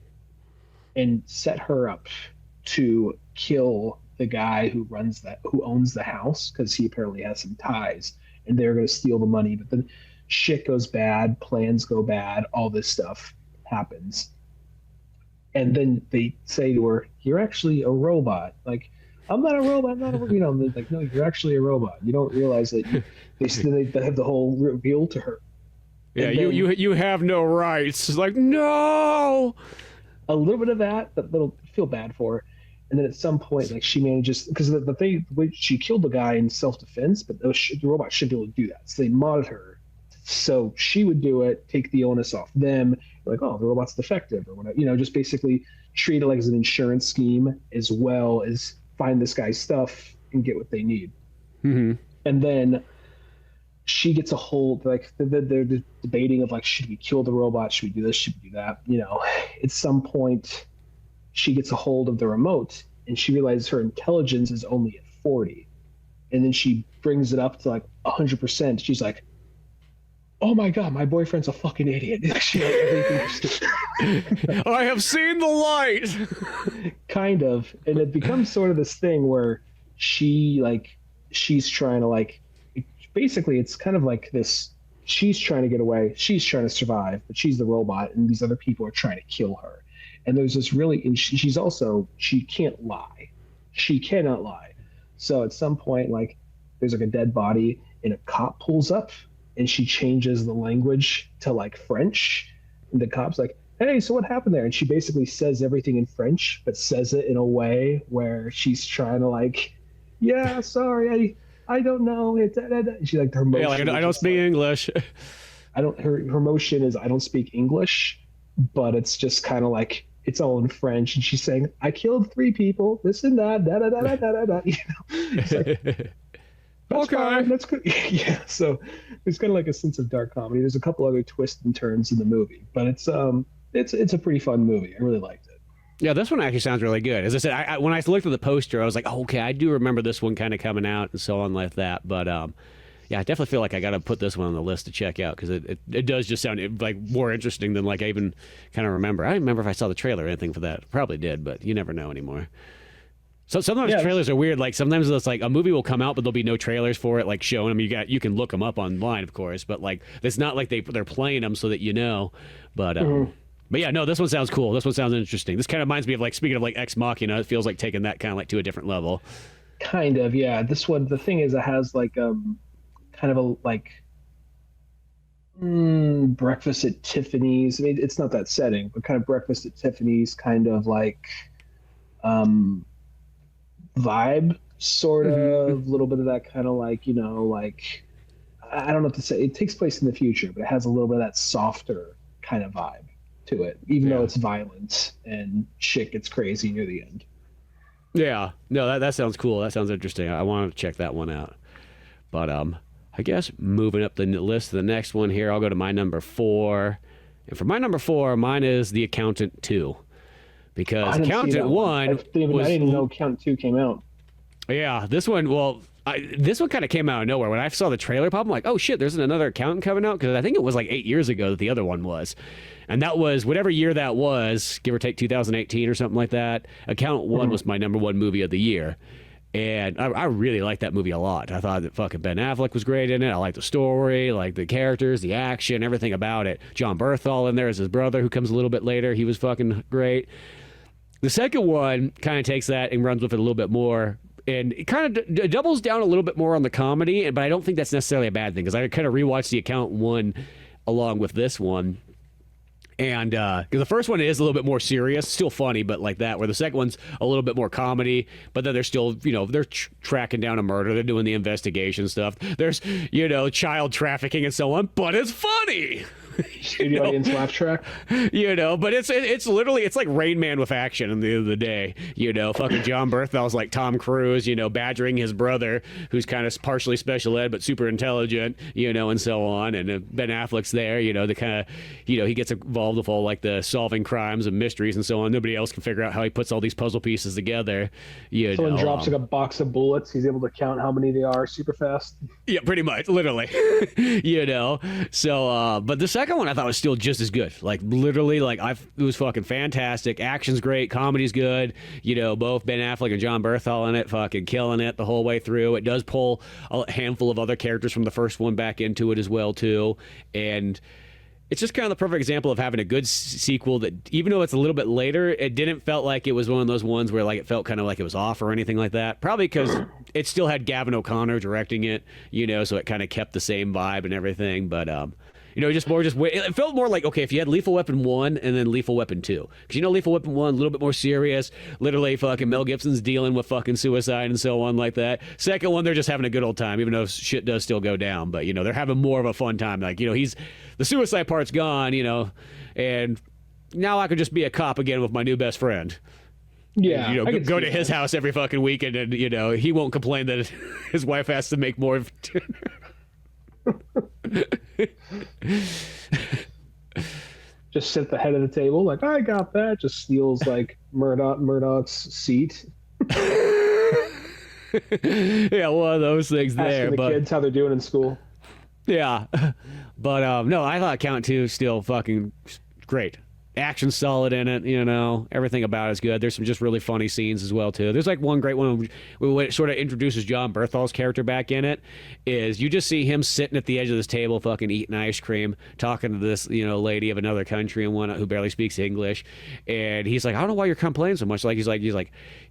and set her up to kill the guy who owns the house, because he apparently has some ties, and they're going to steal the money. But then shit goes bad, plans go bad, all this stuff happens. And then they say to her, "You're actually a robot." Like, I'm not a robot. I'm not a robot. Like, no, you're actually a robot. You don't realize that they have the whole reveal to her. Yeah, then, you have no rights. It's like, no. A little bit of that, but they'll feel bad for her. And then at some point, like, she manages, because the way she killed the guy in self-defense, but the robot shouldn't be able to do that. So they modded her so she would do it, take the onus off them. Like, oh, the robot's defective or whatever. Just basically treat it like as an insurance scheme, as well as find this guy's stuff and get what they need. Mm-hmm. And then she gets a hold, like they're debating of like, should we kill the robot? Should we do this? Should we do that? At some point she gets a hold of the remote and she realizes her intelligence is only at 40. And then she brings it up to like 100%. She's like, oh my God, my boyfriend's a fucking idiot. I have seen the light. Kind of. And it becomes sort of this thing where she's trying to like, basically it's kind of like this she's trying to get away, she's trying to survive, but she's the robot, and these other people are trying to kill her. And there's this really, and she's also, she can't lie. She cannot lie. So at some point, like, there's like a dead body, and a cop pulls up, and she changes the language to like French. And the cop's like, hey, so what happened there? And she basically says everything in French, but says it in a way where she's trying to like, yeah, sorry, I don't know. She like her motion. Yeah, like, I don't speak English. Her motion is I don't speak English, but it's just kind of like it's all in French, and she's saying, I killed 3 people, this and that, da da da da da da. You know, it's like, that's okay, fine, that's good. Yeah, so there's kind of like a sense of dark comedy. There's a couple other twists and turns in the movie, but it's a pretty fun movie. I really liked it. Yeah, this one actually sounds really good. As I said, I when I looked at the poster, I was like, oh, okay, I do remember this one kind of coming out and so on like that. But yeah, I definitely feel like I got to put this one on the list to check out because it does just sound like more interesting than like I even kind of remember. I don't remember if I saw the trailer or anything for that. Probably did, but you never know anymore. So sometimes trailers are weird. Like sometimes it's like a movie will come out, but there'll be no trailers for it, like showing them. You can look them up online, of course, but like it's not like they're playing them so that you know. But But yeah, no, this one sounds cool. This one sounds interesting. This kind of reminds me of like speaking of like Ex Machina. It feels like taking that kind of like to a different level. Kind of, yeah. This one, the thing is, it has like kind of a like Breakfast at Tiffany's. I mean, it's not that setting, but kind of Breakfast at Tiffany's kind of like vibe, sort of. A little bit of that kind of like, you know, like I don't know what to say. It takes place in the future, but it has a little bit of that softer kind of vibe to it, even though it's violent and shit gets crazy near the end. Yeah, no, that sounds cool. That sounds interesting. I want to check that one out. But I guess moving up the list to the next one here, I'll go to my number 4. And for my number 4, mine is The Accountant 2. Because Accountant 1 I didn't even know Accountant 2 came out. Yeah, this one, well, this one kind of came out of nowhere. When I saw the trailer pop, I'm like, oh shit, there's another Accountant coming out? Because I think it was like 8 years ago that the other one was. And that was, whatever year that was, give or take 2018 or something like that, Accountant 1 was my number 1 movie of the year. And I really liked that movie a lot. I thought that fucking Ben Affleck was great in it. I liked the story, like the characters, the action, everything about it. John Berthal in there as his brother, who comes a little bit later. He was fucking great. The second one kind of takes that and runs with it a little bit more. And it kind of doubles down a little bit more on the comedy, but I don't think that's necessarily a bad thing because I kind of rewatched The Accountant 1 along with this one. And because the first one is a little bit more serious, still funny, but like that, where the second one's a little bit more comedy, but then they're still, you know, they're tracking down a murder. They're doing the investigation stuff. There's, you know, child trafficking and so on, but it's funny. Studio audience laugh track. You know, but it's literally, it's like Rain Man with action in the end of the day. You know, fucking John Berthal's like Tom Cruise, you know, badgering his brother, who's kind of partially special ed, but super intelligent, you know, and so on. And Ben Affleck's there, you know, the kind of, you know, he gets involved with all like the solving crimes and mysteries and so on. Nobody else can figure out how he puts all these puzzle pieces together. You Someone know, drops like a box of bullets. He's able to count how many they are super fast. Yeah, pretty much, literally. You know, so, but the second one I thought was still just as good. Like, literally, like, it was fucking fantastic. Action's great, comedy's good. You know, both Ben Affleck and John Berthal in it, fucking killing it the whole way through. It does pull a handful of other characters from the first one back into it as well, too. And it's just kind of the perfect example of having a good sequel that, even though it's a little bit later, it didn't felt like it was one of those ones where like it felt kind of like it was off or anything like that. Probably because it still had Gavin O'Connor directing it, you know, so it kind of kept the same vibe and everything. But you know, it felt more like, okay, if you had Lethal Weapon 1 and then Lethal Weapon 2. Because, you know, Lethal Weapon 1, a little bit more serious. Literally, fucking Mel Gibson's dealing with fucking suicide and so on like that. Second one, they're just having a good old time, even though shit does still go down. But, you know, they're having more of a fun time. Like, you know, the suicide part's gone, you know, and now I could just be a cop again with my new best friend. Yeah. And, you know, go to his house every fucking weekend and, you know, he won't complain that his wife has to make more of dinner. Just sit at the head of the table like, I got that. Just steals like Murdoch's seat. Yeah, one of those things there. Asking the kids how they're doing in school. Yeah, but no, I thought Count 2 still fucking great. Action's solid in it, you know. Everything about it's good. There's some just really funny scenes as well too. There's like one great one when it sort of introduces John Berthol's character back in it. Is you just see him sitting at the edge of this table, fucking eating ice cream, talking to this, you know, lady of another country and one who barely speaks English, and he's like, I don't know why you're complaining so much. Like he's like,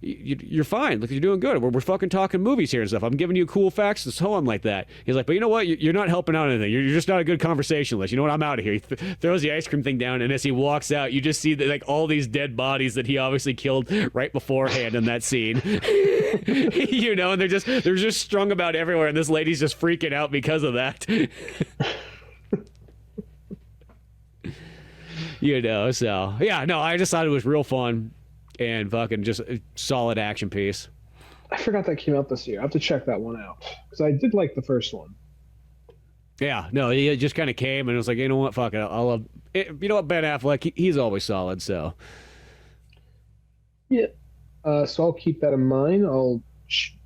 you're fine. Look, you're doing good. We're fucking talking movies here and stuff. I'm giving you cool facts and so on like that. He's like, but you know what? You're not helping out anything. You're just not a good conversationalist. You know what? I'm out of here. He throws the ice cream thing down, and as he walks out, you just see that, like, all these dead bodies that he obviously killed right beforehand in that scene. You know, and they're just strung about everywhere, and this lady's just freaking out because of that. You know, so yeah, no, I just thought it was real fun and fucking just a solid action piece. I forgot that came out this year. I have to check that one out because I did like the first one. Yeah, no, he just kind of came and it was like, you know what, fuck it, you know what, Ben Affleck, he's always solid, so. Yeah, so I'll keep that in mind.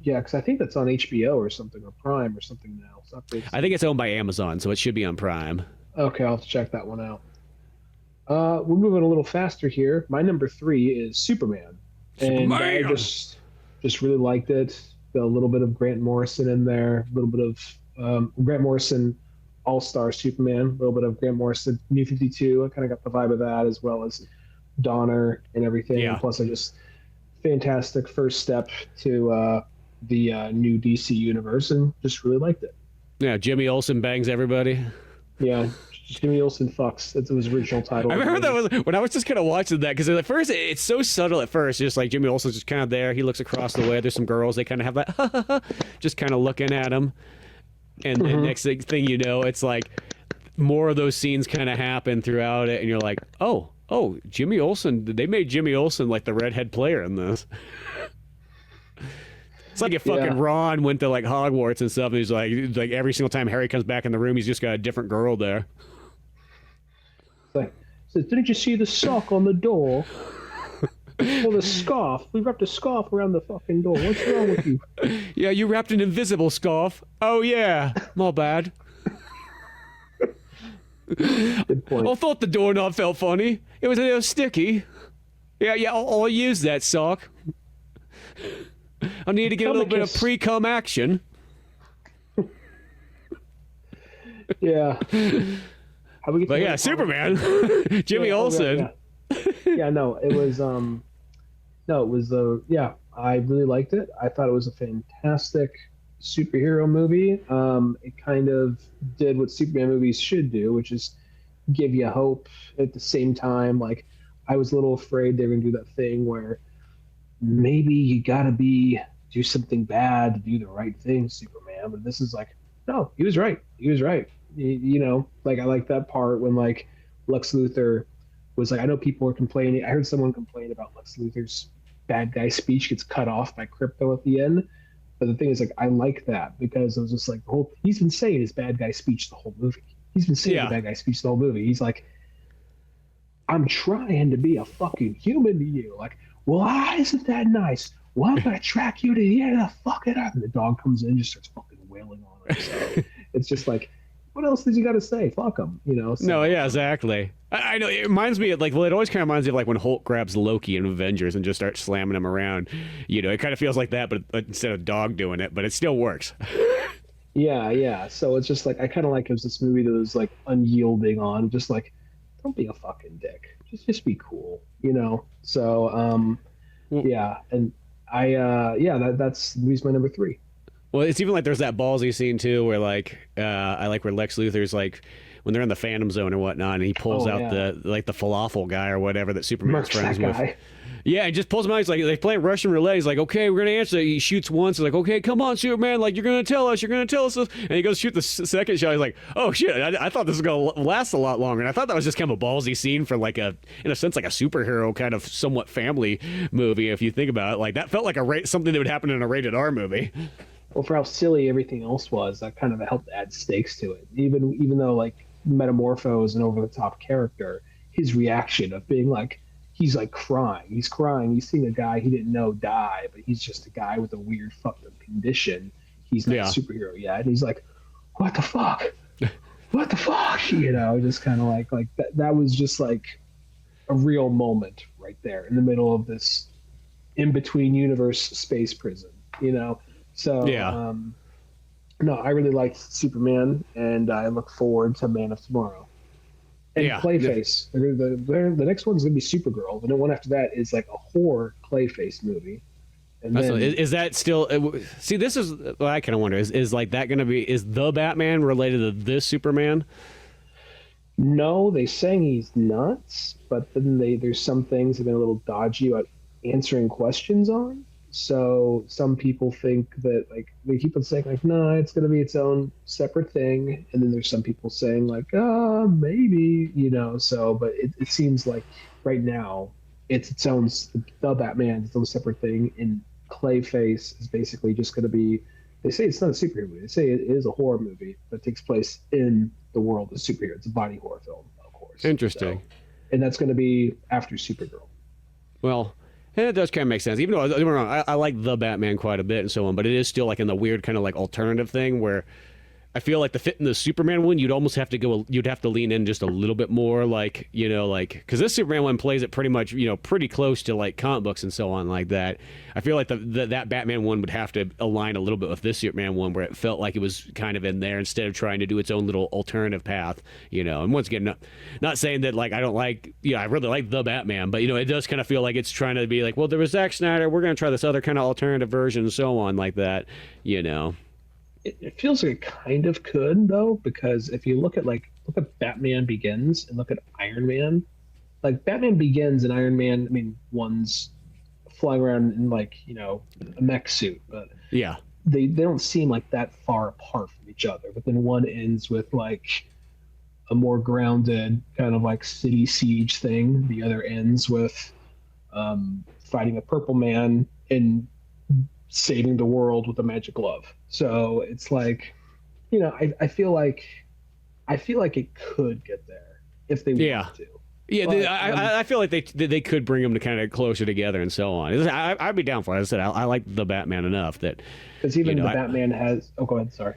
Because I think that's on HBO or something, or Prime or something now. I think it's owned by Amazon, so it should be on Prime. Okay, I'll have to check that one out. We're moving a little faster here. My number 3 is Superman. And I just really liked it. A little bit of Grant Morrison in there, a little bit of Grant Morrison All-Star Superman, a little bit of Grant Morrison New 52. I kind of got the vibe of that, as well as Donner and everything. Yeah. Plus, I just fantastic first step to the new DC universe, and just really liked it. Yeah, Jimmy Olsen bangs everybody. Yeah, Jimmy Olsen fucks. That's his original title. I remember that was when I was just kind of watching that, because at first it's so subtle at first, just like Jimmy Olsen's just kind of there. He looks across the way. There's some girls. They kind of have that just kind of looking at him. And the next thing you know, it's like more of those scenes kind of happen throughout it, and you're like, oh, Jimmy Olsen. They made Jimmy Olsen like the redhead player in this. It's like if fucking Ron went to like Hogwarts and stuff, and he's like every single time Harry comes back in the room, he's just got a different girl there. So didn't you see the sock on the door? Well, the scarf. We wrapped a scarf around the fucking door. What's wrong with you? Yeah, you wrapped an invisible scarf. Oh, yeah. My bad. Good point. I thought the doorknob felt funny. It was a little sticky. Yeah, I'll use that sock. I need to get a little bit of pre-cum action. Yeah. But yeah, Superman. Jimmy Olsen. Yeah, no, it was I really liked it. I thought it was a fantastic superhero movie. It kind of did what Superman movies should do, which is give you hope at the same time. Like, I was a little afraid they were gonna do that thing where maybe you gotta do something bad to do the right thing, Superman. But this is like, no, he was right. You know, like, I like that part when like Lex Luthor was like, I know people were complaining. I heard someone complain about Lex Luthor's bad guy speech gets cut off by Crypto at the end. But the thing is, like, I like that because it was just like he's been saying his bad guy speech the whole movie. He's been saying the bad guy speech the whole movie. He's like, I'm trying to be a fucking human to you. Like, well, isn't that nice? Well, I'm gonna track you to the end of the fucking earth. And the dog comes in and just starts fucking wailing on him. So it's just like, what else did you got to say? Fuck him, you know? So, no, yeah, exactly. I know, it reminds me of, like, well, it always kind of reminds me of, like, when Hulk grabs Loki in Avengers and just starts slamming him around. You know, it kind of feels like that, but instead of dog doing it, but it still works. Yeah. So it's just, like, I kind of like it was this movie that was, like, unyielding on, just, like, don't be a fucking dick. Just be cool, you know? So, yeah. And that's my number 3. Well, it's even like there's that ballsy scene too, where like I like where Lex Luthor's like when they're in the Phantom Zone or whatnot, and he pulls out the falafel guy or whatever that Superman's friends with. Yeah, he just pulls him out. He's like, they're playing Russian roulette. He's like, okay, we're gonna answer. He shoots once. He's like, okay, come on, Superman. Like, you're gonna tell us. And he goes shoot the second shot. He's like, oh shit, I thought this was gonna last a lot longer. And I thought that was just kind of a ballsy scene for like in a sense, like a superhero kind of somewhat family movie. If you think about it, like that felt like something that would happen in a rated R movie. Well, for how silly everything else was, that kind of helped add stakes to it. Even though, like, Metamorpho is an over-the-top character, his reaction of being like, he's like crying. He's crying. He's seeing a guy he didn't know die, but he's just a guy with a weird fucked up condition. He's not a superhero yet. And he's like, what the fuck? What the fuck? You know, just kind of like that was just like, a real moment right there in the middle of this in between universe space prison, you know? So, Yeah. No, I really liked Superman, and I look forward to Man of Tomorrow. And Yeah. Clayface. The next one's going to be Supergirl. The one after that is like a horror Clayface movie. And then, is that still? See, this is what I kind of wonder. Is like that going to be? Is the Batman related to this Superman? no, they saying he's nuts, but then there's some things have been a little dodgy about answering questions on. So some people think that like they keep on saying like, no, it's going to be its own separate thing, and then there's some people saying like, maybe, you know. So, but it seems like right now it's its own the Batman, its own separate thing, and Clayface is basically just going to be. They say it's not a superhero movie. They say it is a horror movie that takes place in the world of superheroes. It's a body horror film, of course. Interesting. So, and that's going to be after Supergirl. Well, and it does kind of make sense. Even though don't get me wrong, I like the Batman quite a bit and so on, but it is still like in the weird kind of like alternative thing where I feel like the fit in the Superman one, you'd almost have to you'd have to lean in just a little bit more, like, you know, like, because this Superman one plays it pretty much, you know, pretty close to like comic books and so on like that. I feel like that Batman one would have to align a little bit with this Superman one, where it felt like it was kind of in there instead of trying to do its own little alternative path, you know. And once again, not saying that like I don't like, I really like the Batman, but you know, it does kind of feel like it's trying to be like, well, there was Zack Snyder, we're going to try this other kind of alternative version and so on like that, you know. It feels like it kind of could though, because if you look at Batman Begins and look at Iron Man, like Batman Begins and Iron Man, I mean, one's flying around in like, you know, a mech suit, but yeah, they don't seem like that far apart from each other. But then one ends with like a more grounded kind of like city siege thing. The other ends with fighting a purple man and saving the world with a magic glove. So it's like, you know, I feel like it could get there if they wanted to. Yeah, but, I feel like they could bring them to kind of closer together and so on. I'd be down for it. As I said, I like the Batman enough that because even the Batman has. Oh, go ahead. Sorry.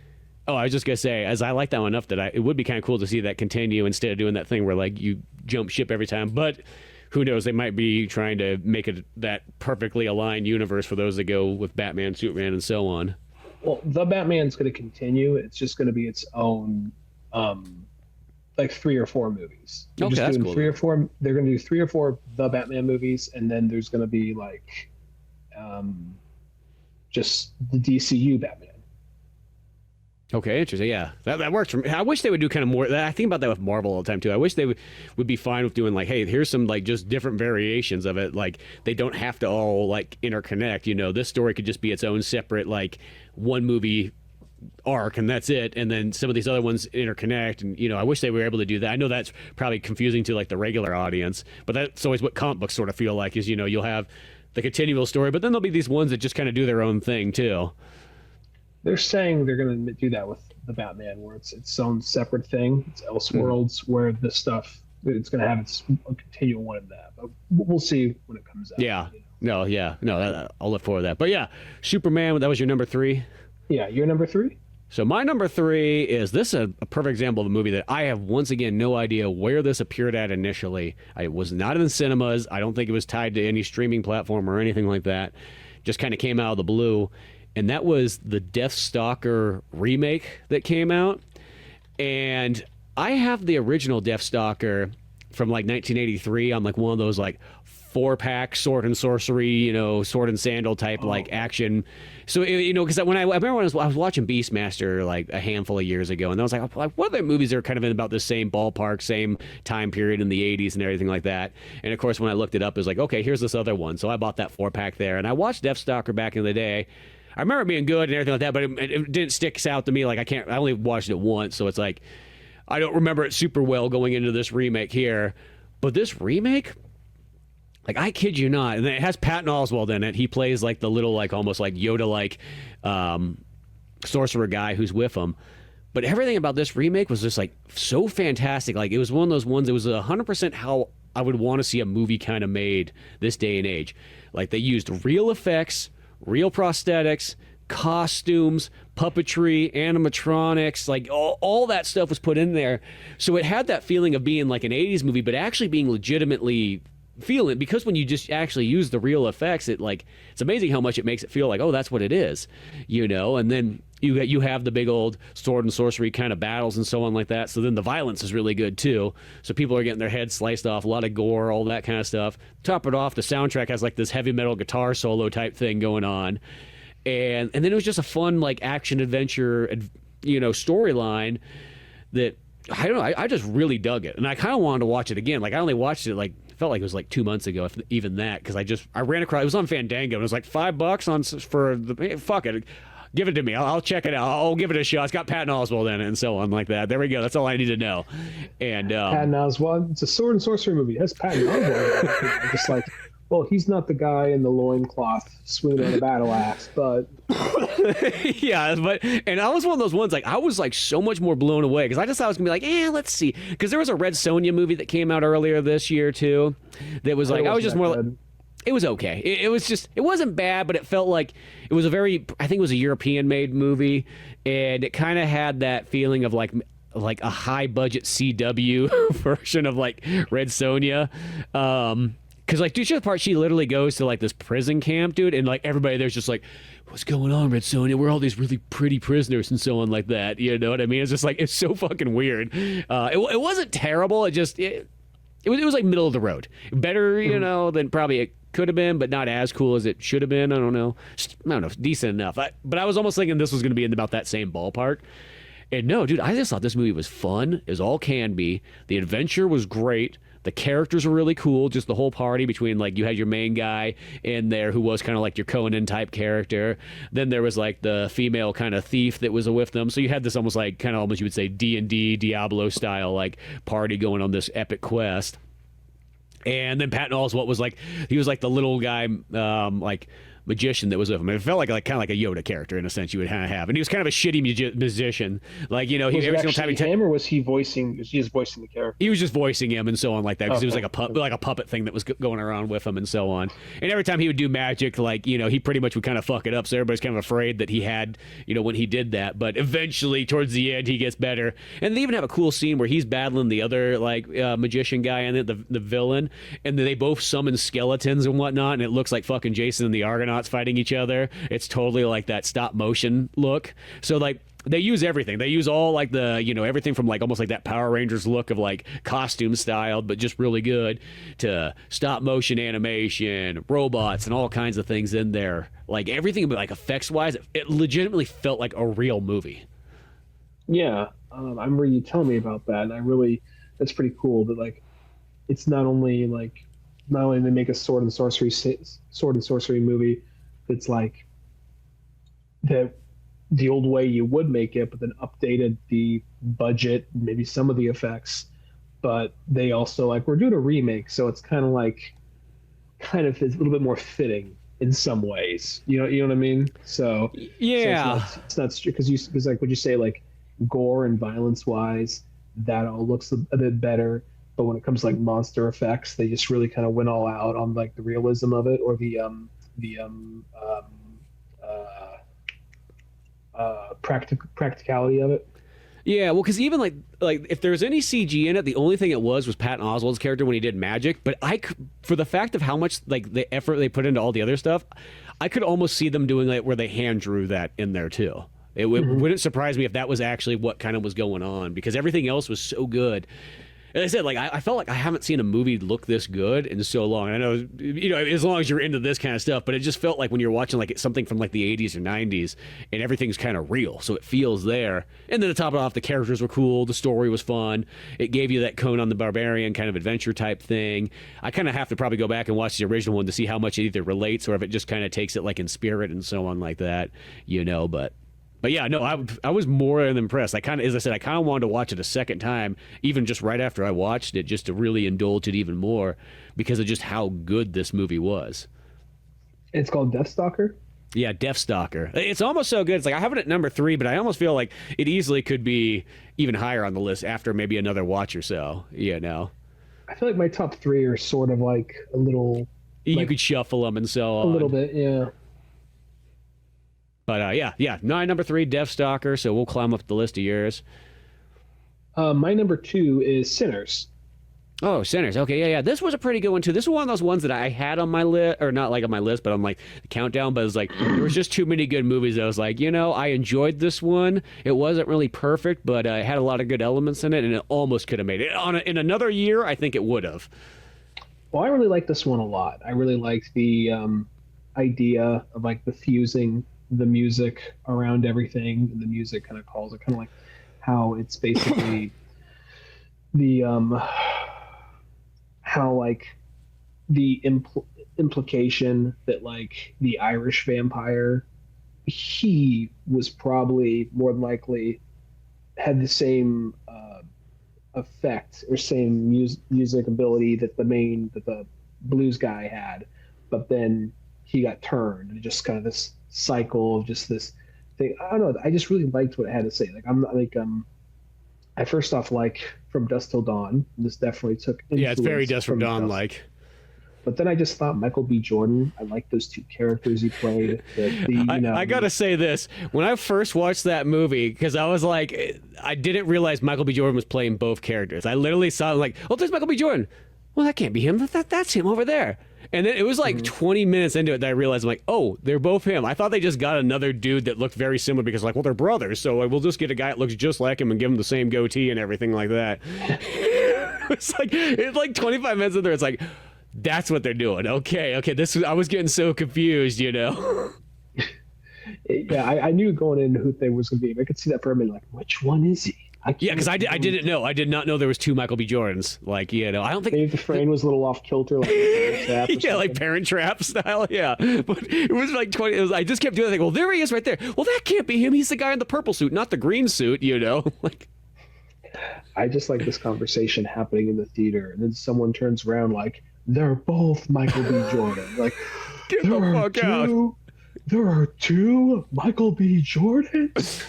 Oh, I was just gonna say, as I like that one enough that it would be kind of cool to see that continue instead of doing that thing where like you jump ship every time, but. Who knows? They might be trying to make it that perfectly aligned universe for those that go with Batman, Superman, and so on. Well, the Batman's going to continue. It's just going to be its own, like 3 or 4 movies. They're just doing cool. 3 or 4. They're going to do 3 or 4 the Batman movies, and then there's going to be like, just the DCU Batman. Okay, interesting. Yeah, that works for me. I wish they would do kind of more. I think about that with Marvel all the time too. I wish they would be fine with doing like, hey, here's some like just different variations of it. Like they don't have to all like interconnect. You know, this story could just be its own separate like one movie arc and that's it. And then some of these other ones interconnect. And you know, I wish they were able to do that. I know that's probably confusing to like the regular audience, but that's always what comic books sort of feel like. Is, you know, you'll have the continual story, but then there'll be these ones that just kind of do their own thing too. They're saying they're going to do that with the Batman, where it's its own separate thing. It's Elseworlds, where the stuff it's going to have its continual one in that. But we'll see when it comes out. Yeah. You know? No. I'll look forward to that. But yeah, Superman. That was your number 3. Yeah, your number 3. So my number 3 is this a perfect example of a movie that I have once again no idea where this appeared at initially. It was not in the cinemas. I don't think it was tied to any streaming platform or anything like that. Just kind of came out of the blue. And that was the Deathstalker remake that came out. And I have the original Deathstalker from like 1983 on like one of those like 4-pack sword and sorcery, you know, sword and sandal type like action. So, you know, because I remember when I was watching Beastmaster like a handful of years ago, and I was like, what other movies are kind of in about the same ballpark, same time period in the 80s and everything like that? And of course, when I looked it up, it was like, okay, here's this other one. So I bought that 4-pack there. And I watched Deathstalker back in the day. I remember it being good and everything like that, but it didn't stick out to me. Like I only watched it once, so it's like I don't remember it super well going into this remake here. But this remake, like I kid you not, and it has Patton Oswalt in it. He plays like the little like almost like Yoda-like sorcerer guy who's with him. But everything about this remake was just like so fantastic. Like it was one of those ones. It was 100% how I would want to see a movie kind of made this day and age. Like they used real effects, real prosthetics, costumes, puppetry, animatronics, like all that stuff was put in there. So it had that feeling of being like an 80s movie, but actually being legitimately feeling, because when you just actually use the real effects, it's amazing how much it makes it feel like, oh, that's what it is, and then you have the big old sword and sorcery kind of battles and so on like that. So then the violence is really good too. So people are getting their heads sliced off, a lot of gore, all that kind of stuff. Top it off, the soundtrack has like this heavy metal guitar solo type thing going on. And then it was just a fun like action adventure, storyline that I don't know. I just really dug it, and I kind of wanted to watch it again. Like I only watched it felt like it was like 2 months ago, if even that, because I ran across it was on Fandango and it was like $5 for the fuck it. Give it to me. I'll check it out. I'll give it a shot. It's got Patton Oswalt in it and so on like that. There we go. That's all I need to know. And Patton Oswalt. It's a sword and sorcery movie. It has Patton Oswalt. I'm just like, well, he's not the guy in the loincloth swinging on a battle axe, but yeah, and I was one of those ones, like I was like so much more blown away because I just thought I was gonna be like, let's see, because there was a Red Sonja movie that came out earlier this year too, that was like I was just more like, it was okay. It was just, it wasn't bad, but it felt like it was I think it was a European made movie, and it kind of had that feeling of like a high budget CW version of like Red Sonja. Because, like, dude, the part she literally goes to, like, this prison camp, dude, and, like, everybody there's just like, what's going on, Red Sonja? We're all these really pretty prisoners and so on like that. You know what I mean? It's just, like, it's so fucking weird. It wasn't terrible. It was, like, middle of the road. Better, than probably it could have been, but not as cool as it should have been. I don't know. Decent enough. But I was almost thinking this was going to be in about that same ballpark. And no, dude, I just thought this movie was fun, as all can be. The adventure was great. The characters were really cool, just the whole party between, like, you had your main guy in there who was kind of like your Conan type character. Then there was, like, the female kind of thief that was with them. So you had this almost like, kind of almost you would say D&D, Diablo style, like, party going on this epic quest. And then Patton Oswalt was, like, he was, like, the little guy, like, magician that was with him. It felt like kind of like a Yoda character in a sense you would kind of have, and he was kind of a shitty musician. Like, he every single time him, or was he voicing? Was he just voicing the character? He was just voicing him and so on like that, because it was like a puppet thing that was going around with him and so on. And every time he would do magic, like, he pretty much would kind of fuck it up. So everybody's kind of afraid that he had, when he did that. But eventually, towards the end, he gets better. And they even have a cool scene where he's battling the other magician guy and the villain, and they both summon skeletons and whatnot, and it looks like fucking Jason and the Argonauts fighting each other. It's totally like that stop motion look. So like they use everything. They use all like the everything from like almost like that Power Rangers look of like costume styled, but just really good, to stop motion animation, robots, and all kinds of things in there. Like everything, but like effects wise, it legitimately felt like a real movie. Yeah, I remember you telling me about that, and that's pretty cool. That like it's not only they make a sword and sorcery movie that's like the old way you would make it, but then updated the budget, maybe some of the effects, but they also we're doing a remake, so it's kind of it's a little bit more fitting in some ways. You know what I mean? So yeah, so it's not strict, because like would you say like gore and violence wise, that all looks a bit better. But when it comes to like monster effects, they just really kind of went all out on like the realism of it, or the practicality of it. Yeah, well, because even like if there was any CG in it, the only thing it was Patton Oswalt's character when he did magic. But for the fact of how much like the effort they put into all the other stuff, I could almost see them doing like where they hand drew that in there too. It wouldn't surprise me if that was actually what kind of was going on, because everything else was so good. As I said, like I felt like I haven't seen a movie look this good in so long. I know, as long as you're into this kind of stuff, but it just felt like when you're watching like something from like the 80s or 90s, and everything's kind of real, so it feels there. And then to top it off, the characters were cool, the story was fun. It gave you that Conan the Barbarian kind of adventure type thing. I kind of have to probably go back and watch the original one to see how much it either relates or if it just kind of takes it like in spirit and so on like that, But yeah, no, I was more than impressed. As I said, I kind of wanted to watch it a second time, even just right after I watched it, just to really indulge it even more because of just how good this movie was. It's called Deathstalker? Yeah, Deathstalker. It's almost so good. It's like I have it at number 3, but I almost feel like it easily could be even higher on the list after maybe another watch or so. I feel like my top 3 are sort of like a little... You could shuffle them and so on. A little bit, yeah. But yeah. My number 3, Deathstalker. So we'll climb up the list of yours. My number 2 is Sinners. Oh, Sinners. Okay, yeah. This was a pretty good one too. This was one of those ones that I had on my list, or not like on my list, but on like the countdown. But it was like there was just too many good movies. That I was like, I enjoyed this one. It wasn't really perfect, but it had a lot of good elements in it, and it almost could have made it. In another year, I think it would have. Well, I really liked this one a lot. I really liked the idea of like the fusing the music around everything, and the music kind of calls it kind of like how it's basically the how like the implication that like the Irish vampire, he was probably more than likely had the same effect or same music ability that the blues guy had, but then he got turned, and just kind of this cycle of just this thing. I don't know. I just really liked what it had to say. Like I'm not like I first off like From Dusk Till Dawn. This definitely took influence. Yeah, it's very Dusk from Dawn like. But then I just thought Michael B. Jordan. I liked those two characters he played. I gotta say this: when I first watched that movie, because I was like, I didn't realize Michael B. Jordan was playing both characters. I literally saw like, oh, there's Michael B. Jordan. Well, that can't be him. That's him over there. And then it was like 20 minutes into it that I realized, I'm like, oh, they're both him. I thought they just got another dude that looked very similar because, like, well, they're brothers, so we'll just get a guy that looks just like him and give him the same goatee and everything like that. it's like 25 minutes in there. It's like, that's what they're doing. Okay. I was getting so confused, Yeah, I knew going in who they was going to be. I could see that for a minute, like, which one is he? Yeah, because I didn't know. I did not know there was two Michael B. Jordans. Like, I don't think... Maybe the frame was a little off kilter. Like yeah, like Parent Trap style, yeah. But it was like 20... I just kept doing that. Well, there he is right there. Well, that can't be him. He's the guy in the purple suit, not the green suit, Like... I just like this conversation happening in the theater, and then someone turns around like, they're both Michael B. Jordan. Like, get the fuck out. There are two Michael B. Jordans?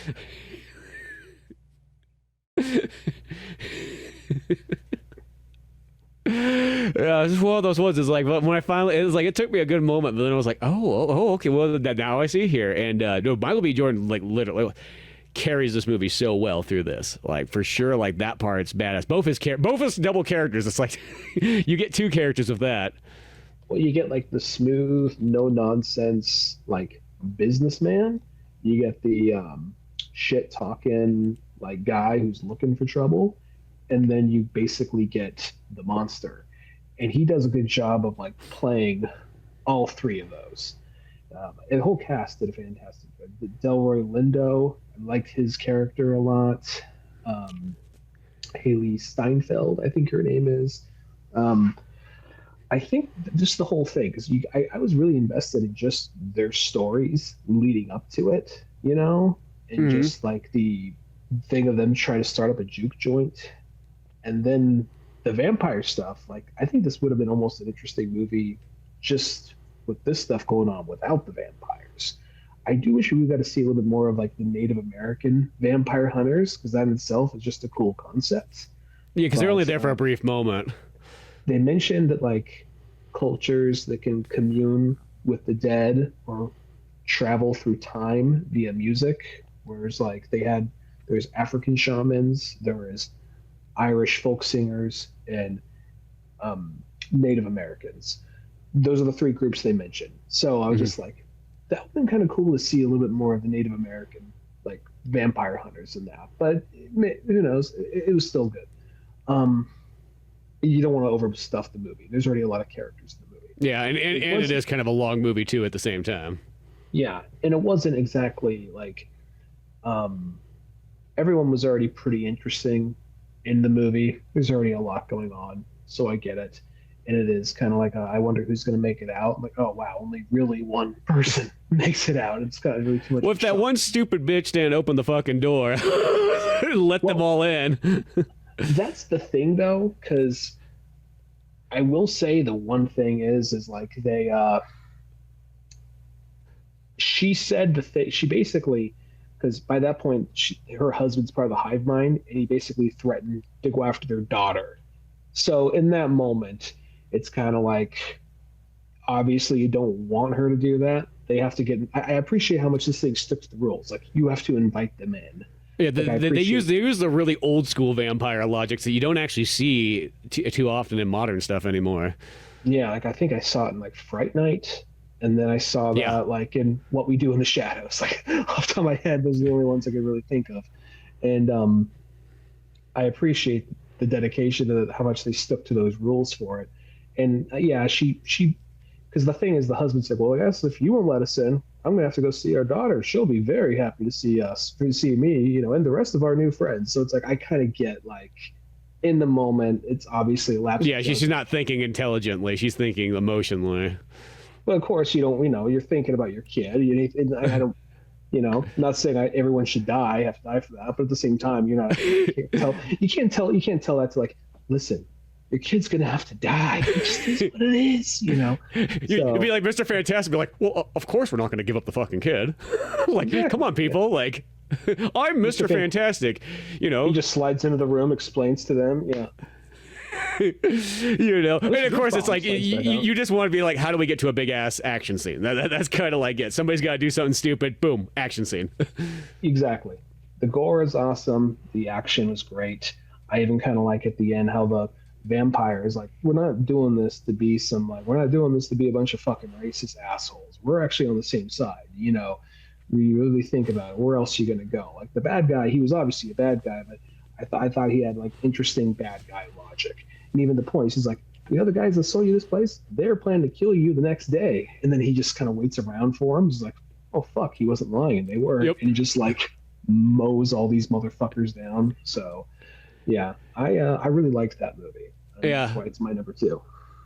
Yeah, it's just one of those ones. It's like when I finally, it took me a good moment, but then I was like, oh, okay, well, now I see here. And no, Michael B. Jordan, like, literally carries this movie so well through this. Like, for sure, like, that part's badass. Both his double characters. It's like you get two characters of that. Well, you get like the smooth, no nonsense, like, businessman. You get the shit talking like guy who's looking for trouble, and then you basically get the monster, and he does a good job of like playing all three of those. And the whole cast did a fantastic job. Delroy Lindo, I liked his character a lot. Haley Steinfeld, I think her name is. I think just the whole thing, because I was really invested in just their stories leading up to it, and just like the thing of them trying to start up a juke joint, and then the vampire stuff. Like, I think this would have been almost an interesting movie just with this stuff going on without the vampires. I do wish we got to see a little bit more of like the Native American vampire hunters, because that in itself is just a cool concept. Yeah, because they're only there for a brief moment. They mentioned that like cultures that can commune with the dead or travel through time via music, whereas like there's African shamans, there is Irish folk singers, and Native Americans. Those are the three groups they mentioned. So I was just like, that would have been kind of cool to see a little bit more of the Native American, like, vampire hunters in that. But who knows? It was still good. You don't want to overstuff the movie. There's already a lot of characters in the movie. Yeah, and it is kind of a long movie, too, at the same time. Yeah, and it wasn't exactly like... everyone was already pretty interesting in the movie. There's already a lot going on, so I get it. And it is kind of like, I wonder who's going to make it out. I'm like, oh, wow, only really one person makes it out. It's got really too much. Well, if that one stupid bitch didn't open the fucking door, let them all in. That's the thing, though, because I will say the one thing is like they, she said the thing, she basically, because by that point, her husband's part of the hive mind, and he basically threatened to go after their daughter. So in that moment, it's kind of like, obviously you don't want her to do that, they have to get. I appreciate how much this thing sticks to the rules. Like you have to invite them in. Yeah, they use the really old school vampire logics that you don't actually see too often in modern stuff anymore. Yeah, like I think I saw it in like Fright Night, and then I saw that like in What We Do in the Shadows. Like off the top of my head, those are the only ones I could really think of. And I appreciate the dedication to how much they stuck to those rules for it. And yeah, she because the thing is, the husband said, "Well, I guess if you won't let us in, I'm gonna have to go see our daughter. She'll be very happy to see us, to see me, you know, and the rest of our new friends." So it's like I kind of get like, in the moment, it's obviously a lapse. Yeah, she's not thinking intelligently; she's thinking emotionally. But of course, you don't. You know, you're thinking about your kid. I don't. You know, not saying everyone should die, have to die for that, but at the same time, you're not. You can't tell that to like, listen. Your kid's gonna have to die. It just is what it is, you know. You'd be like Mr. Fantastic, be like, well, of course we're not gonna give up the fucking kid. Like, come on, people. Like, I'm Mr. Fantastic. You know, he just slides into the room, explains to them, yeah. You know, and of course it's like you just want to be like, how do we get to a big ass action scene? That's kind of like it. Somebody's got to do something stupid. Boom, action scene. Exactly. The gore is awesome. The action was great. I even kind of like at the end how the vampires, like, we're not doing this to be we're not doing this to be a bunch of fucking racist assholes. We're actually on the same side, you know. We really think about it. Where else are you gonna go? Like the bad guy, he was obviously a bad guy, but I thought he had like interesting bad guy logic. And even the point, he's like, the other guys that sold you this place, they're planning to kill you the next day. And then he just kind of waits around for him. He's like, oh fuck, he wasn't lying. They were. Yep. And he just like mows all these motherfuckers down. So yeah, I really liked that movie. That's why it's my number 2.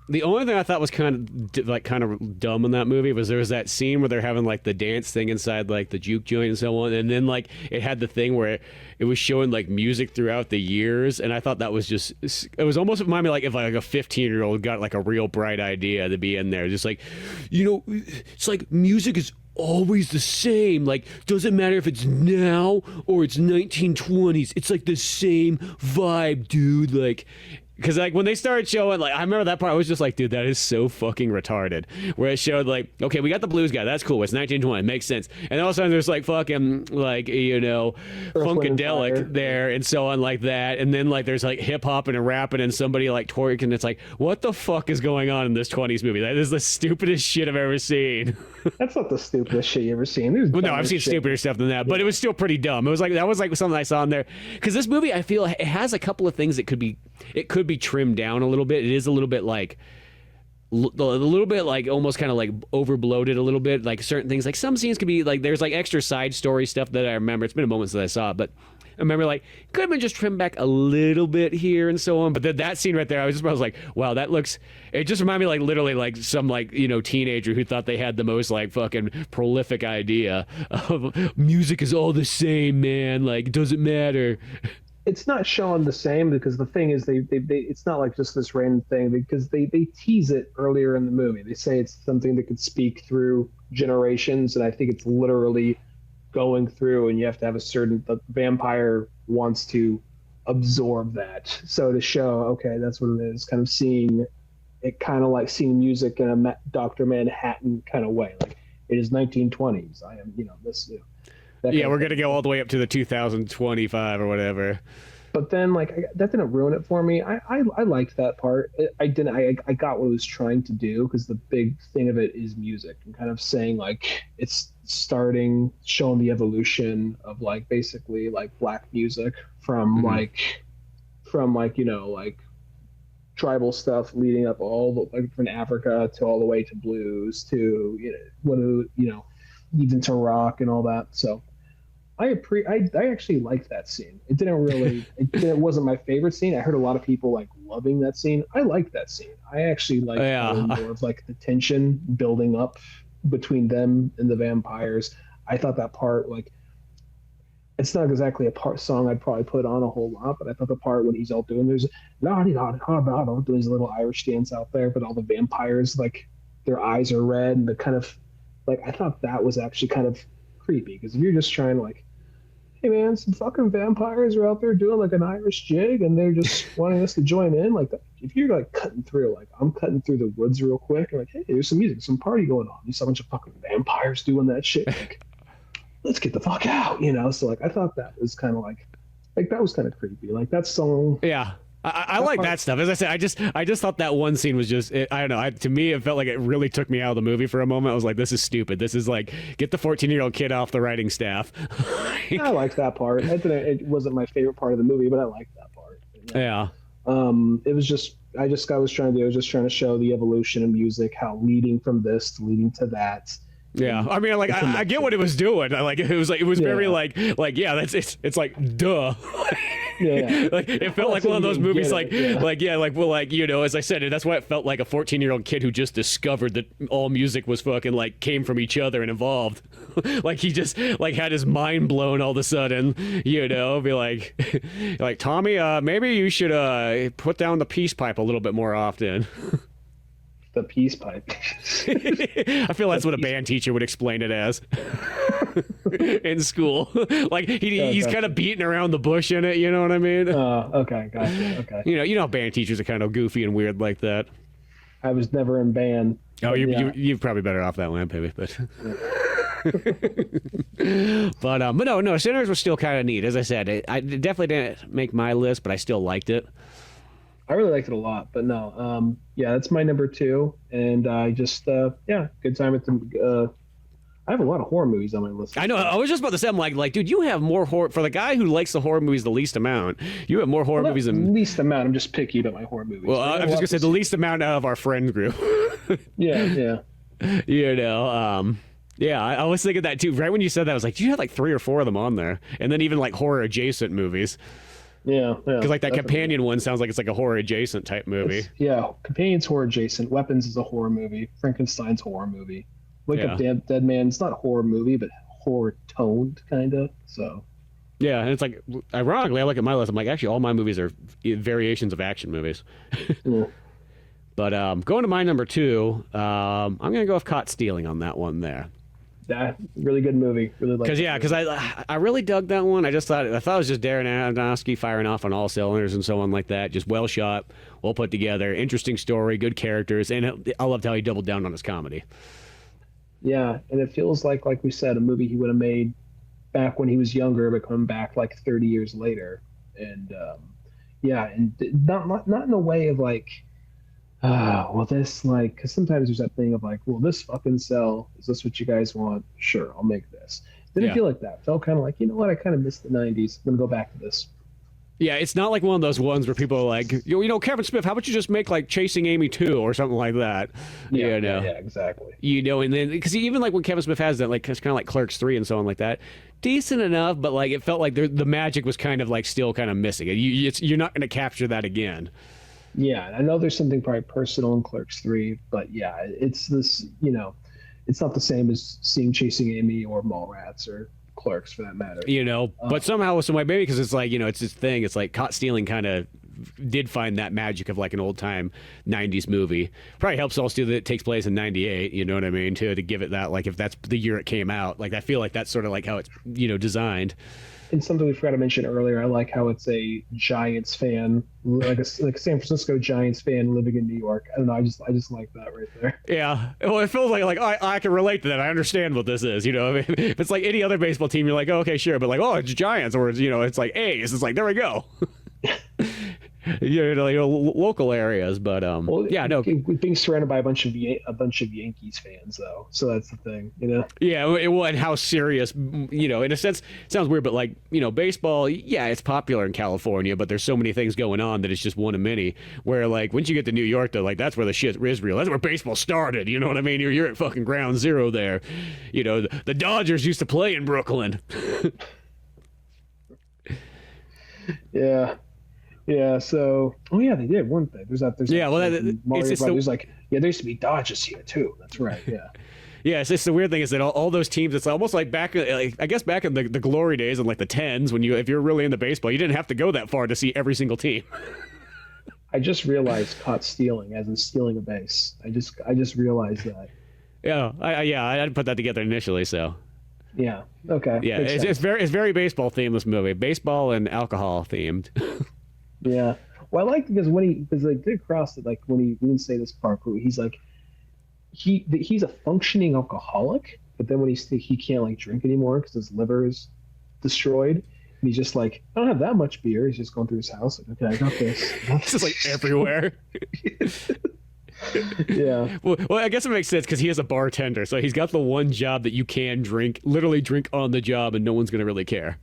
The only thing I thought was kind of dumb in that movie was there was that scene where they're having like the dance thing inside like the juke joint and so on, and then like it had the thing where it was showing like music throughout the years, and I thought that was just, it was almost reminded me like if like a 15-year-old got like a real bright idea to be in there, just like, you know, it's like music is always the same. Like, doesn't matter if it's now or it's 1920s. It's like the same vibe, dude. Like, because like when they started showing, like, I remember that part, I was just like, dude, that is so fucking retarded. Where it showed like, okay, we got the blues guy, that's cool, it's 1920, makes sense. And then all of a sudden there's like fucking like, you know, Funkadelic there and so on like that. And then like there's like hip hop and rapping and somebody like twerking, and it's like, what the fuck is going on in this 20s movie? That is the stupidest shit I've ever seen. That's not the stupidest shit you ever seen. Well, no, I've seen stupider stuff than that, but it was still pretty dumb. It was like, that was like something I saw in there. Because this movie, I feel it has a couple of things that could be trimmed down a little bit. It is a little bit like almost kind of like over bloated a little bit. Like certain things, like some scenes could be like, there's like extra side story stuff that I remember. It's been a moment since I saw it, but I remember like could have been just trimmed back a little bit here and so on. But that scene right there, I was like, wow, that looks. It just reminded me like literally like some like, you know, teenager who thought they had the most like fucking prolific idea of music is all the same, man. Like it doesn't matter. It's not shown the same because the thing is they it's not like just this random thing, because they tease it earlier in the movie. They say it's something that could speak through generations, and I think it's literally going through, and you have to have the vampire wants to absorb that. So to show, okay, that's what it is, kind of seeing it, kind of like seeing music in a Dr. Manhattan kind of way. Like it is 1920s. I am, you know, this, you know. Yeah, we're gonna go all the way up to the 2025 or whatever. But then, like, that didn't ruin it for me. I liked that part. I got what it was trying to do, because the big thing of it is music, and kind of saying like it's showing the evolution of like basically like black music from you know, like tribal stuff leading up like from Africa to all the way to blues to, you know, even to rock and all that. So I actually liked that scene. It didn't really, it wasn't my favorite scene. I heard a lot of people like loving that scene. I liked that scene. I actually liked more of like the tension building up between them and the vampires. I thought that part, like, it's not exactly a song I'd probably put on a whole lot, but I thought the part when he's all doing, there's doing his little Irish dance out there, but all the vampires, like, their eyes are red, and the kind of, like, I thought that was actually kind of creepy, because if you're just trying to, like, hey man, some fucking vampires are out there doing like an Irish jig, and they're just wanting us to join in. Like, if you're like cutting through, like I'm cutting through the woods real quick, and like, hey, there's some music, some party going on. You saw a bunch of fucking vampires doing that shit. Like, let's get the fuck out, you know? So like, I thought that was kind of like that was kind of creepy. Like that song. Yeah. I like that stuff. As I said, I just thought that one scene was just, I don't know. To me, it felt like it really took me out of the movie for a moment. I was like, this is stupid. This is like, get the 14-year-old kid off the writing staff. I liked that part. It wasn't my favorite part of the movie, but I liked that part. Yeah. It was just, I was trying to show the evolution of music, how leading from this to leading to that. Yeah, I mean, like I get what it was doing. It was very like yeah, it's like duh. Yeah. Like it felt like one of those movies, you know, as I said, that's why it felt like a 14-year-old kid who just discovered that all music was fucking like came from each other and evolved. Like he just like had his mind blown all of a sudden, you know, be like Tommy, maybe you should put down the peace pipe a little bit more often. The peace pipe. I feel that's what a band teacher would explain it as in school. Like he's kind of beating around the bush in it. You know what I mean? Okay, gotcha. Okay. You know, band teachers are kind of goofy and weird like that. I was never in band. Oh, you're probably better off that way, maybe. But but no, Sinners was still kind of neat. As I said, I definitely didn't make my list, but I still liked it. I really liked it a lot, but no, yeah, that's my number 2, and I just, good time at the. I have a lot of horror movies on my list. I know. I was just about to say, I'm like, dude, you have more horror for the guy who likes the horror movies the least amount. You have more horror movies than least amount. I'm just picky about my horror movies. Well, I'm just gonna say the least amount out of our friend group. Yeah. You know, yeah, I was thinking that too. Right when you said that, I was like, you had like 3 or 4 of them on there, and then even like horror adjacent movies. Yeah. Because like that companion one sounds like it's like a horror adjacent type movie. Companion's horror adjacent. Weapons is a horror movie. Frankenstein's horror movie. Wake Up Deadman. It's not horror movie, but horror toned kind of. So. Yeah, and it's like, ironically, I look at my list. I'm like, actually, all my movies are variations of action movies. Yeah. But going to my number 2, I'm gonna go with Caught Stealing on that one there. That really good movie. Really like. Because I really dug that one. I thought it was just Darren Aronofsky firing off on all cylinders and so on like that. Just well shot, well put together, interesting story, good characters, and I loved how he doubled down on his comedy. Yeah, and it feels like we said, a movie he would have made back when he was younger, but come back like 30 years later, and and not in a way of like. Well, this, like, because sometimes there's that thing of like, will this fucking sell? Is this what you guys want? Sure, I'll make this. Didn't feel like that. It felt kind of like, you know what? I kind of miss the 90s. I'm going to go back to this. Yeah, it's not like one of those ones where people are like, you know, Kevin Smith, how about you just make like Chasing Amy 2 or something like that? Yeah, exactly. You know, and then, because even like when Kevin Smith has that, like, it's kind of like Clerks 3 and so on like that, decent enough, but like it felt like the magic was kind of like still kind of missing. You're not going to capture that again. Yeah, I know there's something probably personal in Clerks 3, but yeah, it's this, you know, it's not the same as seeing Chasing Amy or Mallrats or Clerks for that matter. You know, but somehow, some way, maybe because it's like, you know, it's this thing, it's like Caught Stealing kind of did find that magic of like an old time 90s movie. Probably helps also that it takes place in 98, you know what I mean, to give it that, like, if that's the year it came out, like I feel like that's sort of like how it's, you know, designed. And something we forgot to mention earlier, I like how it's a Giants fan, like a San Francisco Giants fan living in New York. I don't know, I just like that right there. Yeah, well, it feels like I can relate to that. I understand what this is. You know, if it's like any other baseball team, you're like, oh, okay, sure, but like, oh, it's Giants, or it's, you know, it's like A's. It's like, there we go. You know, local areas, but well, yeah, no, being surrounded by a bunch of Yankees fans, though, so that's the thing, you know. Yeah, well, and how serious, you know, in a sense, it sounds weird, but like, you know, baseball, yeah, it's popular in California, but there's so many things going on that it's just one of many. Where like once you get to New York, though, like that's where the shit is real. That's where baseball started. You know what I mean? You're at fucking ground zero there. You know, the Dodgers used to play in Brooklyn. Yeah. Yeah, so they did, weren't they? There's yeah, well, Mario Brothers, like, yeah, there used to be Dodgers here too. That's right. Yeah. Yeah, it's just the weird thing is that all those teams, it's almost like back, like, I guess back in the glory days in like the 10s, when if you're really into baseball, you didn't have to go that far to see every single team. I just realized Caught Stealing, as in stealing a base. I just realized that. Yeah, I didn't put that together initially, so. Yeah. Okay. Yeah, it's very baseball themed, this movie. Baseball and alcohol themed. Yeah. Well, I like because they did cross it, like when we didn't say this part, but he's like he's a functioning alcoholic, but then when he can't like drink anymore because his liver is destroyed, and he's just like, I don't have that much beer. He's just going through his house like, okay, I got this. It's just like everywhere. Yeah. Well, I guess it makes sense because he is a bartender, so he's got the one job that you can literally drink on the job, and no one's gonna really care.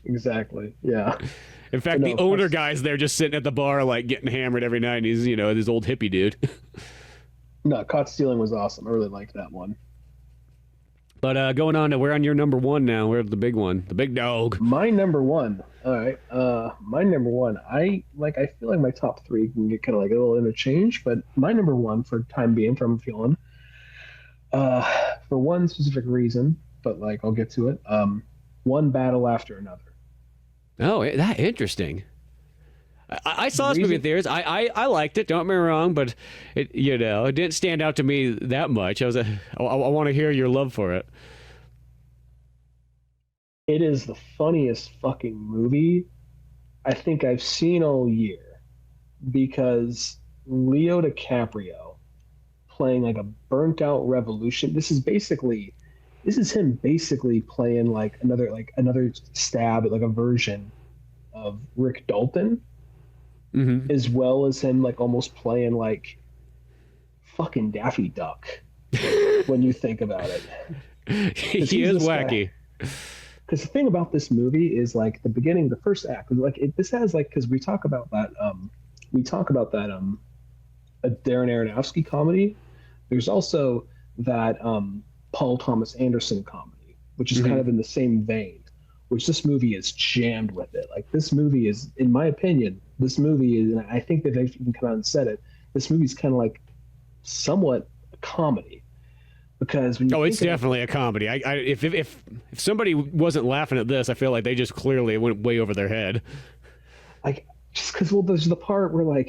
Exactly. Yeah. In fact, the owner guy's there just sitting at the bar, like getting hammered every night. And he's, this old hippie dude. No, Caught Stealing was awesome. I really liked that one. But going on to, we're on your number one now. We're the big one, the big dog. My number one. All right. My number one. I feel like my top three can get kind of like a little interchange, but my number one for time being, from feeling, for one specific reason, but like I'll get to it. One battle after another. Oh, that interesting. I saw this movie in theaters. I liked it. Don't get me wrong, but it didn't stand out to me that much. I want to hear your love for it. It is the funniest fucking movie I think I've seen all year, because Leo DiCaprio playing like a burnt out revolution. This is him basically playing like another stab at like a version of Rick Dalton, as well as him like almost playing like fucking Daffy Duck when you think about it. He is wacky. Because the thing about this movie is like the beginning, the first act, like this has like, because we talk about that a Darren Aronofsky comedy. There's also that Paul Thomas Anderson comedy, which is kind of in the same vein, which this movie is jammed with it. Like this movie is, in my opinion, and I think that they've even come out and said it, this movie's kind of like somewhat a comedy. Because when you it's definitely a comedy. If somebody wasn't laughing at this, I feel like they just clearly went way over their head. Like, just because, well, there's the part where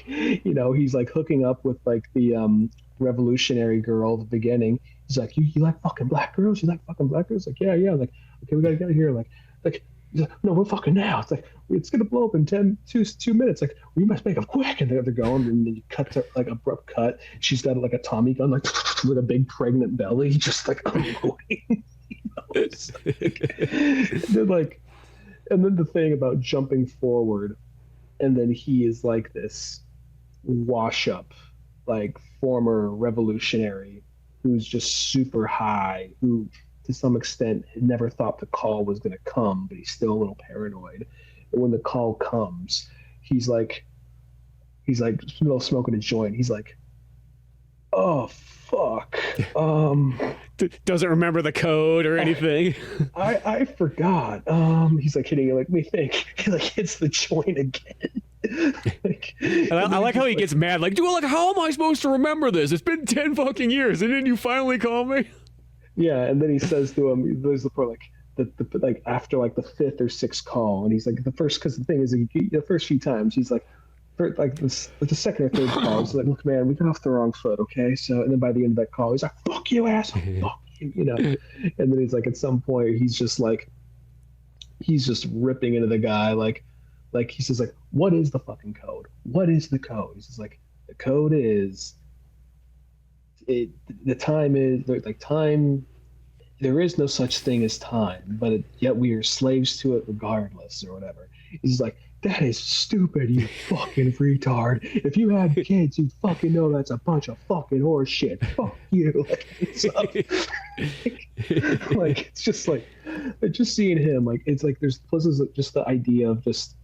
he's like hooking up with like the revolutionary girl at the beginning. He's like, you like fucking black girls? You like fucking black girls? Like, yeah. Like, okay, we gotta get here. Like, he's like, no, we're fucking now. It's like, it's gonna blow up in 2 minutes. Like, we must make them quick. And they're going, and then you cut to like abrupt cut. She's got like a Tommy gun, like with a big pregnant belly, just like unloading. And then the thing about jumping forward, and then he is like this wash up, like former revolutionary who's just super high, who to some extent had never thought the call was going to come, but he's still a little paranoid. And when the call comes, he's like smoking a joint. He's like, oh fuck. Doesn't remember the code or anything. I forgot. He's like hitting it, like, me think. He like hits the joint again. I like how he gets mad. Like, dude, how am I supposed to remember this? It's been 10 fucking years, and then you finally call me. Yeah, and then he says to him, there's the part like after like the fifth or sixth call, and he's like because the thing is, the first few times he's like, the second or third call, he's like, look, man, we got off the wrong foot, okay? So, and then by the end of that call, he's like, fuck you, asshole, fuck you, And then he's like, at some point, he's just ripping into the guy, like he says, like, what is the fucking code? What is the code? He says, like, the code is, the time is, like, time, there is no such thing as time, but yet we are slaves to it regardless, or whatever. He's like, that is stupid, you fucking retard. If you had kids, you'd fucking know that's a bunch of fucking horse shit. Fuck you. Like, it's just like, just seeing him, like, it's like, this is just the idea of just,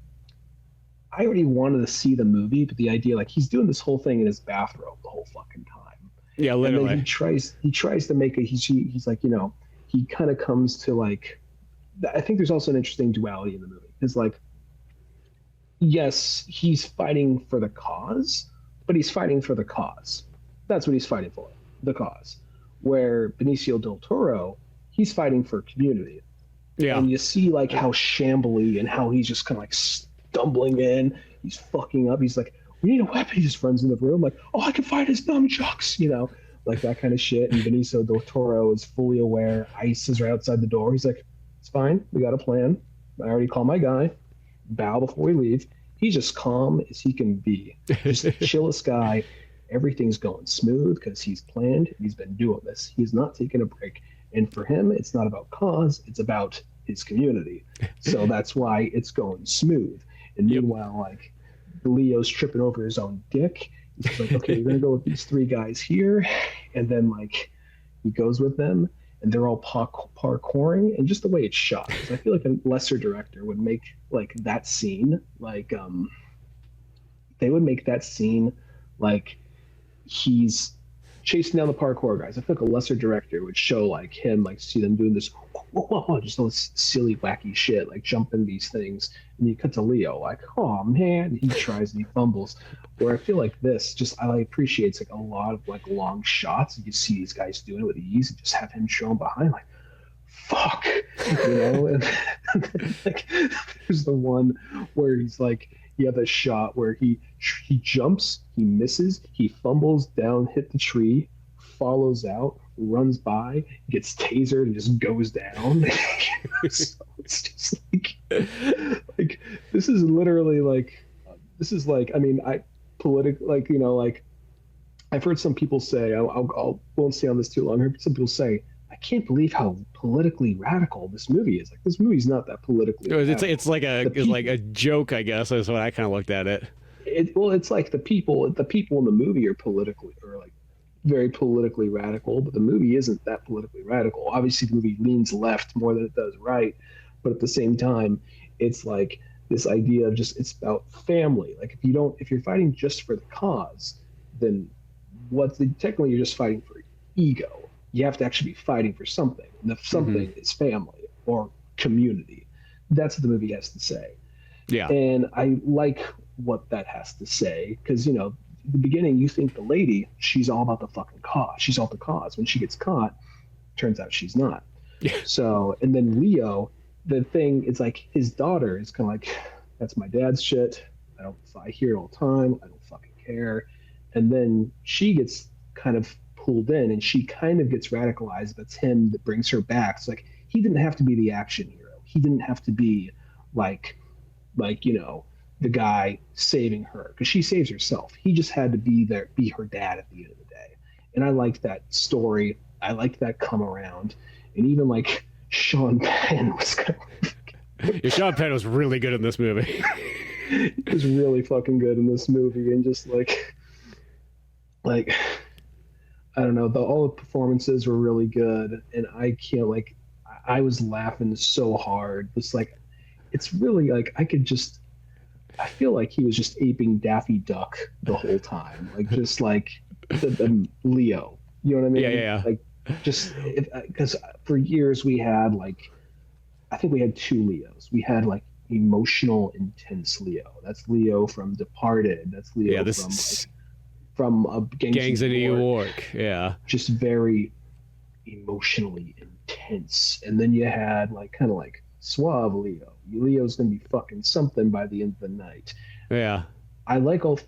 I already wanted to see the movie, but the idea, like, he's doing this whole thing in his bathrobe the whole fucking time. Yeah, literally. And then he tries to make it, he's like, he kind of comes to, like, I think there's also an interesting duality in the movie. It's like, yes, he's fighting for the cause, but he's fighting for the cause. That's what he's fighting for, the cause. Where Benicio del Toro, he's fighting for community. Yeah. And you see, like, how shambly and how he's just kind of like stumbling in. He's fucking up. He's like, we need a weapon. He just runs in the room like, oh, I can fight his nunchucks, like that kind of shit. And Benicio del Toro is fully aware. ICE is right outside the door. He's like, it's fine. We got a plan. I already called my guy. Bow before we leave. He's just calm as he can be. Just the chillest guy. Everything's going smooth because he's planned. He's been doing this. He's not taking a break. And for him, it's not about cause. It's about his community. So that's why it's going smooth. And meanwhile, like, Leo's tripping over his own dick. He's like, okay, we're going to go with these 3 guys here. And then, like, he goes with them, and they're all parkouring. And just the way it's shot. Because I feel like a lesser director would make, like, that scene, like, they would make that scene like he's chasing down the parkour guys. I feel like a lesser director would show, like, him, like, see them doing this, just all this silly, wacky shit, like jumping these things. And you cut to Leo, like, oh man, he tries and he fumbles. Where I feel like this, just I appreciate it's like a lot of like long shots. And you see these guys doing it with ease, and just have him shown behind, like, fuck, you know. And like, there's the one where he's like, you have a shot where he jumps, he misses, he fumbles down, hit the tree, follows out, runs by, gets tasered, and just goes down. So it's just like this is literally like, this is like, I mean, like, you know, like, I've heard some people say, I won't stay on this too long. I heard some people say, I can't believe how politically radical this movie is. Like, this movie's not that politically radical. It's like a joke, I guess, is what I kind of looked at it. Well, it's like the people in the movie are like very politically radical, but the movie isn't that politically radical. Obviously, the movie leans left more than it does right, but at the same time, it's like this idea of just, it's about family. Like, if you're fighting just for the cause, then technically you're just fighting for ego. You have to actually be fighting for something. And the something is family or community. That's what the movie has to say. Yeah. And I like what that has to say, because, you know, at the beginning you think the lady, she's all about the fucking cause. She's all the cause. When she gets caught, turns out she's not. Yeah. So, and then Leo, the thing is like, his daughter is kind of like, that's my dad's shit. I hear it all the time. I don't fucking care. And then she gets kind of pulled in, and she kind of gets radicalized. That's him that brings her back. It's like, he didn't have to be the action hero. He didn't have to be like, you know, the guy saving her, because she saves herself. He just had to be her dad at the end of the day. And I like that story. I like that come around. And even like Sean Penn was kind of Sean Penn was really good in this movie. He was really fucking good in this movie. And just like I don't know, all the performances were really good, and I was laughing so hard. It's like, it's really like, I feel like he was just aping Daffy Duck the whole time, like, just like the Leo, you know what I mean? Yeah. Like, just because for years we had I think we had 2 Leos. We had like emotional, intense Leo. That's Leo from Departed. That's Leo from Gangs of New York. Yeah, just very emotionally intense. And then you had like kind of like suave Leo. Leo's gonna be fucking something by the end of the night. Yeah, I like both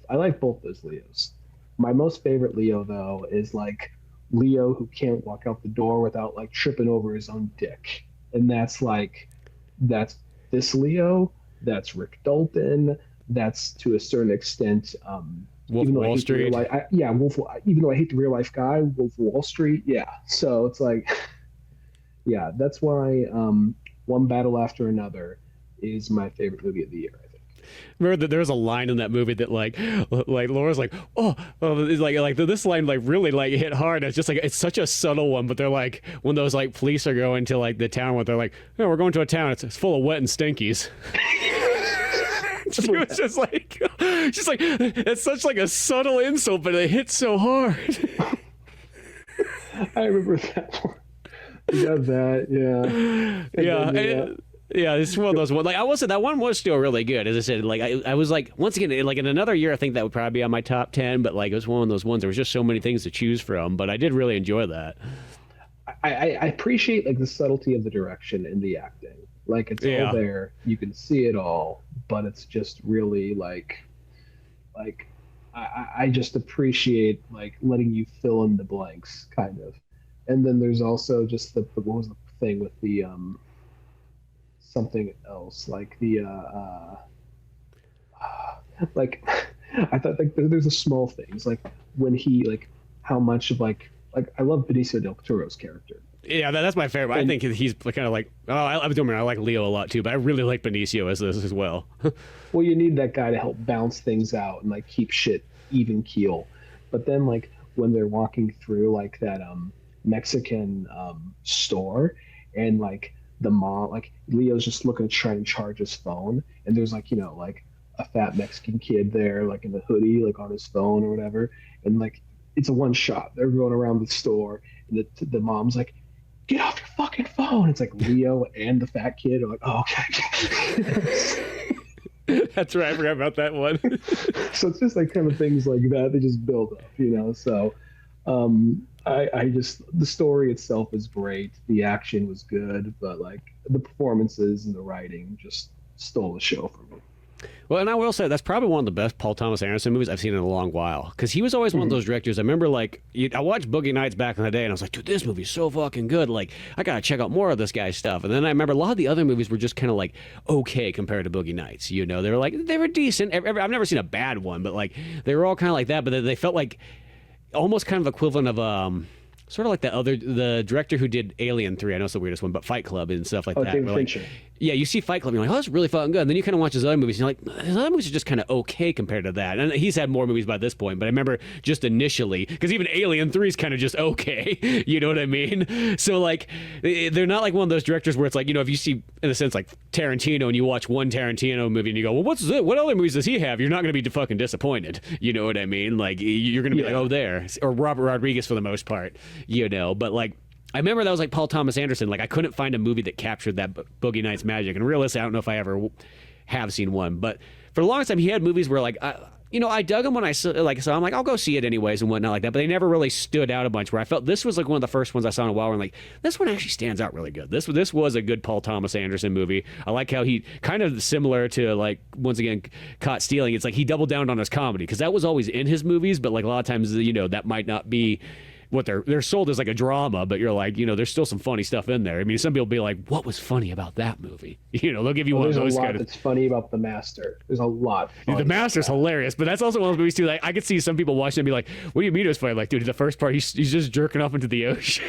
those Leos. My most favorite Leo though is like Leo who can't walk out the door without like tripping over his own dick. And that's this Leo. That's Rick Dalton. That's to a certain extent Wolf of Wall Street. Even though I hate the real life guy, Wolf of Wall Street. Yeah. So it's like, yeah, that's why One Battle After Another is my favorite movie of the year, I think. Remember that there was a line in that movie that like Laura's like, it's like this line like really like hit hard. It's just like, it's such a subtle one, but they're like, when those like police are going to like the town, where they're like, we're going to a town, it's full of wet and stinkies. She was just like, it's such like a subtle insult, but it hits so hard. I remember that one. You got that, yeah. Yeah, it's one of those ones. Like, that one was still really good. As I said, like I was like, once again, like in another year, I think that would probably be on my top 10. But like, it was one of those ones. There was just so many things to choose from. But I did really enjoy that. I appreciate like the subtlety of the direction and the acting. Like, it's all there. You can see it all, but it's just really like I just appreciate like letting you fill in the blanks, kind of. And then there's also just what was the thing with the something else like the like I thought like there's a small things like when he like how much of like I love Benicio del Toro's character. Yeah, that's my favorite. I think he's kind of like, I like Leo a lot too, but I really like Benicio as this as well. Well, you need that guy to help bounce things out and like keep shit even keel. But then like when they're walking through like that Mexican store and like the mom, like Leo's just looking to try and charge his phone, and there's like, you know, like a fat Mexican kid there like in the hoodie like on his phone or whatever, and like it's a one shot. They're going around the store and the mom's like, get off your fucking phone. It's like Leo and the fat kid are like, oh, okay. That's right. I forgot about that one. So it's just like kind of things like that. They just build up, you know? So I just, the story itself is great. The action was good, but like the performances and the writing just stole the show from me. Well, and I will say that's probably one of the best Paul Thomas Anderson movies I've seen in a long while, because he was always one of those directors. I remember, like, I watched Boogie Nights back in the day, and I was like, dude, this movie's so fucking good. Like, I gotta check out more of this guy's stuff. And then I remember a lot of the other movies were just kind of like okay compared to Boogie Nights. You know, they were decent. I've never seen a bad one, but like they were all kind of like that. But they felt like almost kind of equivalent of sort of like the director who did Alien 3. I know it's the weirdest one, but Fight Club and stuff like that. David Fincher. Yeah, you see Fight Club, and you're like, oh, that's really fucking good. And then you kind of watch his other movies, and you're like, his other movies are just kind of okay compared to that. And he's had more movies by this point, but I remember just initially, because even Alien 3 is kind of just okay. You know what I mean? So, like, they're not like one of those directors where it's like, you know, if you see, in a sense, like Tarantino, and you watch one Tarantino movie, and you go, well, what other movies does he have? You're not going to be fucking disappointed. You know what I mean? Like, you're going to be like, oh, there. Or Robert Rodriguez for the most part, you know, but like, I remember that was like Paul Thomas Anderson. Like, I couldn't find a movie that captured that Boogie Nights magic. And realistically, I don't know if I ever have seen one. But for the longest time, he had movies where, like, I dug them when I saw, like, so I'm like, I'll go see it anyways and whatnot like that. But they never really stood out a bunch. Where I felt this was like one of the first ones I saw in a while. Where I'm like, this one actually stands out really good. This was a good Paul Thomas Anderson movie. I like how he kind of similar to, like, once again, Caught Stealing. It's like he doubled down on his comedy, because that was always in his movies. But like a lot of times, you know, that might not be what they're sold as, like a drama, but you're like, you know, there's still some funny stuff in there. I mean, some people be like, what was funny about that movie? You know, they'll give you one of those kind of. There's a lot that's funny about The Master. There's a lot. The Master's hilarious, but that's also one of those movies too. Like, I could see some people watching and be like, what do you mean it was funny? Like, dude, the first part, he's just jerking off into the ocean.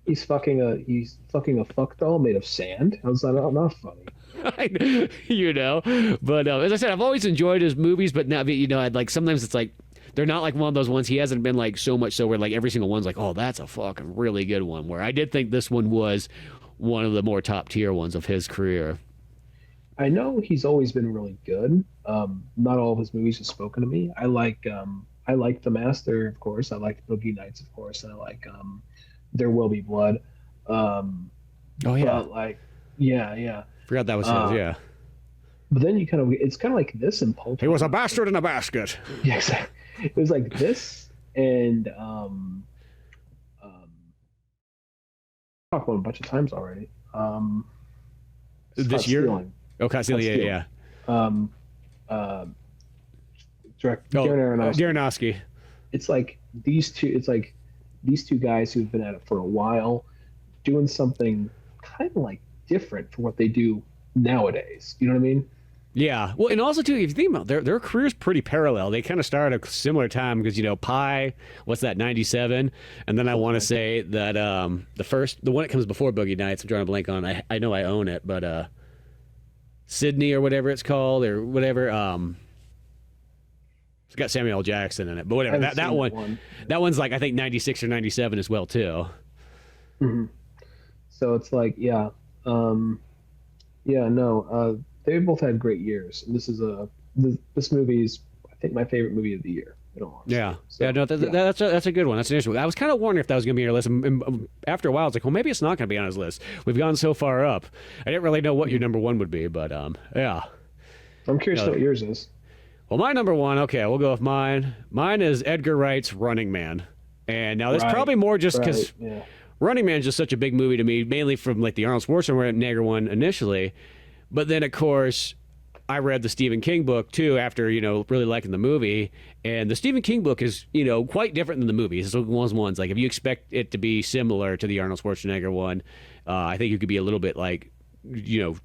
He's fucking a fuck doll made of sand. How's that not funny? You know, but as I said, I've always enjoyed his movies, but now, you know, I'd like, sometimes it's like, they're not like one of those ones. He hasn't been like so much so where like every single one's like, oh, that's a fucking really good one. Where I did think this one was one of the more top tier ones of his career. I know he's always been really good. Not all of his movies have spoken to me. I like The Master, of course. I like Boogie Nights, of course. And I like There Will Be Blood. Oh yeah. But like, yeah. Forgot that was his. Yeah. But then it's kind of like this in Pulp. He was a bastard in a basket. Yeah, exactly. It was like this and talked about a bunch of times already. This year? Stealing. Oh, Caught Stealing, yeah. Darren Aronofsky. It's like these two guys who've been at it for a while doing something kind of like different from what they do nowadays. You know what I mean? Yeah. Well, and also, too, if you think about it, their career's pretty parallel. They kind of started at a similar time because, you know, Pi, what's that, 97? And then I want to say that the one that comes before Boogie Nights, I'm drawing a blank on. I know I own it, but Sydney or whatever it's called or whatever. It's got Samuel L. Jackson in it, but whatever. That one's like, I think, 96 or 97 as well, too. Mm-hmm. So it's like, yeah. They both had great years, and this movie is, I think, my favorite movie of the year. Yeah, so, yeah, no, that's a good one. That's an interesting one. I was kind of wondering if that was going to be on your list. And after a while, I was like, well, maybe it's not going to be on his list. We've gone so far up. I didn't really know what your number one would be, but yeah. I'm curious what yours is. Well, my number one, okay, we'll go with mine. Mine is Edgar Wright's Running Man, and now that's probably more just because Running Man is just such a big movie to me, mainly from like the Arnold Schwarzenegger one initially. But then, of course, I read the Stephen King book too after, really liking the movie. And the Stephen King book is, quite different than the movie. It's one of those ones, like if you expect it to be similar to the Arnold Schwarzenegger one, I think you could be a little bit like,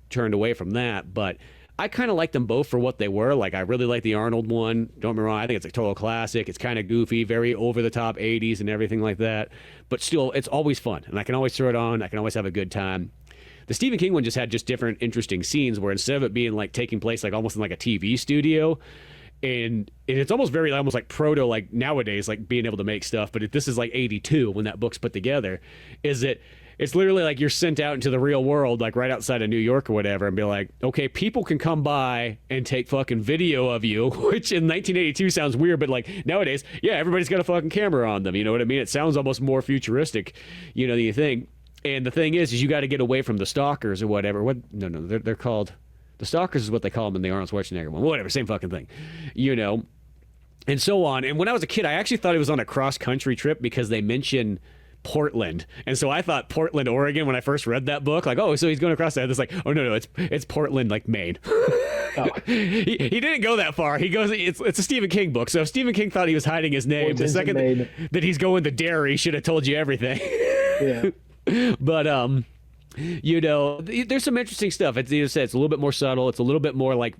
turned away from that. But I kind of like them both for what they were. Like, I really like the Arnold one. Don't get me wrong. I think it's a total classic. It's kind of goofy, very over-the-top 80s and everything like that. But still, it's always fun. And I can always throw it on. I can always have a good time. The Stephen King one just had just different interesting scenes where instead of it being like taking place like almost in like a TV studio, and it's almost very almost like proto like nowadays, like being able to make stuff. But this is like 82 when that book's put together. It's literally like you're sent out into the real world, like right outside of New York or whatever, and be like, okay, people can come by and take fucking video of you, which in 1982 sounds weird, but like nowadays, yeah, everybody's got a fucking camera on them. You know what I mean? It sounds almost more futuristic, than you think. And the thing is you got to get away from the stalkers or whatever. No, they're called, the stalkers is what they call them in the Arnold Schwarzenegger one. Whatever, same fucking thing, and so on. And when I was a kid, I actually thought it was on a cross-country trip because they mention Portland, and so I thought Portland, Oregon when I first read that book, like, oh, so he's going across that. It's like, oh no, it's Portland, like Maine. Oh. he didn't go that far. He goes, it's a Stephen King book, so if Stephen King thought he was hiding his name, the second that he's going to Derry, he should have told you everything. Yeah. But there's some interesting stuff. It's a little bit more subtle. It's a little bit more like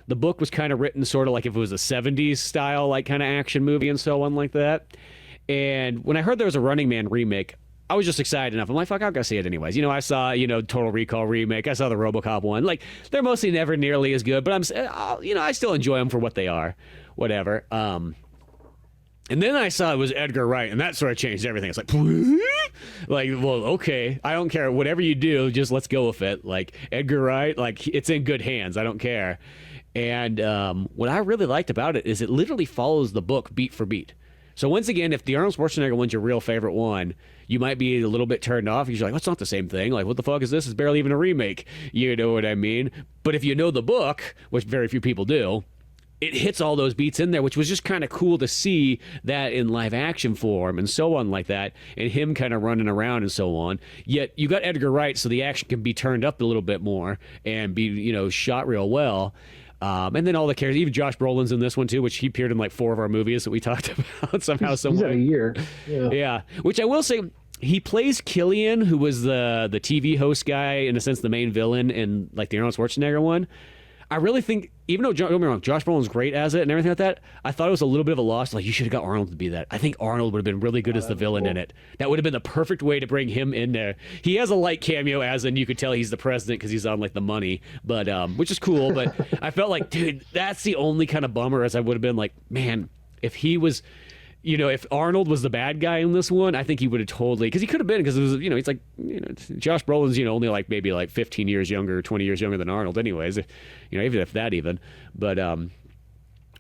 the book was kind of written sort of like if it was a 70s style, like kind of action movie and so on like that. And when I heard there was a Running Man remake, I was just excited enough. I'm like, fuck, I'll go see it anyways. I saw, Total Recall remake. I saw the RoboCop one. Like, they're mostly never nearly as good, but I still enjoy them for what they are. Whatever. And then I saw it was Edgar Wright, and that sort of changed everything. It's like, well, okay, I don't care. Whatever you do, just let's go with it. Like, Edgar Wright, like, it's in good hands. I don't care. And what I really liked about it is it literally follows the book beat for beat. So once again, if the Arnold Schwarzenegger one's your real favorite one, you might be a little bit turned off because you're like, well, it's not the same thing. Like, what the fuck is this? It's barely even a remake. You know what I mean? But if you know the book, which very few people do, it hits all those beats in there, which was just kind of cool to see that in live action form and so on like that, and him kind of running around and so on. Yet you got Edgar Wright, so the action can be turned up a little bit more and be, shot real well. And then all the characters, even Josh Brolin's in this one too, which he appeared in like 4 of our movies that we talked about somehow. He's had a year. Yeah. Which I will say, he plays Killian, who was the TV host guy, in a sense, the main villain in like the Arnold Schwarzenegger one. I really think, even though, don't get me wrong, Josh Brolin's great as it and everything like that, I thought it was a little bit of a loss. Like, you should have got Arnold to be that. I think Arnold would have been really good as the villain in it. That would have been the perfect way to bring him in there. He has a light cameo, as in you could tell he's the president because he's on like the money, but which is cool. But I felt like, dude, that's the only kind of bummer, as I would have been like, man, if he was, if Arnold was the bad guy in this one, I think he would have totally, because he could have been, because it was, he's like, Josh Brolin's, only like maybe like 15 years younger, 20 years younger than Arnold anyways, even if that even, but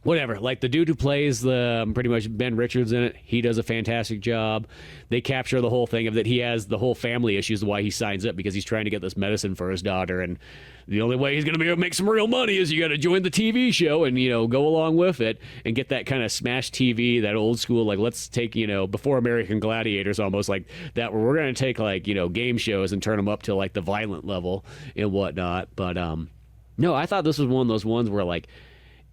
whatever, like the dude who plays the pretty much Ben Richards in it, he does a fantastic job. They capture the whole thing of that he has the whole family issues, why he signs up, because he's trying to get this medicine for his daughter, and the only way he's going to be able to make some real money is you got to join the TV show and, go along with it and get that kind of smash TV, that old school, like, let's take, before American Gladiators almost like that, where we're going to take like, game shows and turn them up to like the violent level and whatnot. But no, I thought this was one of those ones where like,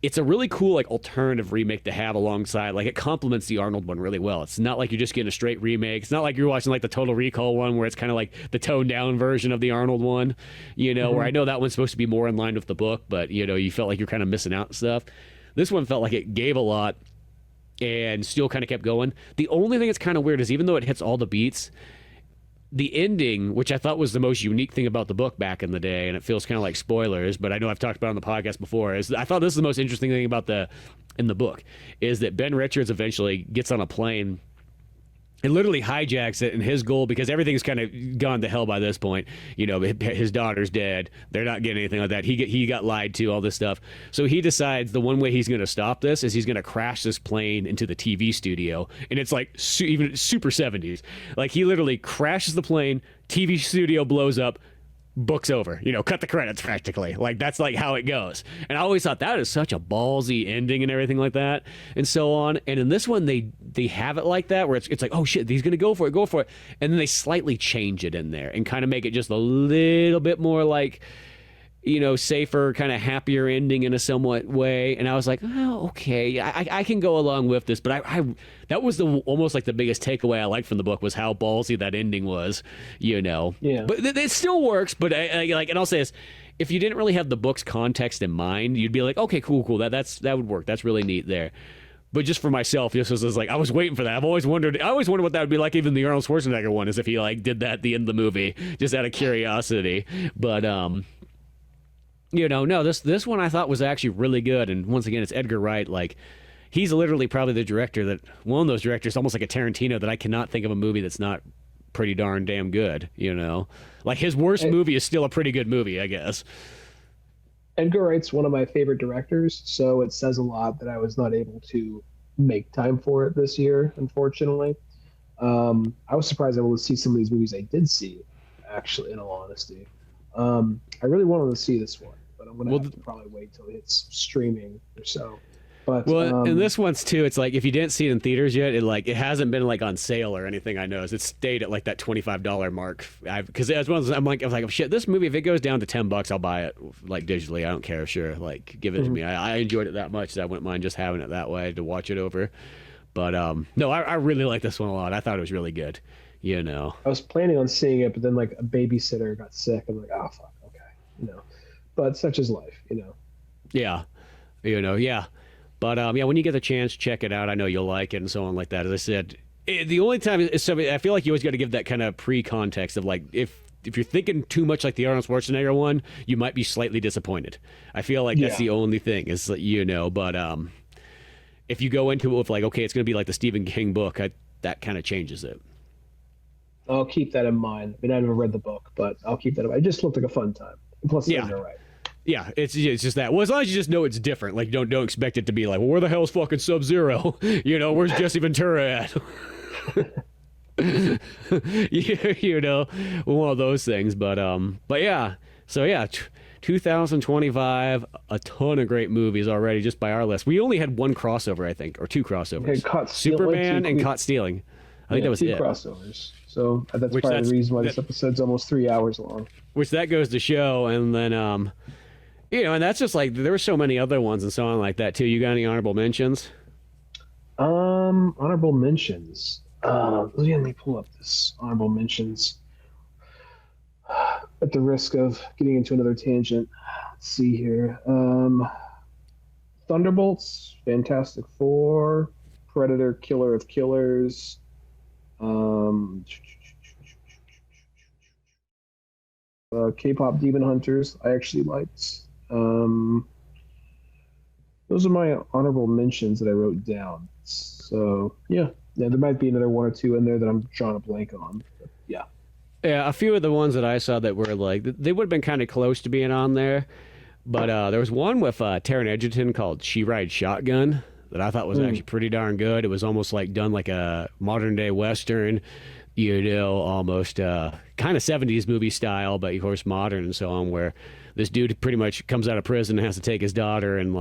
it's a really cool like alternative remake to have alongside. Like, it complements the Arnold one really well. It's not like you're just getting a straight remake. It's not like you're watching like the Total Recall one where it's kind of like the toned down version of the Arnold one, where I know that one's supposed to be more in line with the book, but you felt like you're kind of missing out and stuff. This one felt like it gave a lot and still kind of kept going. The only thing that's kind of weird is even though it hits all the beats, the ending, which I thought was the most unique thing about the book back in the day, and it feels kind of like spoilers, but I know I've talked about it on the podcast before, is I thought this is the most interesting thing about in the book, is that Ben Richards eventually gets on a plane and literally hijacks it, and his goal, because everything's kind of gone to hell by this point, his daughter's dead, they're not getting anything like that, he got lied to, all this stuff, so he decides the one way he's going to stop this is he's going to crash this plane into the TV studio, and it's like even super 70s, like he literally crashes the plane, TV studio blows up, book's over, cut the credits practically. Like, that's like how it goes. And I always thought that is such a ballsy ending and everything like that and so on. And in this one, they have it like that, where it's like, oh shit, he's going to go for it. And then they slightly change it in there and kind of make it just a little bit more like, safer, kind of happier ending in a somewhat way. And I was like, oh, okay, I can go along with this. But I that was almost like the biggest takeaway I liked from the book was how ballsy that ending was, Yeah. But it still works. But and I'll say this. If you didn't really have the book's context in mind, you'd be like, okay, cool. That would work. That's really neat there. But just for myself, just was like, I was waiting for that. I always wondered what that would be like. Even the Arnold Schwarzenegger one is if he did that at the end of the movie, just out of curiosity. But no, this one I thought was actually really good. And once again, it's Edgar Wright. He's literally probably the director one of those directors, almost like a Tarantino, that I cannot think of a movie that's not pretty darn damn good. His worst movie is still a pretty good movie, I guess. Edgar Wright's one of my favorite directors, so it says a lot that I was not able to make time for it this year, unfortunately. I was surprised able to see some of these movies I did see, actually, in all honesty. I really wanted to see this one, but I'm going to have to probably wait till it's streaming or so. But, and this one's too, it's if you didn't see it in theaters yet, it hasn't been on sale or anything. I noticed it stayed at that $25 mark. Because as well as I was like, shit, this movie, if it goes down to $10, I'll buy it digitally. I don't care. Sure, give it to me. I enjoyed it that much that I wouldn't mind just having it that way to watch it over. But no, I really like this one a lot. I thought it was really good. I was planning on seeing it, but then a babysitter got sick. I'm like, oh fuck, okay, But such is life, Yeah, yeah. But when you get the chance, check it out. I know you'll like it and so on like that. As I said, the only time is I feel like you always got to give that kind of pre-context of if you're thinking too much like the Arnold Schwarzenegger one, you might be slightly disappointed. I feel like that's the only thing is But if you go into it with okay, it's going to be like the Stephen King book, that kind of changes it. I'll keep that in mind. I never read the book, but I'll keep that in mind. It just looked like a fun time. Plus, you're right. Yeah, it's just that. Well, as long as you just know it's different, don't expect it to be where the hell's fucking Sub-Zero? Where's Jesse Ventura at? One of those things. But yeah. So yeah, 2025, a ton of great movies already just by our list. We only had one crossover, I think, or two crossovers. Okay, Superman and Caught Stealing. I think that was two it. Crossovers. So that's probably the reason why this episode's almost 3 hours long. Which that goes to show, and then and that's just there were so many other ones and so on like that too. You got any honorable mentions? Honorable mentions. Let me pull up this honorable mentions. At the risk of getting into another tangent, let's see here. Thunderbolts, Fantastic Four, Predator, Killer of Killers. K-pop Demon Hunters, I actually liked. Those are my honorable mentions that I wrote down. So yeah, there might be another one or two in there that I'm drawing a blank on. But yeah. Yeah, a few of the ones that I saw that were they would have been kind of close to being on there, but there was one with Taron Egerton called She Rides Shotgun that I thought was actually pretty darn good. It was almost done like a modern day Western, almost kind of 70s movie style, but of course modern and so on, where this dude pretty much comes out of prison and has to take his daughter and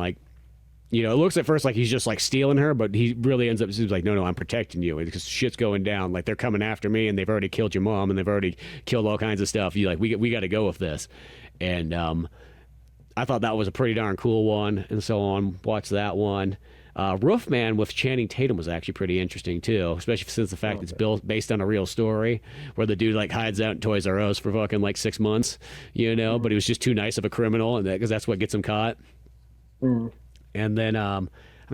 it looks at first like he's just stealing her, but he really ends up no, I'm protecting you because shit's going down. They're coming after me and they've already killed your mom and they've already killed all kinds of stuff. We got to go with this. And I thought that was a pretty darn cool one and so on. Watch that one. Roofman with Channing Tatum was actually pretty interesting too, especially since the fact it's based on a real story where the dude hides out in Toys R Us for fucking 6 months, but he was just too nice of a criminal and because that's what gets him caught. And then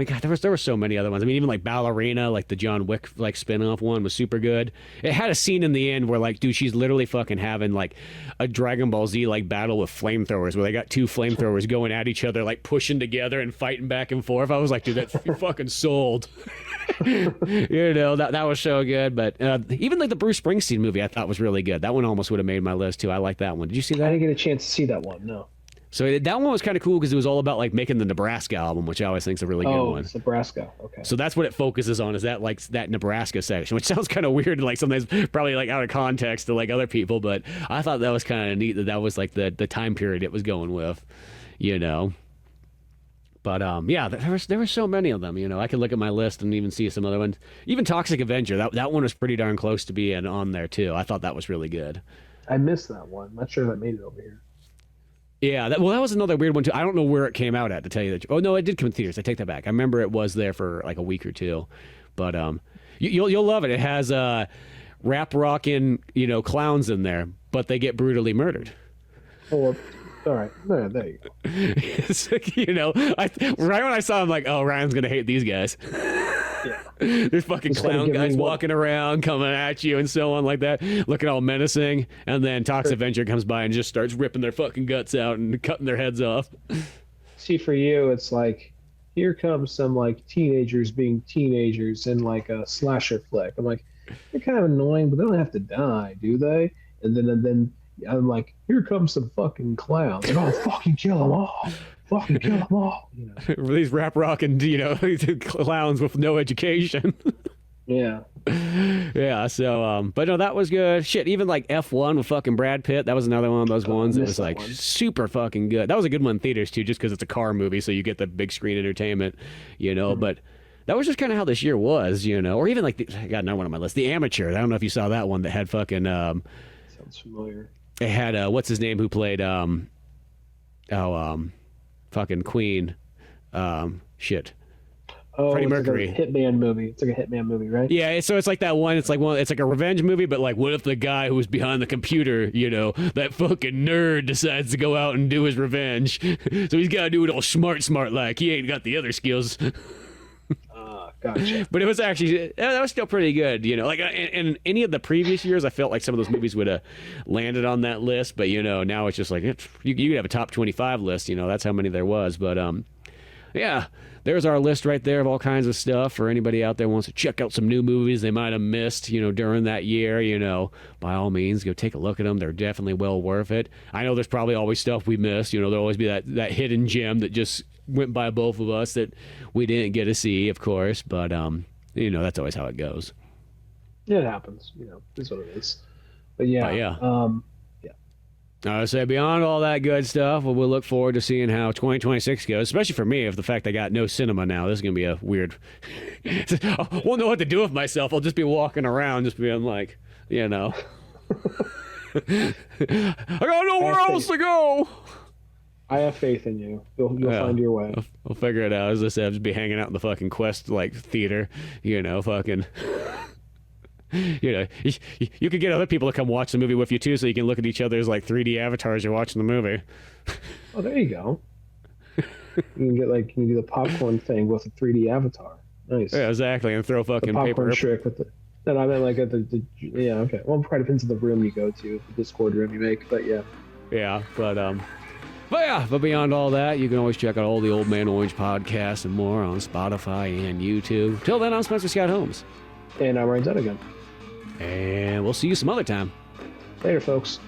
God, there were so many other ones. Even Ballerina, the John Wick spin-off one was super good. It had a scene in the end where dude, she's literally fucking having a Dragon Ball Z battle with flamethrowers where they got two flamethrowers going at each other pushing together and fighting back and forth. I was like, dude, that fucking sold. That was so good. But even the Bruce Springsteen movie I thought was really good. That one almost would have made my list too. I like that one. Did you see that? I didn't get a chance to see that one. No. So that one was kind of cool because it was all about making the Nebraska album, which I always think is a really good one. It's Nebraska. Okay. So that's what it focuses on, is that that Nebraska section, which sounds kind of weird, sometimes probably out of context to other people, but I thought that was kind of neat that was the time period it was going with, But yeah, there were so many of them. I could look at my list and even see some other ones. Even Toxic Avenger, that one was pretty darn close to being on there too. I thought that was really good. I missed that one. Not sure if I made it over here. Yeah, that was another weird one too. I don't know where it came out at, to tell you the truth. Oh no, it did come in theaters. I take that back. I remember it was there for like a week or two, but you'll love it. It has rap rockin' clowns in there, but they get brutally murdered. Oh, all right. No, there you go. It's like, right when I saw him, like, oh, Ryan's gonna hate these guys. Yeah. There's fucking clown guys walking around, coming at you, and so on like that, looking all menacing. And then Tox Avenger comes by and just starts ripping their fucking guts out and cutting their heads off. See, for you, it's like, here comes some like teenagers being teenagers in like a slasher flick. I'm like, they're kind of annoying, but they don't have to die, do they? And then I'm like, here comes some fucking clowns. And I'll fucking kill them all. Fucking kill them all. These rap rocking, clowns with no education. Yeah. Yeah. So, but no, that was good. Shit, even like F1 with fucking Brad Pitt. That was another one of those ones that was like super fucking good. That was a good one in theaters too, just because it's a car movie, so you get the big screen entertainment, But that was just kind of how this year was, Or even like I got another one on my list, The Amateur. I don't know if you saw that one that had fucking. Sounds familiar. It had what's his name who played fucking Queen, shit. Oh, Freddie Mercury. Like a Hitman movie. It's like a Hitman movie, right? Yeah, so it's like that one. It's like a revenge movie, but like, what if the guy who was behind the computer, that fucking nerd, decides to go out and do his revenge? So he's got to do it all smart like. He ain't got the other skills. Gotcha. But it was actually that was still pretty good, Like in any of the previous years, I felt like some of those movies would have landed on that list. But now it's just like you could have a top 25 list. That's how many there was. But yeah. There's our list right there of all kinds of stuff for anybody out there who wants to check out some new movies they might have missed, during that year, by all means, go take a look at them. They're definitely well worth it. I know there's probably always stuff we missed. There'll always be that hidden gem that just went by both of us that we didn't get to see, of course. But, that's always how it goes. It happens, is what it is. But yeah. Yeah. I would say beyond all that good stuff, we'll look forward to seeing how 2026 goes, especially for me, if the fact I got no cinema now. This is going to be a weird... I won't know what to do with myself. I'll just be walking around, just being like, I got nowhere else to go! I have faith in you. You'll find your way. I'll figure it out. As I said, I'll just be hanging out in the fucking Quest, theater, fucking... you could get other people to come watch the movie with you too, so you can look at each other's 3D avatars you're watching the movie. Oh, there you go. You can do the popcorn thing with a 3D avatar. Nice. Yeah, exactly, and throw fucking the popcorn trick with it. No, I meant at the yeah, okay. Well, it probably depends on the room you go to, the Discord room you make, but yeah. Yeah, but beyond all that, you can always check out all the Old Man Orange podcasts and more on Spotify and YouTube. Till then, I'm Spencer Scott Holmes. And I'm Ryan Dunigan. And we'll see you some other time. Later, folks.